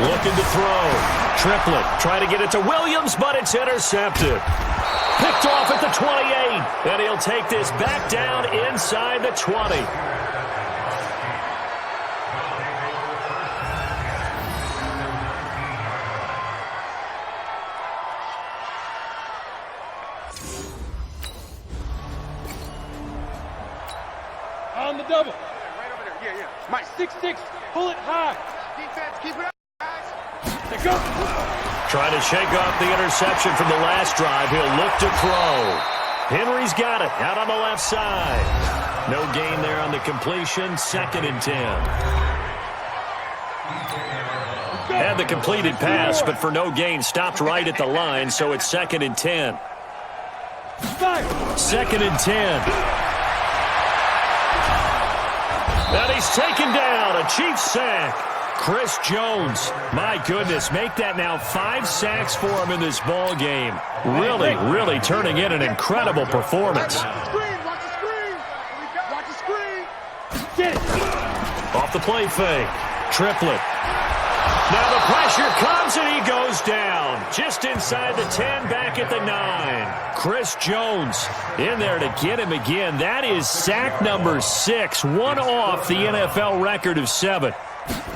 Looking to throw. Triplett trying to get it to Williams, but it's intercepted. Picked off at the 28, and he'll take this back down inside the 20. On the double. Right over there. Yeah. Mike. 6-6, pull it high. Defense, keep it up, guys. They go. Trying to shake off the interception from the last drive. He'll look to throw. Henry's got it out on the left side. No gain there on the completion. 2nd and 10. Had the completed pass, but for no gain, stopped right at the line, so it's 2nd and 10. 2nd and 10. And he's taken down. A Chiefs sack. Chris Jones. My goodness, make that now 5 sacks for him in this ball game. Really, really turning in an incredible performance. Watch the screen. Watch the screen. Get it. Off the play fake. Triplett. Now the pressure comes and he goes down. Just inside the 10, back at the 9. Chris Jones in there to get him again. That is sack number 6. One off the NFL record of 7.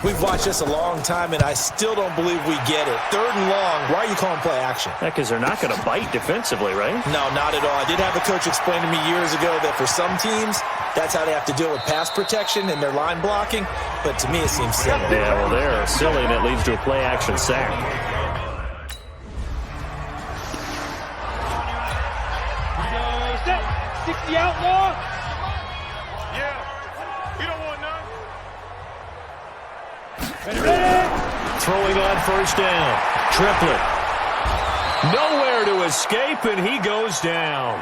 We've watched this a long time, and I still don't believe we get it. 3rd and long. Why are you calling play action? Because they're not going to bite defensively, right? No, not at all. I did have a coach explain to me years ago that for some teams, that's how they have to deal with pass protection and their line blocking. But to me, it seems silly. Yeah, well, they're silly, and it leads to a play action sack. Set, 60 outlaw. Yeah. We don't want none. Throwing on first down. Triplett. Nowhere to escape, and he goes down.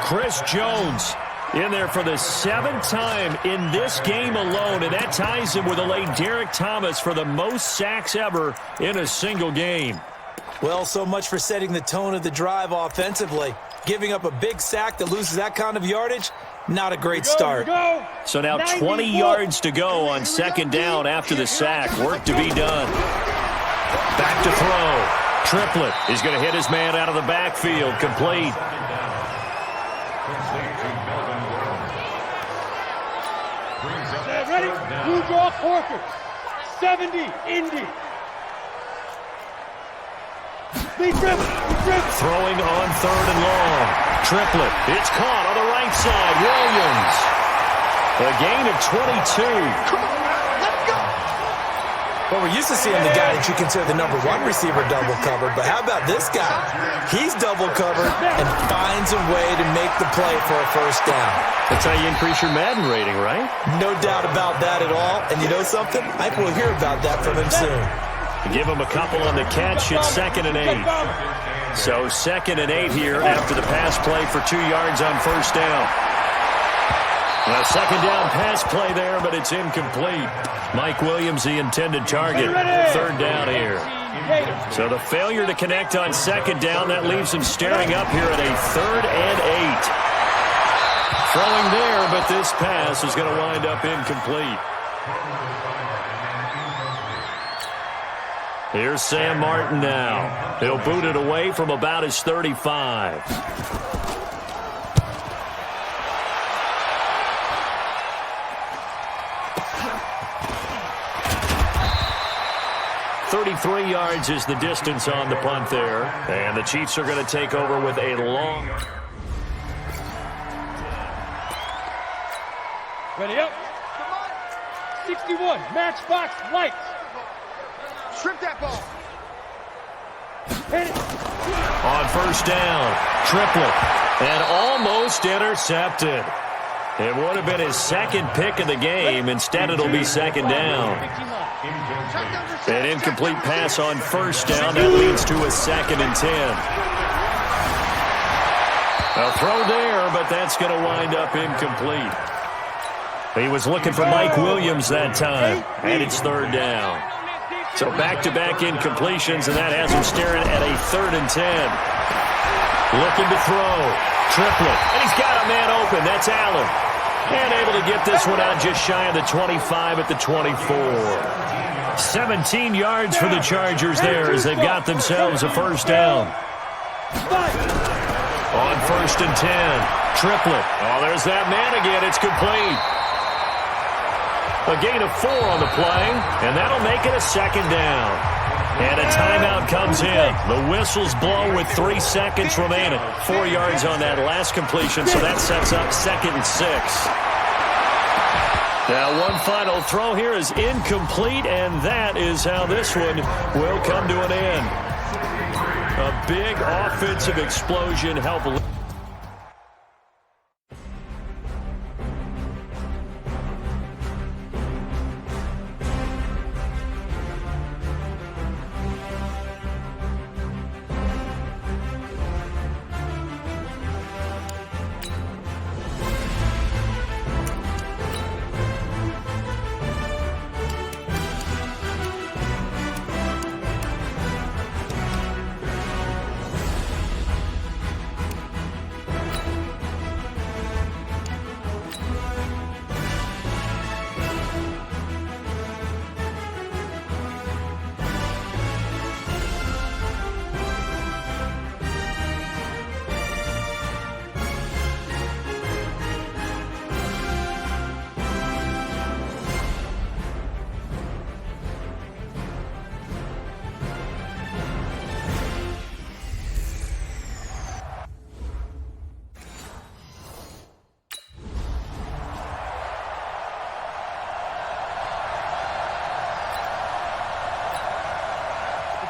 Chris Jones in there for the 7th time in this game alone, and that ties him with the late Derek Thomas for the most sacks ever in a single game. Well, so much for setting the tone of the drive offensively. Giving up a big sack that loses that kind of yardage, not a great start. So now 20 yards to go on 2nd down after the sack. Work to be done. Back to throw. Triplett is going to hit his man out of the backfield. Complete. Ready? Blue draw Corker. 70, Indy. Big rip. Throwing on 3rd and long. Triplett. It's caught on the right side. Williams. A gain of 22. Come on, man. Let's go. Well, we're used to seeing the guy that you consider the number 1 receiver double covered, but how about this guy? He's double covered and finds a way to make the play for a first down. That's how you increase your Madden rating, right? No doubt about that at all. And you know something? I will hear about that from him soon. Give him a couple on the catch. It's 2nd and 8. So 2nd and 8 here after the pass play for 2 yards on first down. A 2nd down pass play there, but it's incomplete. Mike Williams, the intended target. 3rd down here. So the failure to connect on 2nd down, that leaves him staring up here at a 3rd and 8. Throwing there, but this pass is going to wind up incomplete. Here's Sam Martin now. He'll boot it away from about his 35. .33 yards is the distance on the punt there. And the Chiefs are going to take over with a long... Ready up. 61, matchbox lights. Strip that ball. Hit it. On first down, triplet, and almost intercepted. It would have been his second pick of the game. Instead, it'll be second down. An incomplete pass on first down. That leads to a 2nd and 10. A throw there, but that's going to wind up incomplete. He was looking for Mike Williams that time, and it's 3rd down. So back-to-back incompletions, and that has him staring at a 3rd and 10. Looking to throw. Triplet. And he's got a man open. That's Allen. And able to get this one out just shy of the 25 at the 24. 17 yards for the Chargers there as they've got themselves a first down. On 1st and 10. Triplet. Oh, there's that man again. It's complete. A gain of 4 on the play, and that'll make it a 2nd down. And a timeout comes in. The whistles blow with 3 seconds remaining. 4 yards on that last completion, so that sets up 2nd and 6. Now one final throw here is incomplete, and that is how this one will come to an end. A big offensive explosion helped.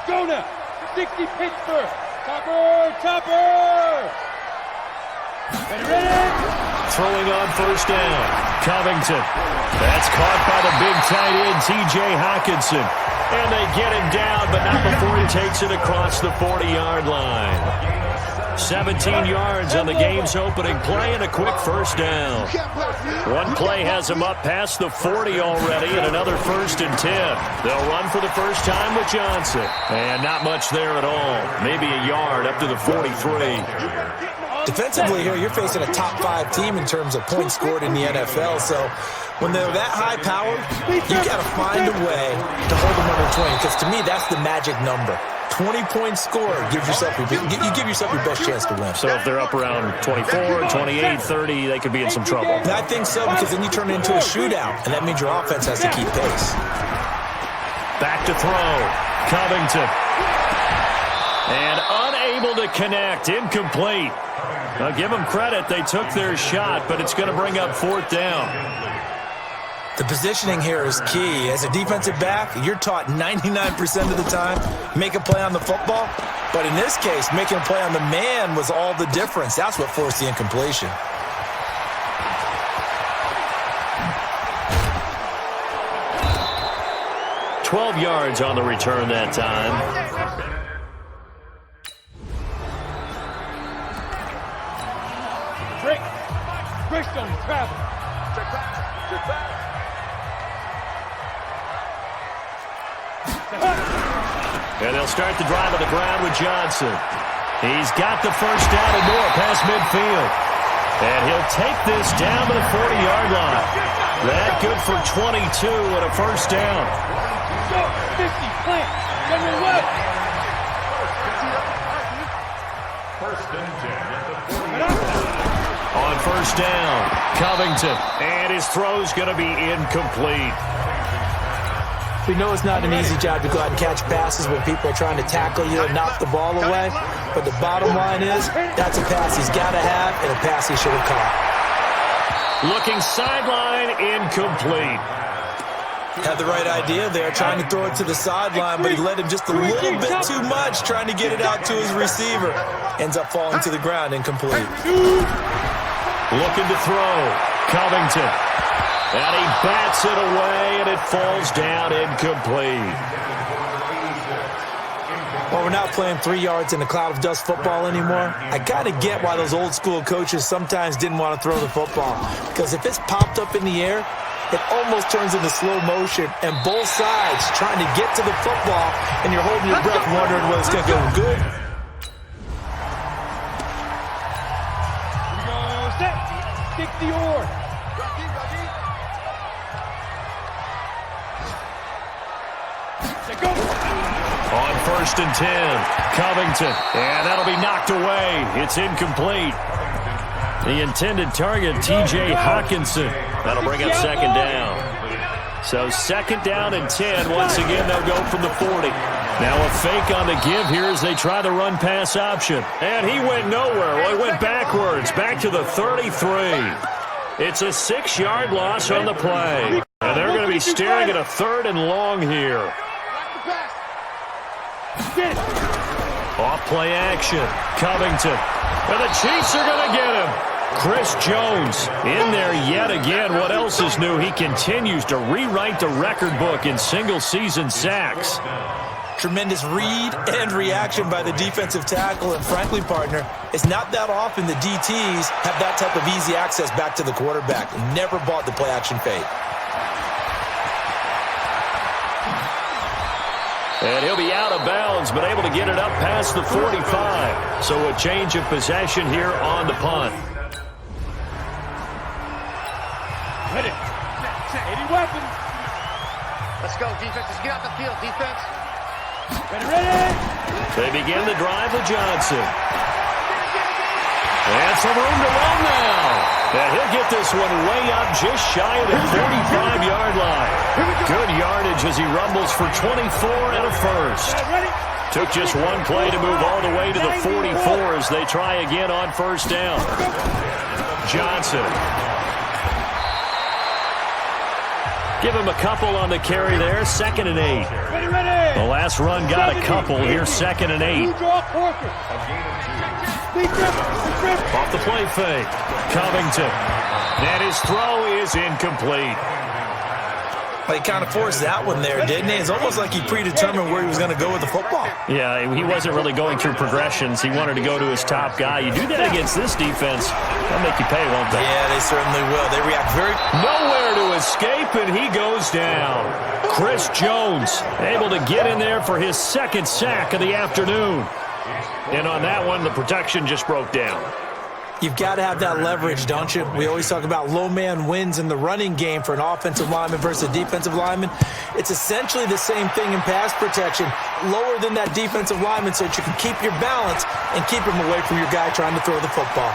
Go now. 60 Pittsburgh. Topper. Ready? Throwing on first down. Covington. That's caught by the big tight end, T.J. Hockenson. And they get him down, but not before he takes it across the 40-yard line. 17 yards on the game's opening play and a quick first down. One play has him up past the 40 already and another 1st and 10. They'll run for the first time with Johnson. And not much there at all. Maybe a yard up to the 43. Defensively here, you're facing a top 5 team in terms of points scored in the NFL. So when they're that high powered, you got to find a way to hold them under 20. Because to me, that's the magic number. 20 points scored, you give yourself your best chance to win. So if they're up around 24, 28, 30, they could be in some trouble. And I think so, because then you turn it into a shootout, and that means your offense has to keep pace. Back to throw. Covington. And unable to connect. Incomplete. Now give them credit. They took their shot, but it's going to bring up 4th down. The positioning here is key. As a defensive back, you're taught 99% of the time, make a play on the football. But in this case, making a play on the man was all the difference. That's what forced the incompletion. $12 yards on the return that time. Bristol travel. Check back. And they'll start the drive on the ground with Johnson. He's got the first down and more past midfield. And he'll take this down to the 40-yard line. That good for 22 and a first down. 50, plant. Number 1. First and 10 at the 40. On first down, Covington. And his throw's going to be incomplete. We know it's not an easy job to go out and catch passes when people are trying to tackle you and knock the ball away. But the bottom line is, that's a pass he's got to have and a pass he should have caught. Looking sideline, incomplete. Had the right idea there, trying to throw it to the sideline, but he led him just a little bit too much, trying to get it out to his receiver. Ends up falling to the ground, incomplete. Looking to throw. Covington. And he bats it away, and it falls down incomplete. Well, we're not playing 3 yards in a cloud of dust football anymore. I kind of get why those old school coaches sometimes didn't want to throw the football. Because if it's popped up in the air, it almost turns into slow motion, and both sides trying to get to the football, and you're holding your breath wondering whether it's going to go good. Here we go, set, stick the oar. Set, go. On 1st and 10, Covington, and that'll be knocked away. It's incomplete. The intended target, T.J. Hawkinson. That'll bring up 2nd down. So 2nd down and 10. Once again, they'll go from the 40. Now a fake on the give here as they try the run-pass option. And he went nowhere. Well, he went backwards, back to the 33. It's a 6-yard loss on the play. And they're going to be staring at a 3rd and long here. Off play action. Covington. And the Chiefs are going to get him. Chris Jones in there yet again. What else is new? He continues to rewrite the record book in single-season sacks. Tremendous read and reaction by the defensive tackle. And frankly, partner, it's not that often the DTs have that type of easy access back to the quarterback. Never bought the play-action fade. And he'll be out of bounds, but able to get it up past the 45. So a change of possession here on the punt. Ready. 80 weapons. Let's go, defense. Let's get out the field, defense. Ready. They begin the drive with Johnson. And some room to run now. And he'll get this one way up just shy of the 45-yard line. Good yardage as he rumbles for 24 and a first. Took just one play to move all the way to the 44 as they try again on 1st down. Johnson. Give him a couple on the carry there. 2nd and 8. The last run got a couple. Here's 2nd and 8. Off the play fake. Covington. And his throw is incomplete. Well, he kind of forced that one there, didn't he? It's almost like he predetermined where he was going to go with the football. Yeah, he wasn't really going through progressions. He wanted to go to his top guy. You do that against this defense, they'll make you pay, won't they? Yeah, they certainly will. They react very... Nowhere to escape, and he goes down. Chris Jones able to get in there for his 2nd sack of the afternoon. And on that one, the protection just broke down. You've got to have that leverage, don't you? We always talk about low man wins in the running game for an offensive lineman versus a defensive lineman. It's essentially the same thing in pass protection. Lower than that defensive lineman so that you can keep your balance and keep him away from your guy trying to throw the football.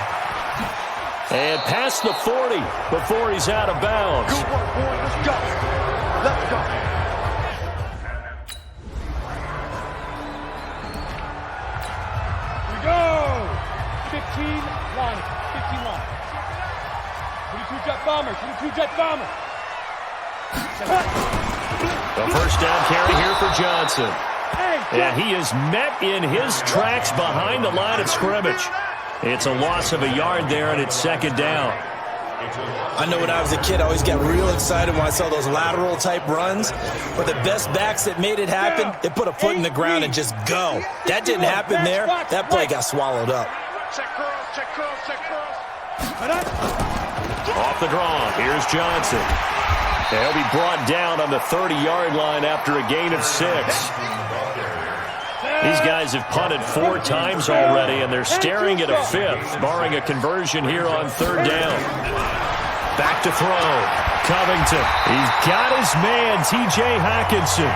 And past the 40 before he's out of bounds. Good work, boy. Let's go. Let's go. Here we go. 15 line. 15 line. 22 jet bomber. 22 jet bomber. The 1st down carry here for Johnson. And he is met in his tracks behind the line of scrimmage. It's a loss of a yard there, and it's 2nd down. I know when I was a kid, I always got real excited when I saw those lateral-type runs. But the best backs that made it happen, they put a foot in the ground and just go. That didn't happen there. That play got swallowed up. Check curls, check curls, check curls. Off the draw, here's Johnson. He'll be brought down on the 30-yard line after a gain of 6. These guys have punted 4 times already, and they're staring at a 5th, barring a conversion here on 3rd down. Back to throw. Covington. He's got his man, T.J. Hawkinson.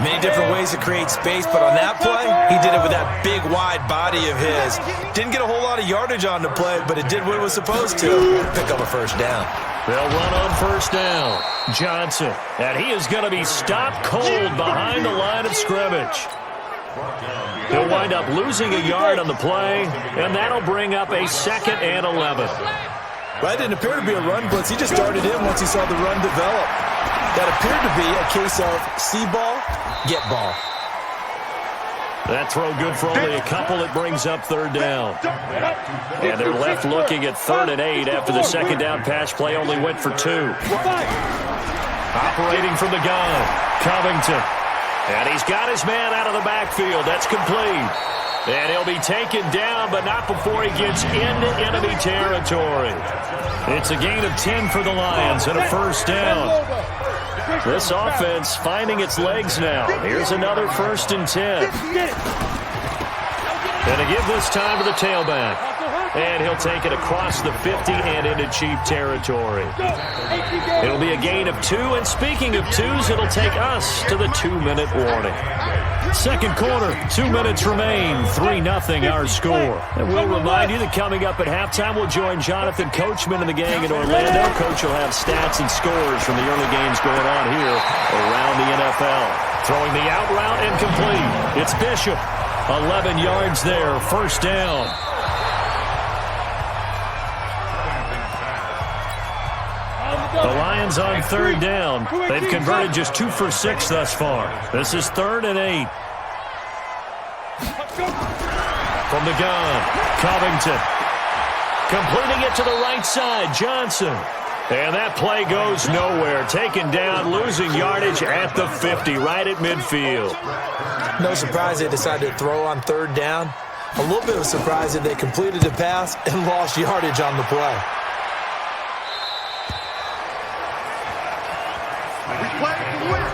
Many different ways to create space, but on that play, he did it with that big, wide body of his. Didn't get a whole lot of yardage on the play, but it did what it was supposed to. Pick up a 1st down. They'll run on 1st down. Johnson. And he is going to be stopped cold behind the line of scrimmage. He'll wind up losing a yard on the play, and that'll bring up a 2nd and 11. Well, that didn't appear to be a run blitz. He just started in once he saw the run develop. That appeared to be a case of see ball, get ball. That throw good for only a couple. It brings up third down. And they're left looking at 3rd and 8 after the second down pass play only went for 2. Operating from the gun, Covington. And he's got his man out of the backfield. That's complete. And he'll be taken down, but not before he gets into enemy territory. It's a gain of 10 for the Lions and a first down. This offense finding its legs now. Here's another 1st and 10. And to give this time to the tailback. And he'll take it across the 50 and into Chief territory. It'll be a gain of 2. And speaking of 2s, it'll take us to the 2-minute warning. Second quarter, 2 minutes remain, 3-0 our score. And we'll remind you that coming up at halftime, we'll join Jonathan Coachman and the gang in Orlando. Coach will have stats and scores from the early games going on here around the NFL. Throwing the out route and complete. It's Bishop. 11 yards there, first down. The Lions on 3rd down. They've converted just 2 for 6 thus far. This is 3rd and 8. From the gun, Covington. Completing it to the right side, Johnson. And that play goes nowhere. Taken down, losing yardage at the 50, right at midfield. No surprise they decided to throw on 3rd down. A little bit of surprise that they completed the pass and lost yardage on the play. We play to win.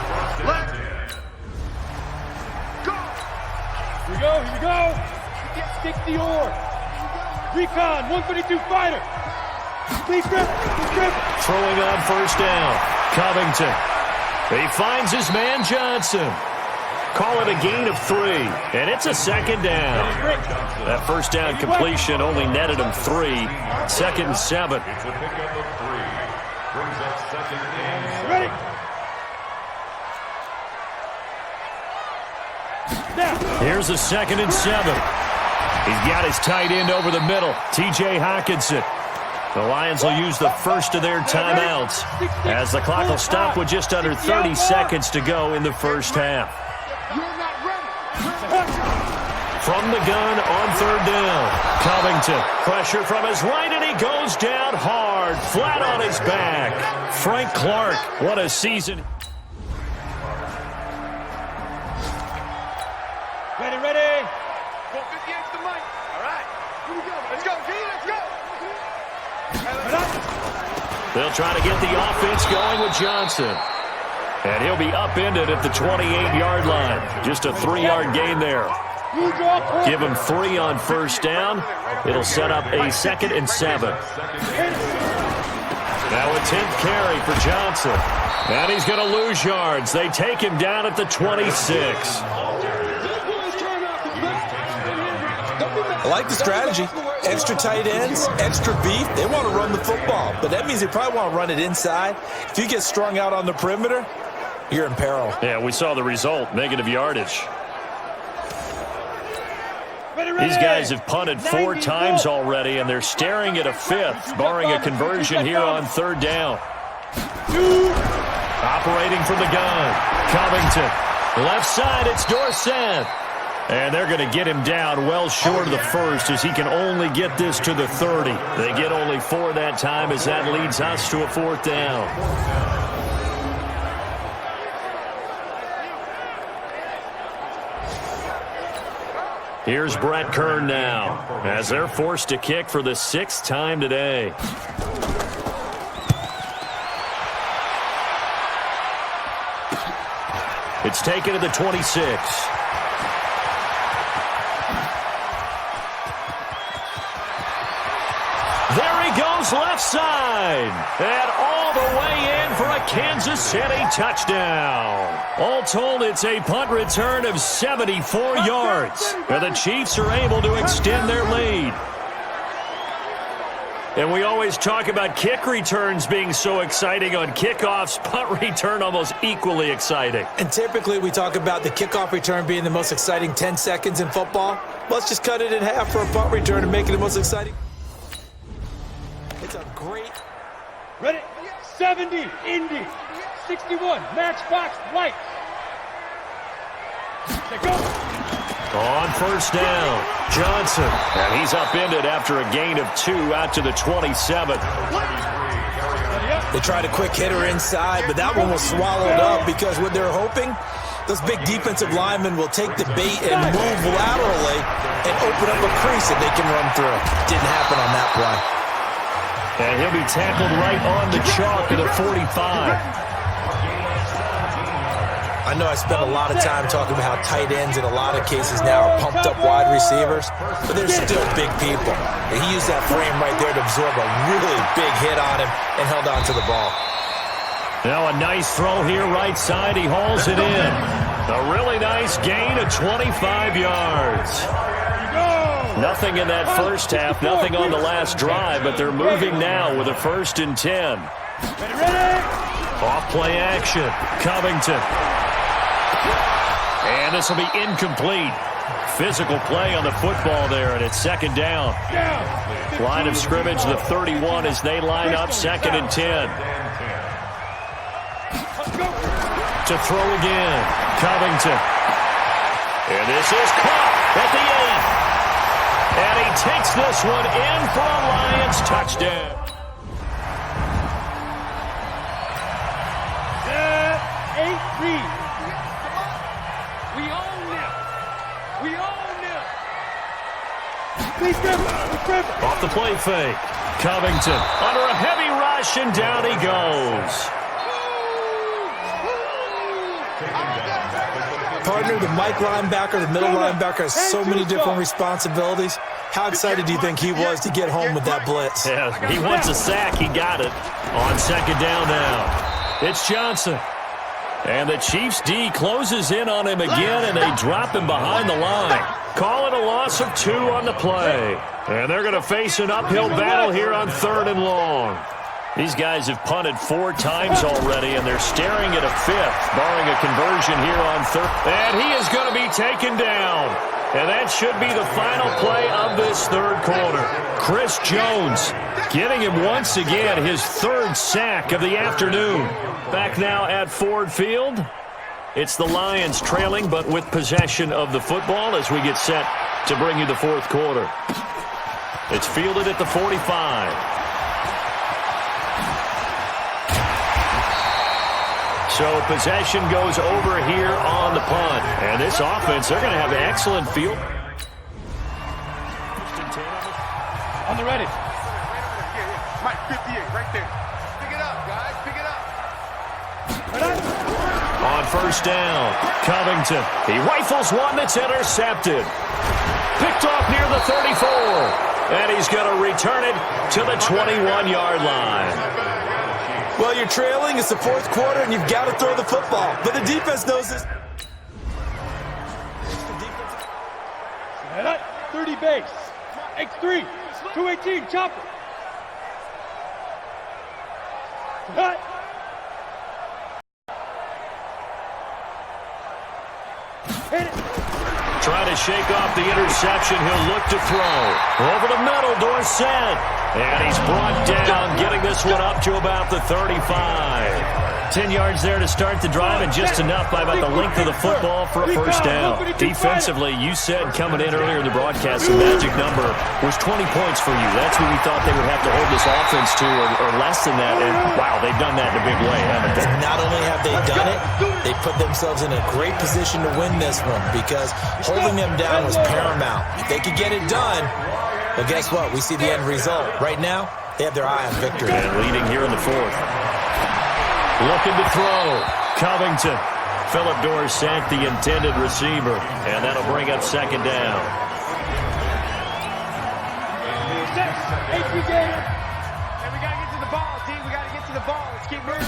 Let's go. Here we go. Stick the oar. Recon, 152 fighter. Deep grip. Throwing on first down, Covington. He finds his man Johnson. Call it a gain of 3, and it's a second down. That first down completion only netted him 3. 2nd and 7. It's a pickup of 3. Brings up 2nd and 7. Ready? Here's a 2nd and 7. He's got his tight end over the middle, T.J. Hockenson. The Lions will use the first of their timeouts as the clock will stop with just under 30 seconds to go in the first half. From the gun on 3rd down, Covington. Pressure from his right, and he goes down hard, flat on his back. Frank Clark, what a season. Ready. 458's the mic. All right. Here we go. Let's go, G. Let's go. They'll try to get the offense going with Johnson. And he'll be upended at the 28-yard line. Just a 3-yard gain there. Give him 3 on first down. It'll set up a 2nd and 7. Now a 10th carry for Johnson. And he's going to lose yards. They take him down at the 26. I like the strategy. Extra tight ends, extra beef. They want to run the football, but that means they probably want to run it inside. If you get strung out on the perimeter, you're in peril. Yeah, we saw the result, negative yardage. These guys have punted 4 times already, and they're staring at a 5th, barring a conversion here on 3rd down. Operating from the gun, Covington. Left side, it's Dorsett. And they're going to get him down well short of the first as he can only get this to the 30. They get only 4 that time as that leads us to a 4th down. Here's Brett Kern now as they're forced to kick for the 6th time today. It's taken to the 26. There he goes left side. And all the way in for a Kansas City touchdown. All told, it's a punt return of 74 yards. And the Chiefs are able to extend their lead. And we always talk about kick returns being so exciting on kickoffs. Punt return almost equally exciting. And typically we talk about the kickoff return being the most exciting 10 seconds in football. Let's just cut it in half for a punt return and make it the most exciting. It's a great. Ready? 70, Indy. 61, Matchbox Lights. They go. On first down, Johnson. And he's upended after a gain of 2 out to the 27. They tried a quick hitter inside, but that one was swallowed up because what they're hoping, those big defensive linemen will take the bait and move laterally and open up a crease that they can run through. Didn't happen on that play. And he'll be tackled right on the chalk at the 45. I know I spent a lot of time talking about how tight ends in a lot of cases now are pumped up wide receivers, but they're still big people. And he used that frame right there to absorb a really big hit on him and held on to the ball. Now a nice throw here right side. He hauls it in. A really nice gain of 25 yards. Nothing in that first half, nothing on the last drive, but they're moving now with a 1st and 10. Off play action. Covington. And this will be incomplete. Physical play on the football there, and it's 2nd down. Line of scrimmage, the 31 as they line up, 2nd and 10. To throw again. Covington. And this is caught at the 8. And he takes this one in for a Lions touchdown. 8-3. We own them. We own them. Off the play fake. Covington under a heavy rush, and down he goes. Partner, the Mike linebacker, the middle linebacker has so many different responsibilities. How excited do you think he was to get home with that blitz? Yeah, he wants a sack. He got it. On 2nd down now. It's Johnson. And the Chiefs' D closes in on him again, and they drop him behind the line. Call it a loss of 2 on the play. And they're going to face an uphill battle here on 3rd and long. These guys have punted 4 times already, and they're staring at a 5th, barring a conversion here on 3rd. And he is going to be taken down. And that should be the final play of this 3rd quarter. Chris Jones getting him once again his 3rd sack of the afternoon. Back now at Ford Field. It's the Lions trailing, but with possession of the football as we get set to bring you the 4th quarter. It's fielded at the 45. So possession goes over here on the punt. And this offense, they're going to have an excellent field. On the ready. Mike, 58, right there. Pick it up, guys. Pick it up. On first down, Covington. He rifles one that's intercepted. Picked off near the 34. And he's going to return it to the 21-yard line. Well, you're trailing. It's the 4th quarter, and you've got to throw the football. But the defense knows this. 30 base. X3. 218. Chopper. Cut. Hit it. Trying to shake off the interception. He'll look to throw. Over the middle, Dorsett. And he's brought down, getting this one up to about the 35. 10 yards there to start the drive, and just enough by about the length of the football for a 1st down. Defensively, you said coming in earlier in the broadcast, the magic number was 20 points for you. That's what we thought they would have to hold this offense to, or less than that. And, wow, they've done that in a big way, haven't they? Not only have they done it, they put themselves in a great position to win this one because holding them down was paramount. If they could get it done, well, guess what? We see the end result. Right now, they have their eye on victory. And leading here in the 4th. Looking to throw. Covington. Philip Dorsett, the intended receiver. And that'll bring up 2nd down. Hey, we got to get to the ball, team. We got to get to the ball. Let's keep moving.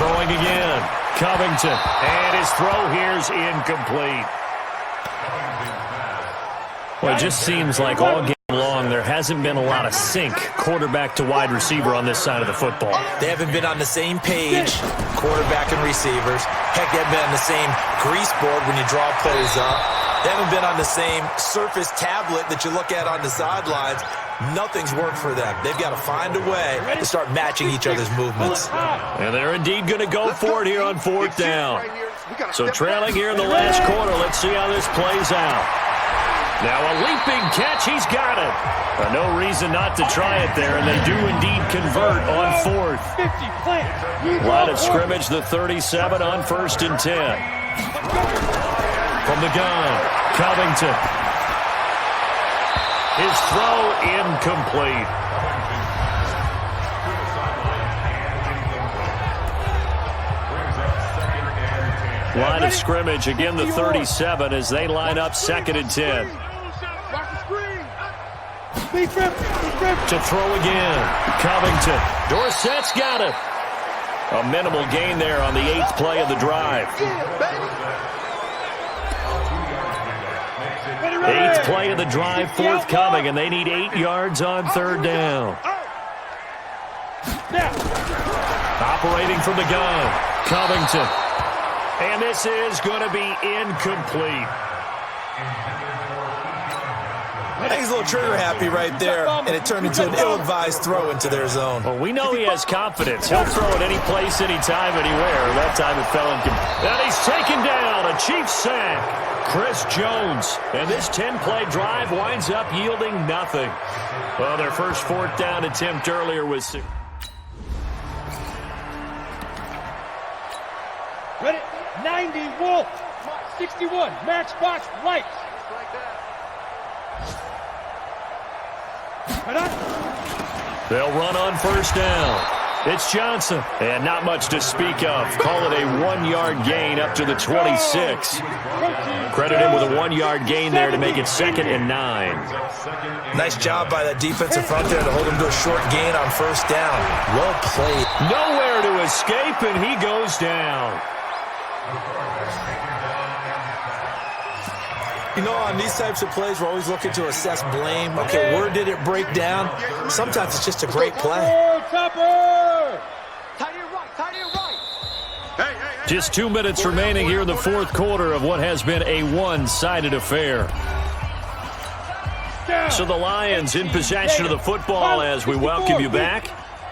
Throwing again. Covington. And his throw here's incomplete. Well, it just seems like all games. long, there hasn't been a lot of sync quarterback to wide receiver on this side of the football. They haven't been on the same page, quarterback and receivers. Heck, they haven't been on the same grease board when you draw plays up. They haven't been on the same surface tablet that you look at on the sidelines. Nothing's worked for them. They've got to find a way to start matching each other's movements. And they're indeed going to go for it here on fourth down. So trailing here in the last quarter, let's see how this plays out. Now a leaping catch, he's got it. No reason not to try it there, and they do indeed convert on fourth. Line of scrimmage, the 37 on 1st and 10. From the gun, Covington. His throw incomplete. Line of scrimmage, again the 37 as they line up 2nd and 10. To throw again, Covington. Dorsett's got it. A minimal gain there on the 8th play of the drive. 8th play of the drive forthcoming, and they need 8 yards on 3rd down. Operating from the gun, Covington. And this is going to be incomplete. I think he's a little trigger happy right there, and it turned into an ill-advised throw into their zone. Well, we know he has confidence. He'll throw it any place, anytime, anywhere. That time it fell incomplete. And he's taken down. A Chiefs sack. Chris Jones. And this 10-play drive winds up yielding nothing. Well, their first 4th down attempt earlier was 6. Ready? 90 Wolf. 61 Matchbox Lights. They'll run on 1st down. It's Johnson. And not much to speak of. Call it a 1-yard gain up to the 26. Credit him with a 1-yard gain there to make it 2nd and 9. Nice job by that defensive front there to hold him to a short gain on 1st down. Well played. Nowhere to escape, and he goes down. You know, on these types of plays, we're always looking to assess blame. Okay, where did it break down? Sometimes it's just a great play. Just 2 minutes remaining here in the 4th quarter of what has been a one-sided affair. So the Lions in possession of the football as we welcome you back.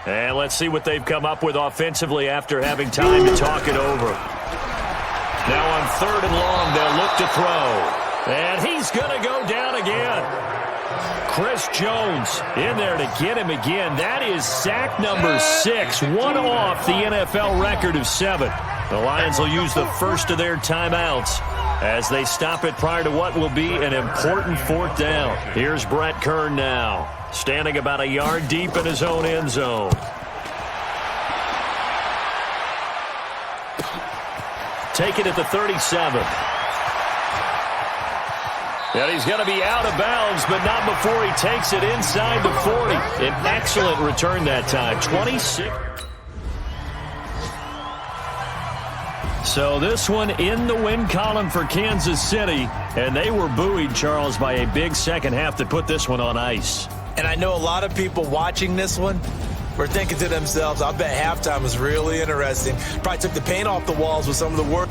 And let's see what they've come up with offensively after having time to talk it over. Now on 3rd and long, they'll look to throw. And he's going to go down again. Chris Jones in there to get him again. That is sack number 6, one off the NFL record of 7. The Lions will use the first of their timeouts as they stop it prior to what will be an important 4th down. Here's Brett Kern now, standing about a yard deep in his own end zone. Take it at the 37. And he's going to be out of bounds, but not before he takes it inside the 40. An excellent return that time, 26. So this one in the win column for Kansas City, and they were buoyed, Charles, by a big second half that put this one on ice. And I know a lot of people watching this one were thinking to themselves, I bet halftime was really interesting. Probably took the paint off the walls with some of the work.